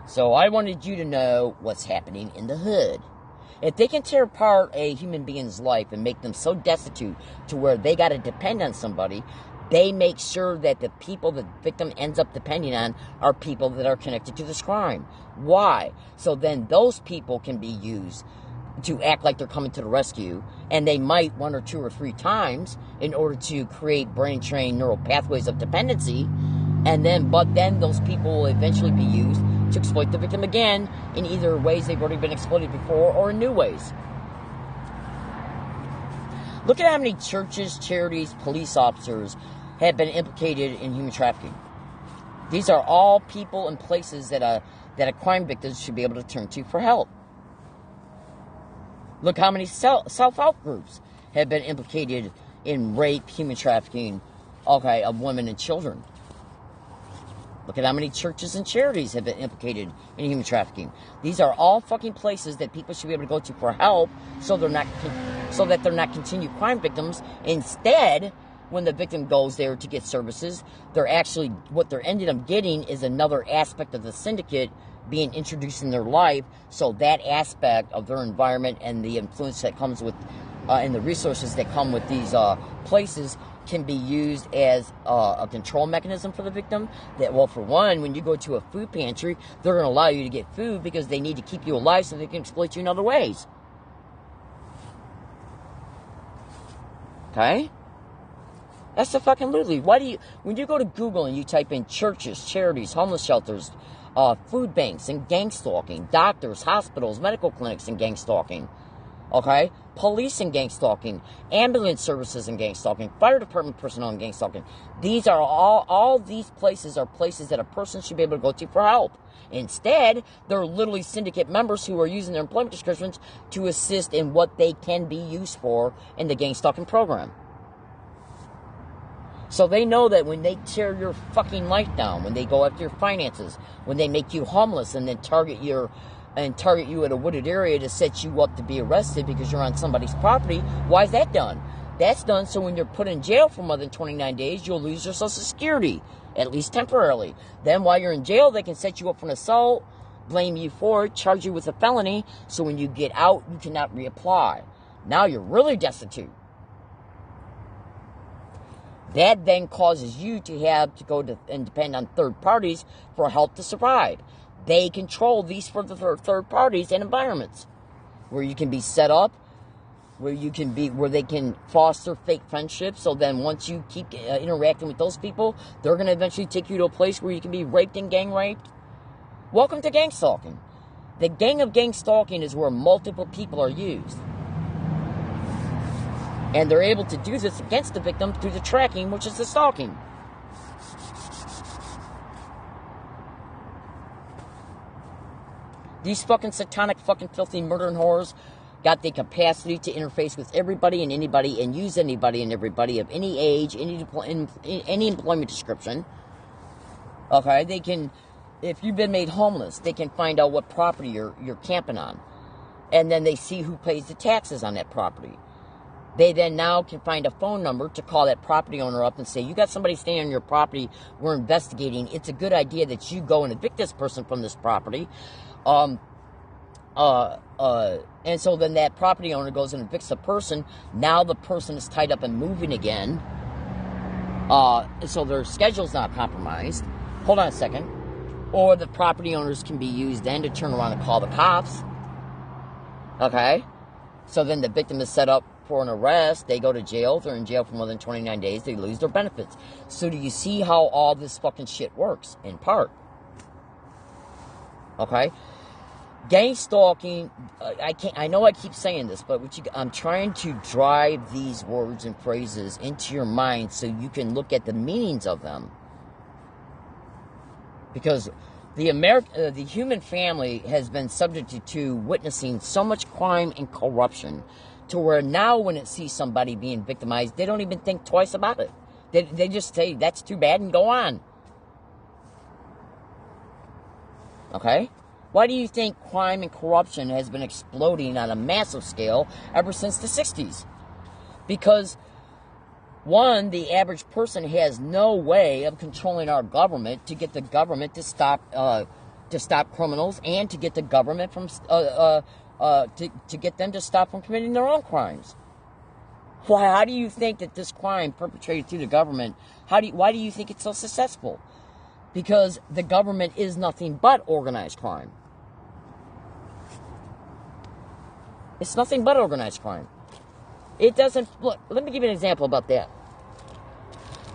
So I wanted you to know what's happening in the hood. If they can tear apart a human being's life and make them so destitute to where they got to depend on somebody, they make sure that the people the victim ends up depending on are people that are connected to this crime. Why? So then those people can be used to act like they're coming to the rescue, and they might 1 or 2 or 3 times in order to create brain-trained neural pathways of dependency, but then those people will eventually be used to exploit the victim again in either ways they've already been exploited before or in new ways. Look at how many churches, charities, police officers have been implicated in human trafficking. These are all people and places that a crime victim should be able to turn to for help. Look how many self-help groups have been implicated in rape, human trafficking, of women and children. Look at how many churches and charities have been implicated in human trafficking. These are all fucking places that people should be able to go to for help, so that they're not continue crime victims. Instead, when the victim goes there to get services, what they're ended up getting is another aspect of the syndicate being introduced in their life. So that aspect of their environment and the influence that comes with, and the resources that come with these places can be used as a control mechanism for the victim. That, well, for one, when you go to a food pantry, they're going to allow you to get food because they need to keep you alive so they can exploit you in other ways. Okay? That's the fucking literally. When you go to Google and you type in churches, charities, homeless shelters, food banks and gang stalking, doctors, hospitals, medical clinics and gang stalking, okay? Police and gang stalking, ambulance services and gang stalking, fire department personnel and gang stalking. These are all these places are places that a person should be able to go to for help. Instead, they're literally syndicate members who are using their employment descriptions to assist in what they can be used for in the gang stalking program. So they know that when they tear your fucking life down, when they go after your finances, when they make you homeless and then target you at a wooded area to set you up to be arrested because you're on somebody's property, why is that done? That's done so when you're put in jail for more than 29 days, you'll lose your Social Security, at least temporarily. Then while you're in jail, they can set you up for an assault, blame you for it, charge you with a felony, so when you get out, you cannot reapply. Now you're really destitute. That then causes you to have to go to and depend on third parties for help to survive. They control these for the third parties and environments where you can be set up, where they can foster fake friendships. So then once you keep interacting with those people, they're going to eventually take you to a place where you can be raped and gang raped. Welcome to gang stalking. The gang of gang stalking is where multiple people are used. And they're able to do this against the victim through the tracking, which is the stalking. These fucking satanic, fucking filthy murdering whores got the capacity to interface with everybody and anybody and use anybody and everybody of any age, any employment description. Okay, they can, if you've been made homeless, they can find out what property you're camping on. And then they see who pays the taxes on that property. They then now can find a phone number to call that property owner up and say, you got somebody staying on your property, we're investigating. It's a good idea that you go and evict this person from this property. And so then that property owner goes and evicts the person. Now the person is tied up and moving again. So their schedule's not compromised. Hold on a second. Or the property owners can be used then to turn around and call the cops. Okay? So then the victim is set up for an arrest. They go to jail. They're in jail for more than 29 days. They lose their benefits. So do you see how all this fucking shit works? In part. Okay? Gang stalking, I know I keep saying this, but I'm trying to drive these words and phrases into your mind so you can look at the meanings of them. Because the human family has been subjected to witnessing so much crime and corruption to where now when it sees somebody being victimized, they don't even think twice about it. They just say, that's too bad, and go on. Okay? Why do you think crime and corruption has been exploding on a massive scale ever since the 60s? Because, one, the average person has no way of controlling our government to get the government to stop criminals and to get the government from to get them to stop from committing their own crimes. How do you think that this crime perpetrated through the government? Why do you think it's so successful? Because the government is nothing but organized crime. It's nothing but organized crime. It doesn't... Look, let me give you an example about that.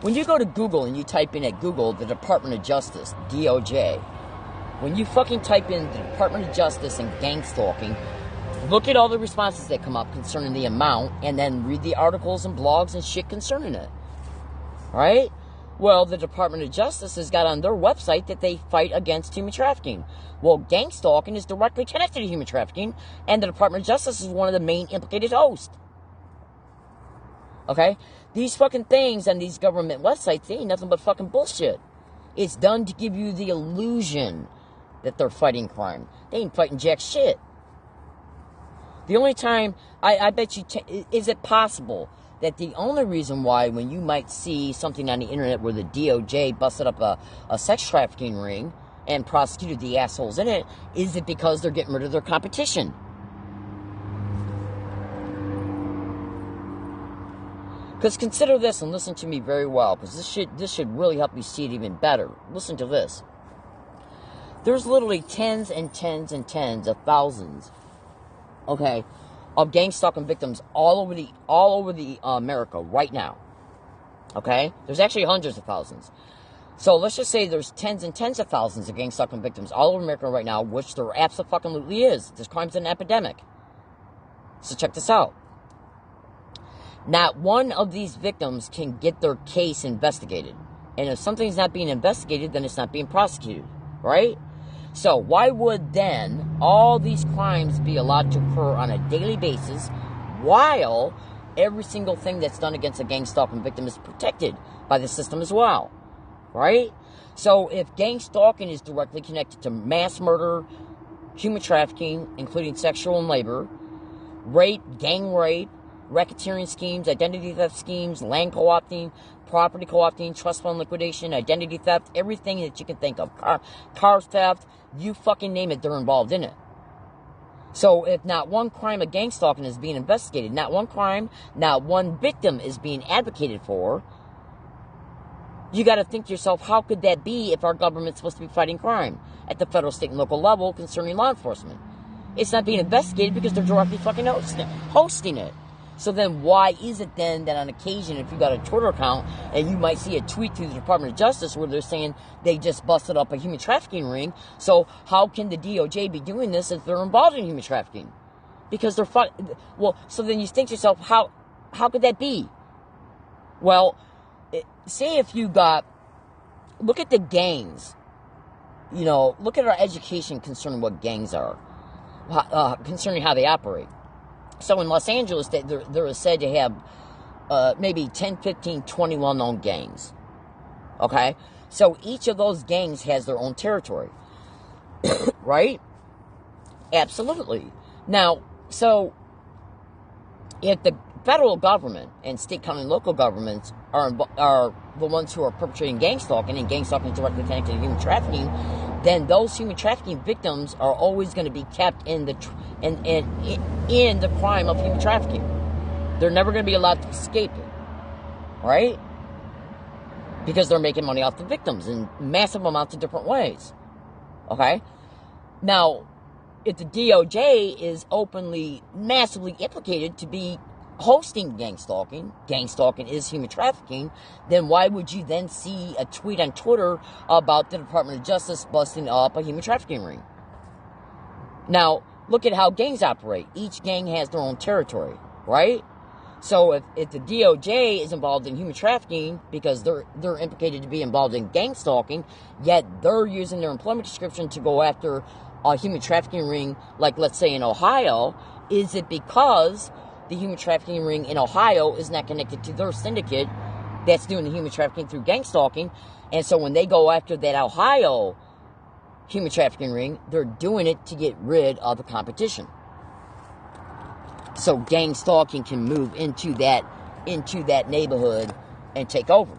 When you go to Google and you type in at Google the Department of Justice, DOJ, when you fucking type in the Department of Justice and gang stalking, look at all the responses that come up concerning the amount, and then read the articles and blogs and shit concerning it. Right? Well, the Department of Justice has got on their website that they fight against human trafficking. Well, gang stalking is directly connected to human trafficking, and the Department of Justice is one of the main implicated hosts. Okay? These fucking things on these government websites, they ain't nothing but fucking bullshit. It's done to give you the illusion that they're fighting crime. They ain't fighting jack shit. The only time, I bet you, is it possible that the only reason why when you might see something on the internet where the DOJ busted up a sex trafficking ring and prosecuted the assholes in it, is it because they're getting rid of their competition? Because consider this and listen to me very well, because this should really help you see it even better. Listen to this. There's literally tens and tens and tens of thousands, okay, of gang stalking victims all over the America right now. Okay? There's actually hundreds of thousands. So let's just say there's tens and tens of thousands of gang stalking victims all over America right now, which there absolutely is. This crime's an epidemic. So check this out. Not one of these victims can get their case investigated. And if something's not being investigated, then it's not being prosecuted. Right? So why would then all these crimes be allowed to occur on a daily basis while every single thing that's done against a gang stalking victim is protected by the system as well? Right? So if gang stalking is directly connected to mass murder, human trafficking, including sexual and labor, rape, gang rape, racketeering schemes, identity theft schemes, land co-opting, property co-opting, trust fund liquidation, identity theft, everything that you can think of, car theft, you fucking name it, they're involved in it. So if not one crime of gang stalking is being investigated, not one crime, not one victim is being advocated for, you got to think to yourself, how could that be if our government's supposed to be fighting crime at the federal, state, and local level concerning law enforcement? It's not being investigated because they're directly fucking hosting it. So then why is it then that on occasion, if you got a Twitter account and you might see a tweet through the Department of Justice where they're saying they just busted up a human trafficking ring, so how can the DOJ be doing this if they're involved in human trafficking? Because they're well, so then you think to yourself, how could that be? Well, say if you look at the gangs, look at our education concerning what gangs are, concerning how they operate. So in Los Angeles, there is said to have maybe 10, 15, 20 well-known gangs. Okay? So each of those gangs has their own territory. Right? Absolutely. Now, so if the federal government and state, county, and local governments are the ones who are perpetrating gang stalking, and gang stalking is directly connected to human trafficking, then those human trafficking victims are always going to be kept in the crime of human trafficking. They're never going to be allowed to escape it, right? Because they're making money off the victims in massive amounts of different ways. Okay? Now, if the DOJ is openly, massively implicated to be hosting gang stalking is human trafficking, then why would you then see a tweet on Twitter about the Department of Justice busting up a human trafficking ring? Now, look at how gangs operate. Each gang has their own territory, right? So if the DOJ is involved in human trafficking because they're implicated to be involved in gang stalking, yet they're using their employment description to go after a human trafficking ring, like let's say in Ohio, is it because the human trafficking ring in Ohio is not connected to their syndicate that's doing the human trafficking through gang stalking? And so when they go after that Ohio human trafficking ring, they're doing it to get rid of the competition. So gang stalking can move into that neighborhood and take over.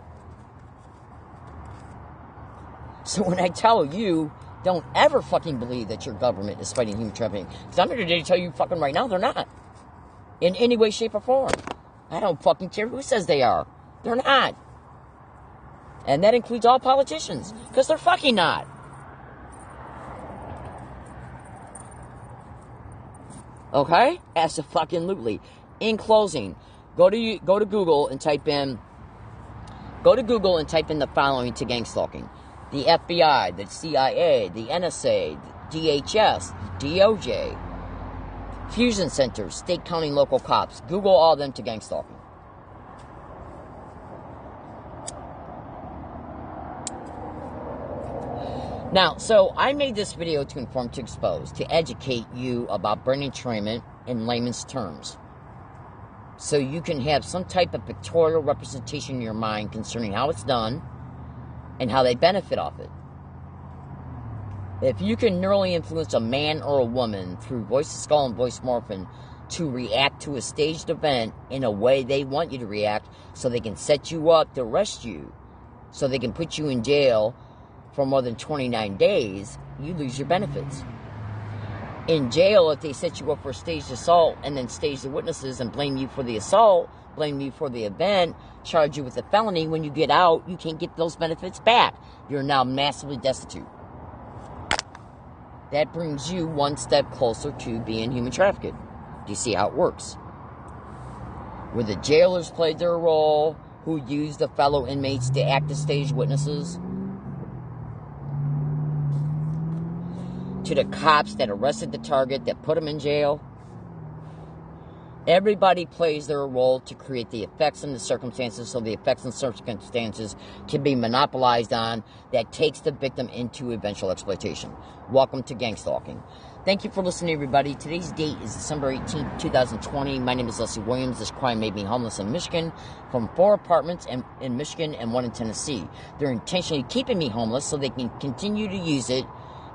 So when I tell you, don't ever fucking believe that your government is fighting human trafficking, because I'm here today to tell you fucking right now, they're not. In any way, shape, or form. I don't fucking care who says they are. They're not. And that includes all politicians, because they're fucking not. Okay? Abso-fucking-lutely. In closing, go to Google and type in the following to gang stalking: the FBI, the CIA, the NSA, the DHS, the DOJ, fusion centers, state, county, local cops. Google all of them to gang stalking. Now, so I made this video to inform, to expose, to educate you about brain entrainment in layman's terms, so you can have some type of pictorial representation in your mind concerning how it's done and how they benefit off it. If you can neurally influence a man or a woman through voice to skull and voice morphing to react to a staged event in a way they want you to react so they can set you up to arrest you, so they can put you in jail for more than 29 days, you lose your benefits. In jail, if they set you up for a staged assault and then stage the witnesses and blame you for the assault, blame you for the event, charge you with a felony, when you get out, you can't get those benefits back. You're now massively destitute. That brings you one step closer to being human trafficked. Do you see how it works? Where the jailers played their role, who used the fellow inmates to act as stage witnesses, to the cops that arrested the target, that put him in jail. Everybody plays their role to create the effects and the circumstances, so the effects and circumstances can be monopolized on, that takes the victim into eventual exploitation. Welcome to Gang Stalking. Thank you for listening, everybody. Today's date is December 18th, 2020. My name is Leslie Williams. This crime made me homeless in Michigan, from 4 apartments in Michigan and 1 in Tennessee. They're intentionally keeping me homeless so they can continue to use it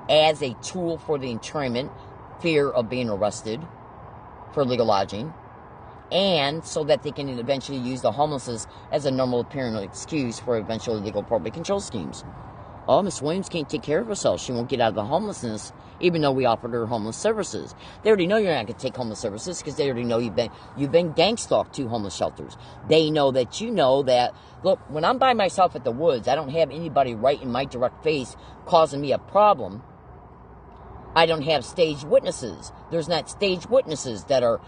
as a tool for the entrapment, fear of being arrested for illegal lodging, and so that they can eventually use the homelessness as a normal appearing excuse for eventual illegal probate control schemes. Oh, Miss Williams can't take care of herself. She won't get out of the homelessness, even though we offered her homeless services. They already know you're not going to take homeless services because they already know you've been gang stalked to homeless shelters. They know that you know that, look, when I'm by myself at the woods, I don't have anybody right in my direct face causing me a problem. I don't have staged witnesses. There's not staged witnesses that are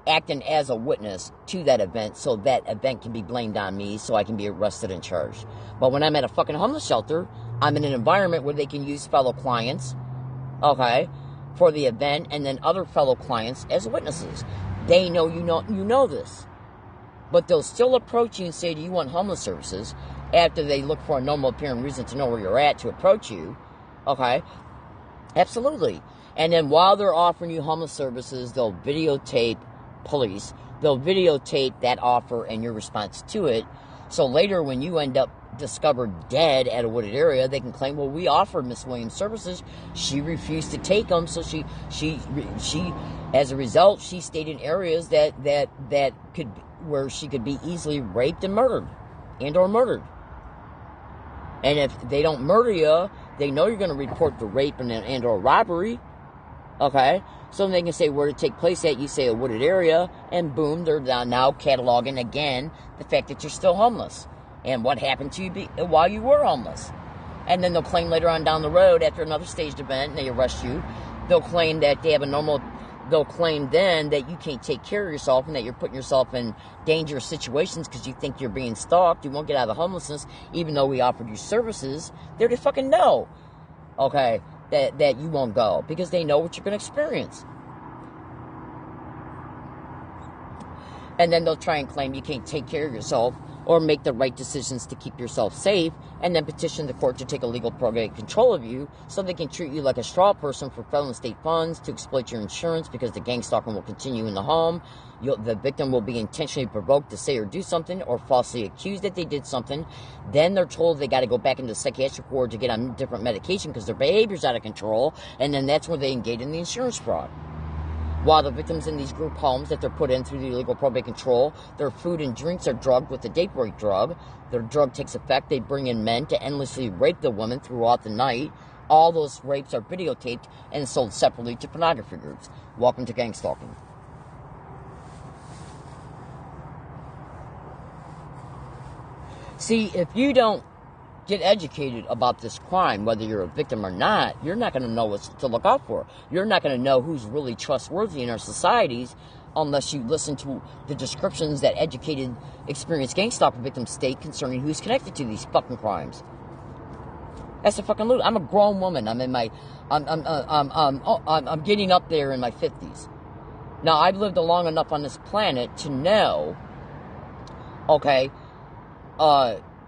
acting as a witness to that event, so that event can be blamed on me, so I can be arrested and charged. But when I'm at a fucking homeless shelter, I'm in an environment where they can use fellow clients, okay, for the event, and then other fellow clients as witnesses. They know you know this, but they'll still approach you and say, "Do you want homeless services?" After they look for a normal appearing reason to know where you're at to approach you, okay. Absolutely. And then while they're offering you homeless services, they'll videotape police. They'll videotape that offer and your response to it. So later when you end up discovered dead at a wooded area, they can claim, well, we offered Miss Williams services. She refused to take them. So she as a result, she stayed in areas that could, where she could be easily raped and murdered or murdered. And if they don't murder you, they know you're going to report the rape and or robbery, okay? So they can say where to take place at. You say a wooded area, and boom, they're now cataloging again the fact that you're still homeless and what happened to you while you were homeless. And then they'll claim later on down the road, after another staged event, and they arrest you, they'll claim that they have a normal. They'll claim then that you can't take care of yourself and that you're putting yourself in dangerous situations because you think you're being stalked. You won't get out of the homelessness even though we offered you services. They already fucking know, okay, that you won't go because they know what you're going to experience. And then they'll try and claim you can't take care of yourself or make the right decisions to keep yourself safe, and then petition the court to take a legal probate control of you so they can treat you like a straw person for federal state funds, to exploit your insurance because the gang stalking will continue in the home. The victim will be intentionally provoked to say or do something, or falsely accused that they did something. Then they're told they got to go back into the psychiatric ward to get on different medication because their behavior's out of control, and then that's where they engage in the insurance fraud. While the victims in these group homes that they're put in through the illegal probate control, their food and drinks are drugged with the date rape drug. Their drug takes effect. They bring in men to endlessly rape the women throughout the night. All those rapes are videotaped and sold separately to pornography groups. Welcome to Gang Stalking. See, if you don't get educated about this crime, whether you're a victim or not, you're not going to know what to look out for. You're not going to know who's really trustworthy in our societies unless you listen to the descriptions that educated, experienced gang stalker victims state concerning who's connected to these fucking crimes. That's the fucking loot. I'm a grown woman. I'm getting up there in my 50s. Now, I've lived long enough on this planet to know, okay,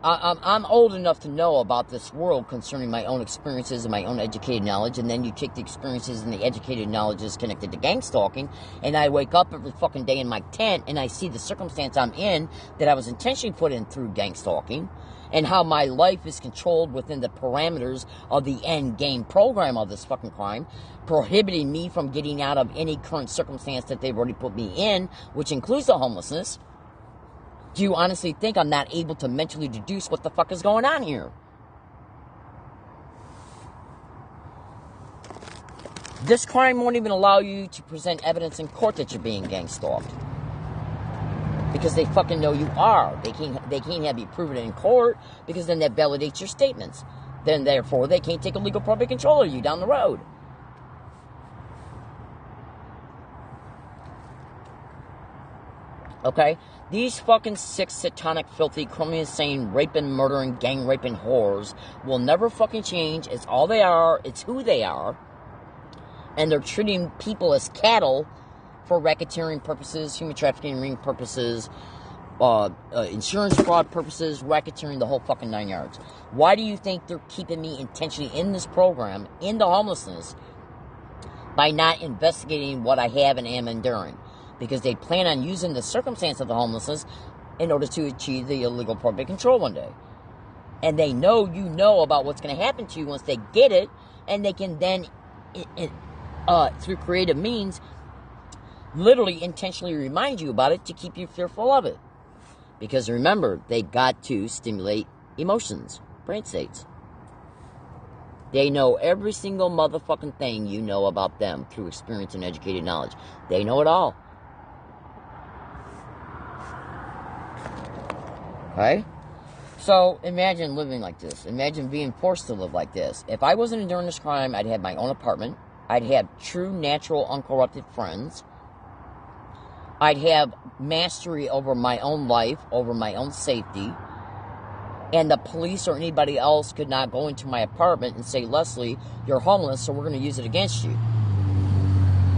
I'm old enough to know about this world concerning my own experiences and my own educated knowledge, and then you take the experiences and the educated knowledge connected to gang stalking, and I wake up every fucking day in my tent and I see the circumstance I'm in that I was intentionally put in through gang stalking, and how my life is controlled within the parameters of the end game program of this fucking crime, prohibiting me from getting out of any current circumstance that they've already put me in, which includes the homelessness. Do you honestly think I'm not able to mentally deduce what the fuck is going on here? This crime won't even allow you to present evidence in court that you're being gang stalked. Because they fucking know you are. They can't have you prove it in court, because then that validates your statements. Then therefore they can't take a legal probate control of you down the road. Okay? These fucking sick, satanic, filthy, criminally insane, raping, murdering, gang raping whores will never fucking change. It's all they are. It's who they are. And they're treating people as cattle for racketeering purposes, human trafficking ring purposes, insurance fraud purposes, racketeering, the whole fucking 9 yards. Why do you think they're keeping me intentionally in this program, into homelessness, by not investigating what I have and am enduring? Because they plan on using the circumstance of the homelessness in order to achieve the illegal probate control one day. And they know you know about what's going to happen to you once they get it, and they can then, through creative means, literally intentionally remind you about it to keep you fearful of it. Because remember, they got to stimulate emotions, brain states. They know every single motherfucking thing you know about them through experience and educated knowledge. They know it all. Okay? So, imagine living like this. Imagine being forced to live like this. If I wasn't enduring this crime, I'd have my own apartment. I'd have true, natural, uncorrupted friends. I'd have mastery over my own life, over my own safety. And the police or anybody else could not go into my apartment and say, Leslie, you're homeless, so we're going to use it against you.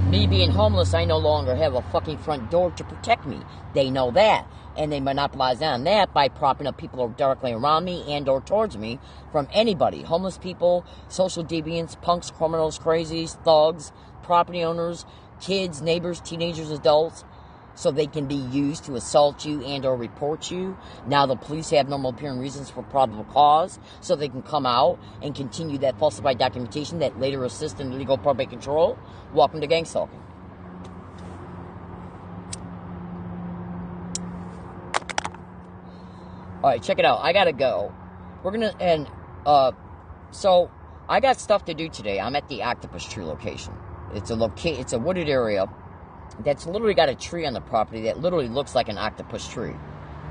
Me being homeless, I no longer have a fucking front door to protect me. They know that. And they monopolize on that by propping up people directly around me and or towards me from anybody. Homeless people, social deviants, punks, criminals, crazies, thugs, property owners, kids, neighbors, teenagers, adults. So they can be used to assault you and or report you. Now the police have normal appearing reasons for probable cause, so they can come out and continue that falsified documentation that later assists in legal probate control. Welcome to gang stalking. Alright, check it out. I gotta go. We're gonna, so I got stuff to do today. I'm at the Octopus Tree location. It's a wooded area that's literally got a tree on the property that literally looks like an octopus tree.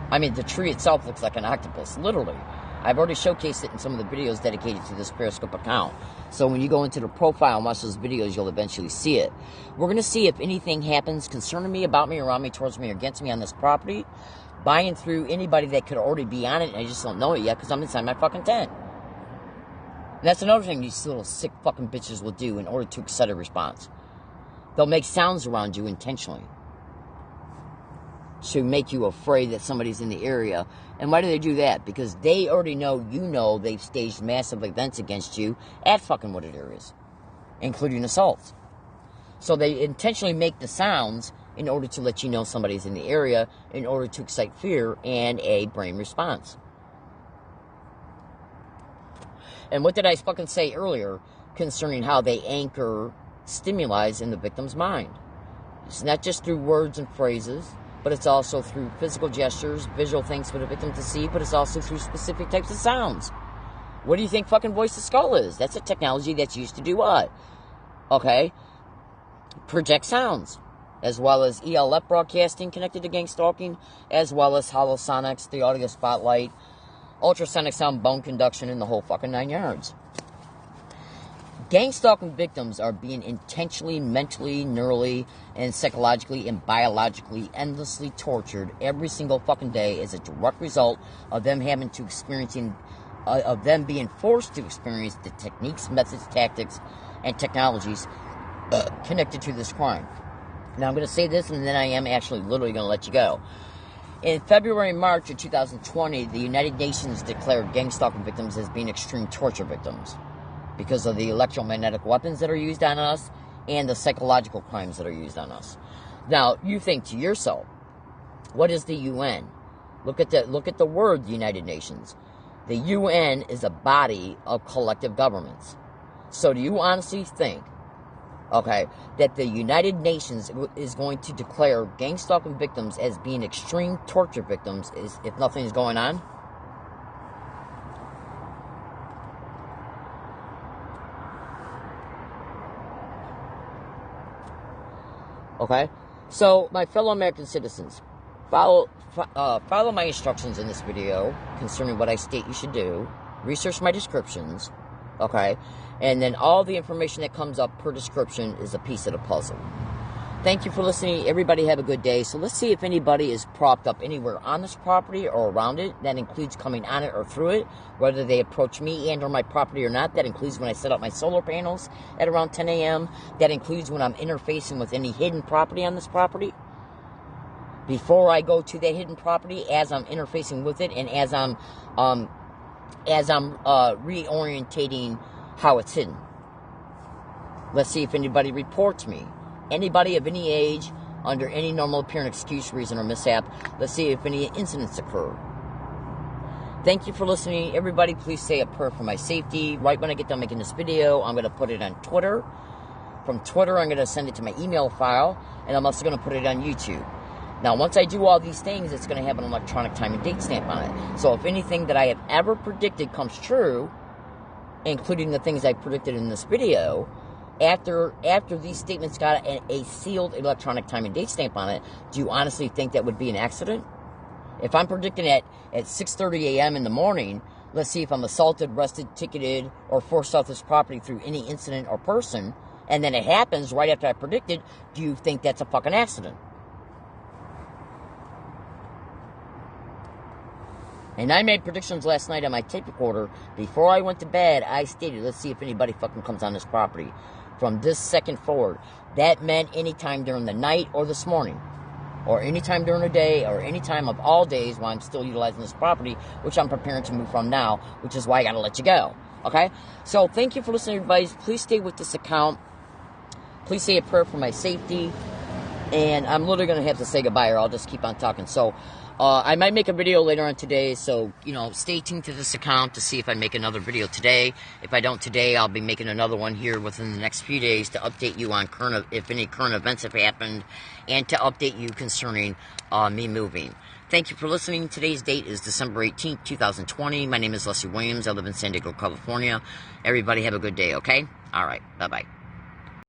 I mean, the tree itself looks like an octopus, literally. I've already showcased it in some of the videos dedicated to this Periscope account. So when you go into the profile and watch those videos, you'll eventually see it. We're going to see if anything happens concerning me, about me, around me, towards me, or against me on this property, by and through anybody that could already be on it, and I just don't know it yet because I'm inside my fucking tent. And that's another thing these little sick fucking bitches will do in order to excite a response. They'll make sounds around you intentionally to make you afraid that somebody's in the area. And why do they do that? Because they already know you know they've staged massive events against you at fucking wooded areas, including assaults. So they intentionally make the sounds in order to let you know somebody's in the area, in order to excite fear and a brain response. And what did I fucking say earlier concerning how they anchor stimuli in the victim's mind? It's not just through words and phrases, but it's also through physical gestures, visual things for the victim to see, but it's also through specific types of sounds. What do you think fucking voice to skull is? That's a technology that's used to do what? Okay? Project sounds, as well as ELF broadcasting connected to gang stalking, as well as holosonics, the audio spotlight, ultrasonic sound bone conduction, and the whole fucking 9 yards. Gang stalking victims are being intentionally, mentally, neurally, and psychologically and biologically endlessly tortured every single fucking day as a direct result of them having to of them being forced to experience the techniques, methods, tactics, and technologies connected to this crime. Now I'm going to say this, and then I am actually literally going to let you go. In February and March of 2020, the United Nations declared gang stalking victims as being extreme torture victims because of the electromagnetic weapons that are used on us and the psychological crimes that are used on us. Now, you think to yourself, what is the UN? Look at the word United Nations. The UN is a body of collective governments. So do you honestly think, okay, that the United Nations is going to declare gang stalking victims as being extreme torture victims if nothing is going on? Okay? So, my fellow American citizens, follow my instructions in this video concerning what I state you should do. Research my descriptions, okay? And then all the information that comes up per description is a piece of the puzzle. Thank you for listening. Everybody have a good day. So let's see if anybody is propped up anywhere on this property or around it. That includes coming on it or through it, whether they approach me and or my property or not. That includes when I set up my solar panels at around 10 a.m. That includes when I'm interfacing with any hidden property on this property. Before I go to that hidden property, as I'm interfacing with it and as I'm reorientating how it's hidden. Let's see if anybody reports me. Anybody of any age, under any normal apparent excuse, reason, or mishap. Let's see if any incidents occur. Thank you for listening. Everybody, please say a prayer for my safety. Right when I get done making this video, I'm going to put it on Twitter. From Twitter, I'm going to send it to my email file. And I'm also going to put it on YouTube. Now, once I do all these things, it's going to have an electronic time and date stamp on it. So if anything that I have ever predicted comes true, including the things I predicted in this video, after these statements got a sealed electronic time and date stamp on it, do you honestly think that would be an accident? If I'm predicting it at 6:30 a.m. in the morning, let's see if I'm assaulted, arrested, ticketed, or forced off this property through any incident or person, and then it happens right after I predicted, do you think that's a fucking accident? And I made predictions last night on my tape recorder. Before I went to bed, I stated, let's see if anybody fucking comes on this property. From this second forward. That meant anytime during the night or this morning. Or anytime during the day, or any time of all days while I'm still utilizing this property, which I'm preparing to move from now, which is why I gotta let you go. Okay? So, thank you for listening, everybody. Please stay with this account. Please say a prayer for my safety. And I'm literally gonna have to say goodbye, or I'll just keep on talking. So, I might make a video later on today, so, stay tuned to this account to see if I make another video today. If I don't today, I'll be making another one here within the next few days to update you on if any current events have happened, and to update you concerning me moving. Thank you for listening. Today's date is December 18th, 2020. My name is Leslie Williams. I live in San Diego, California. Everybody have a good day, okay? All right. Bye-bye.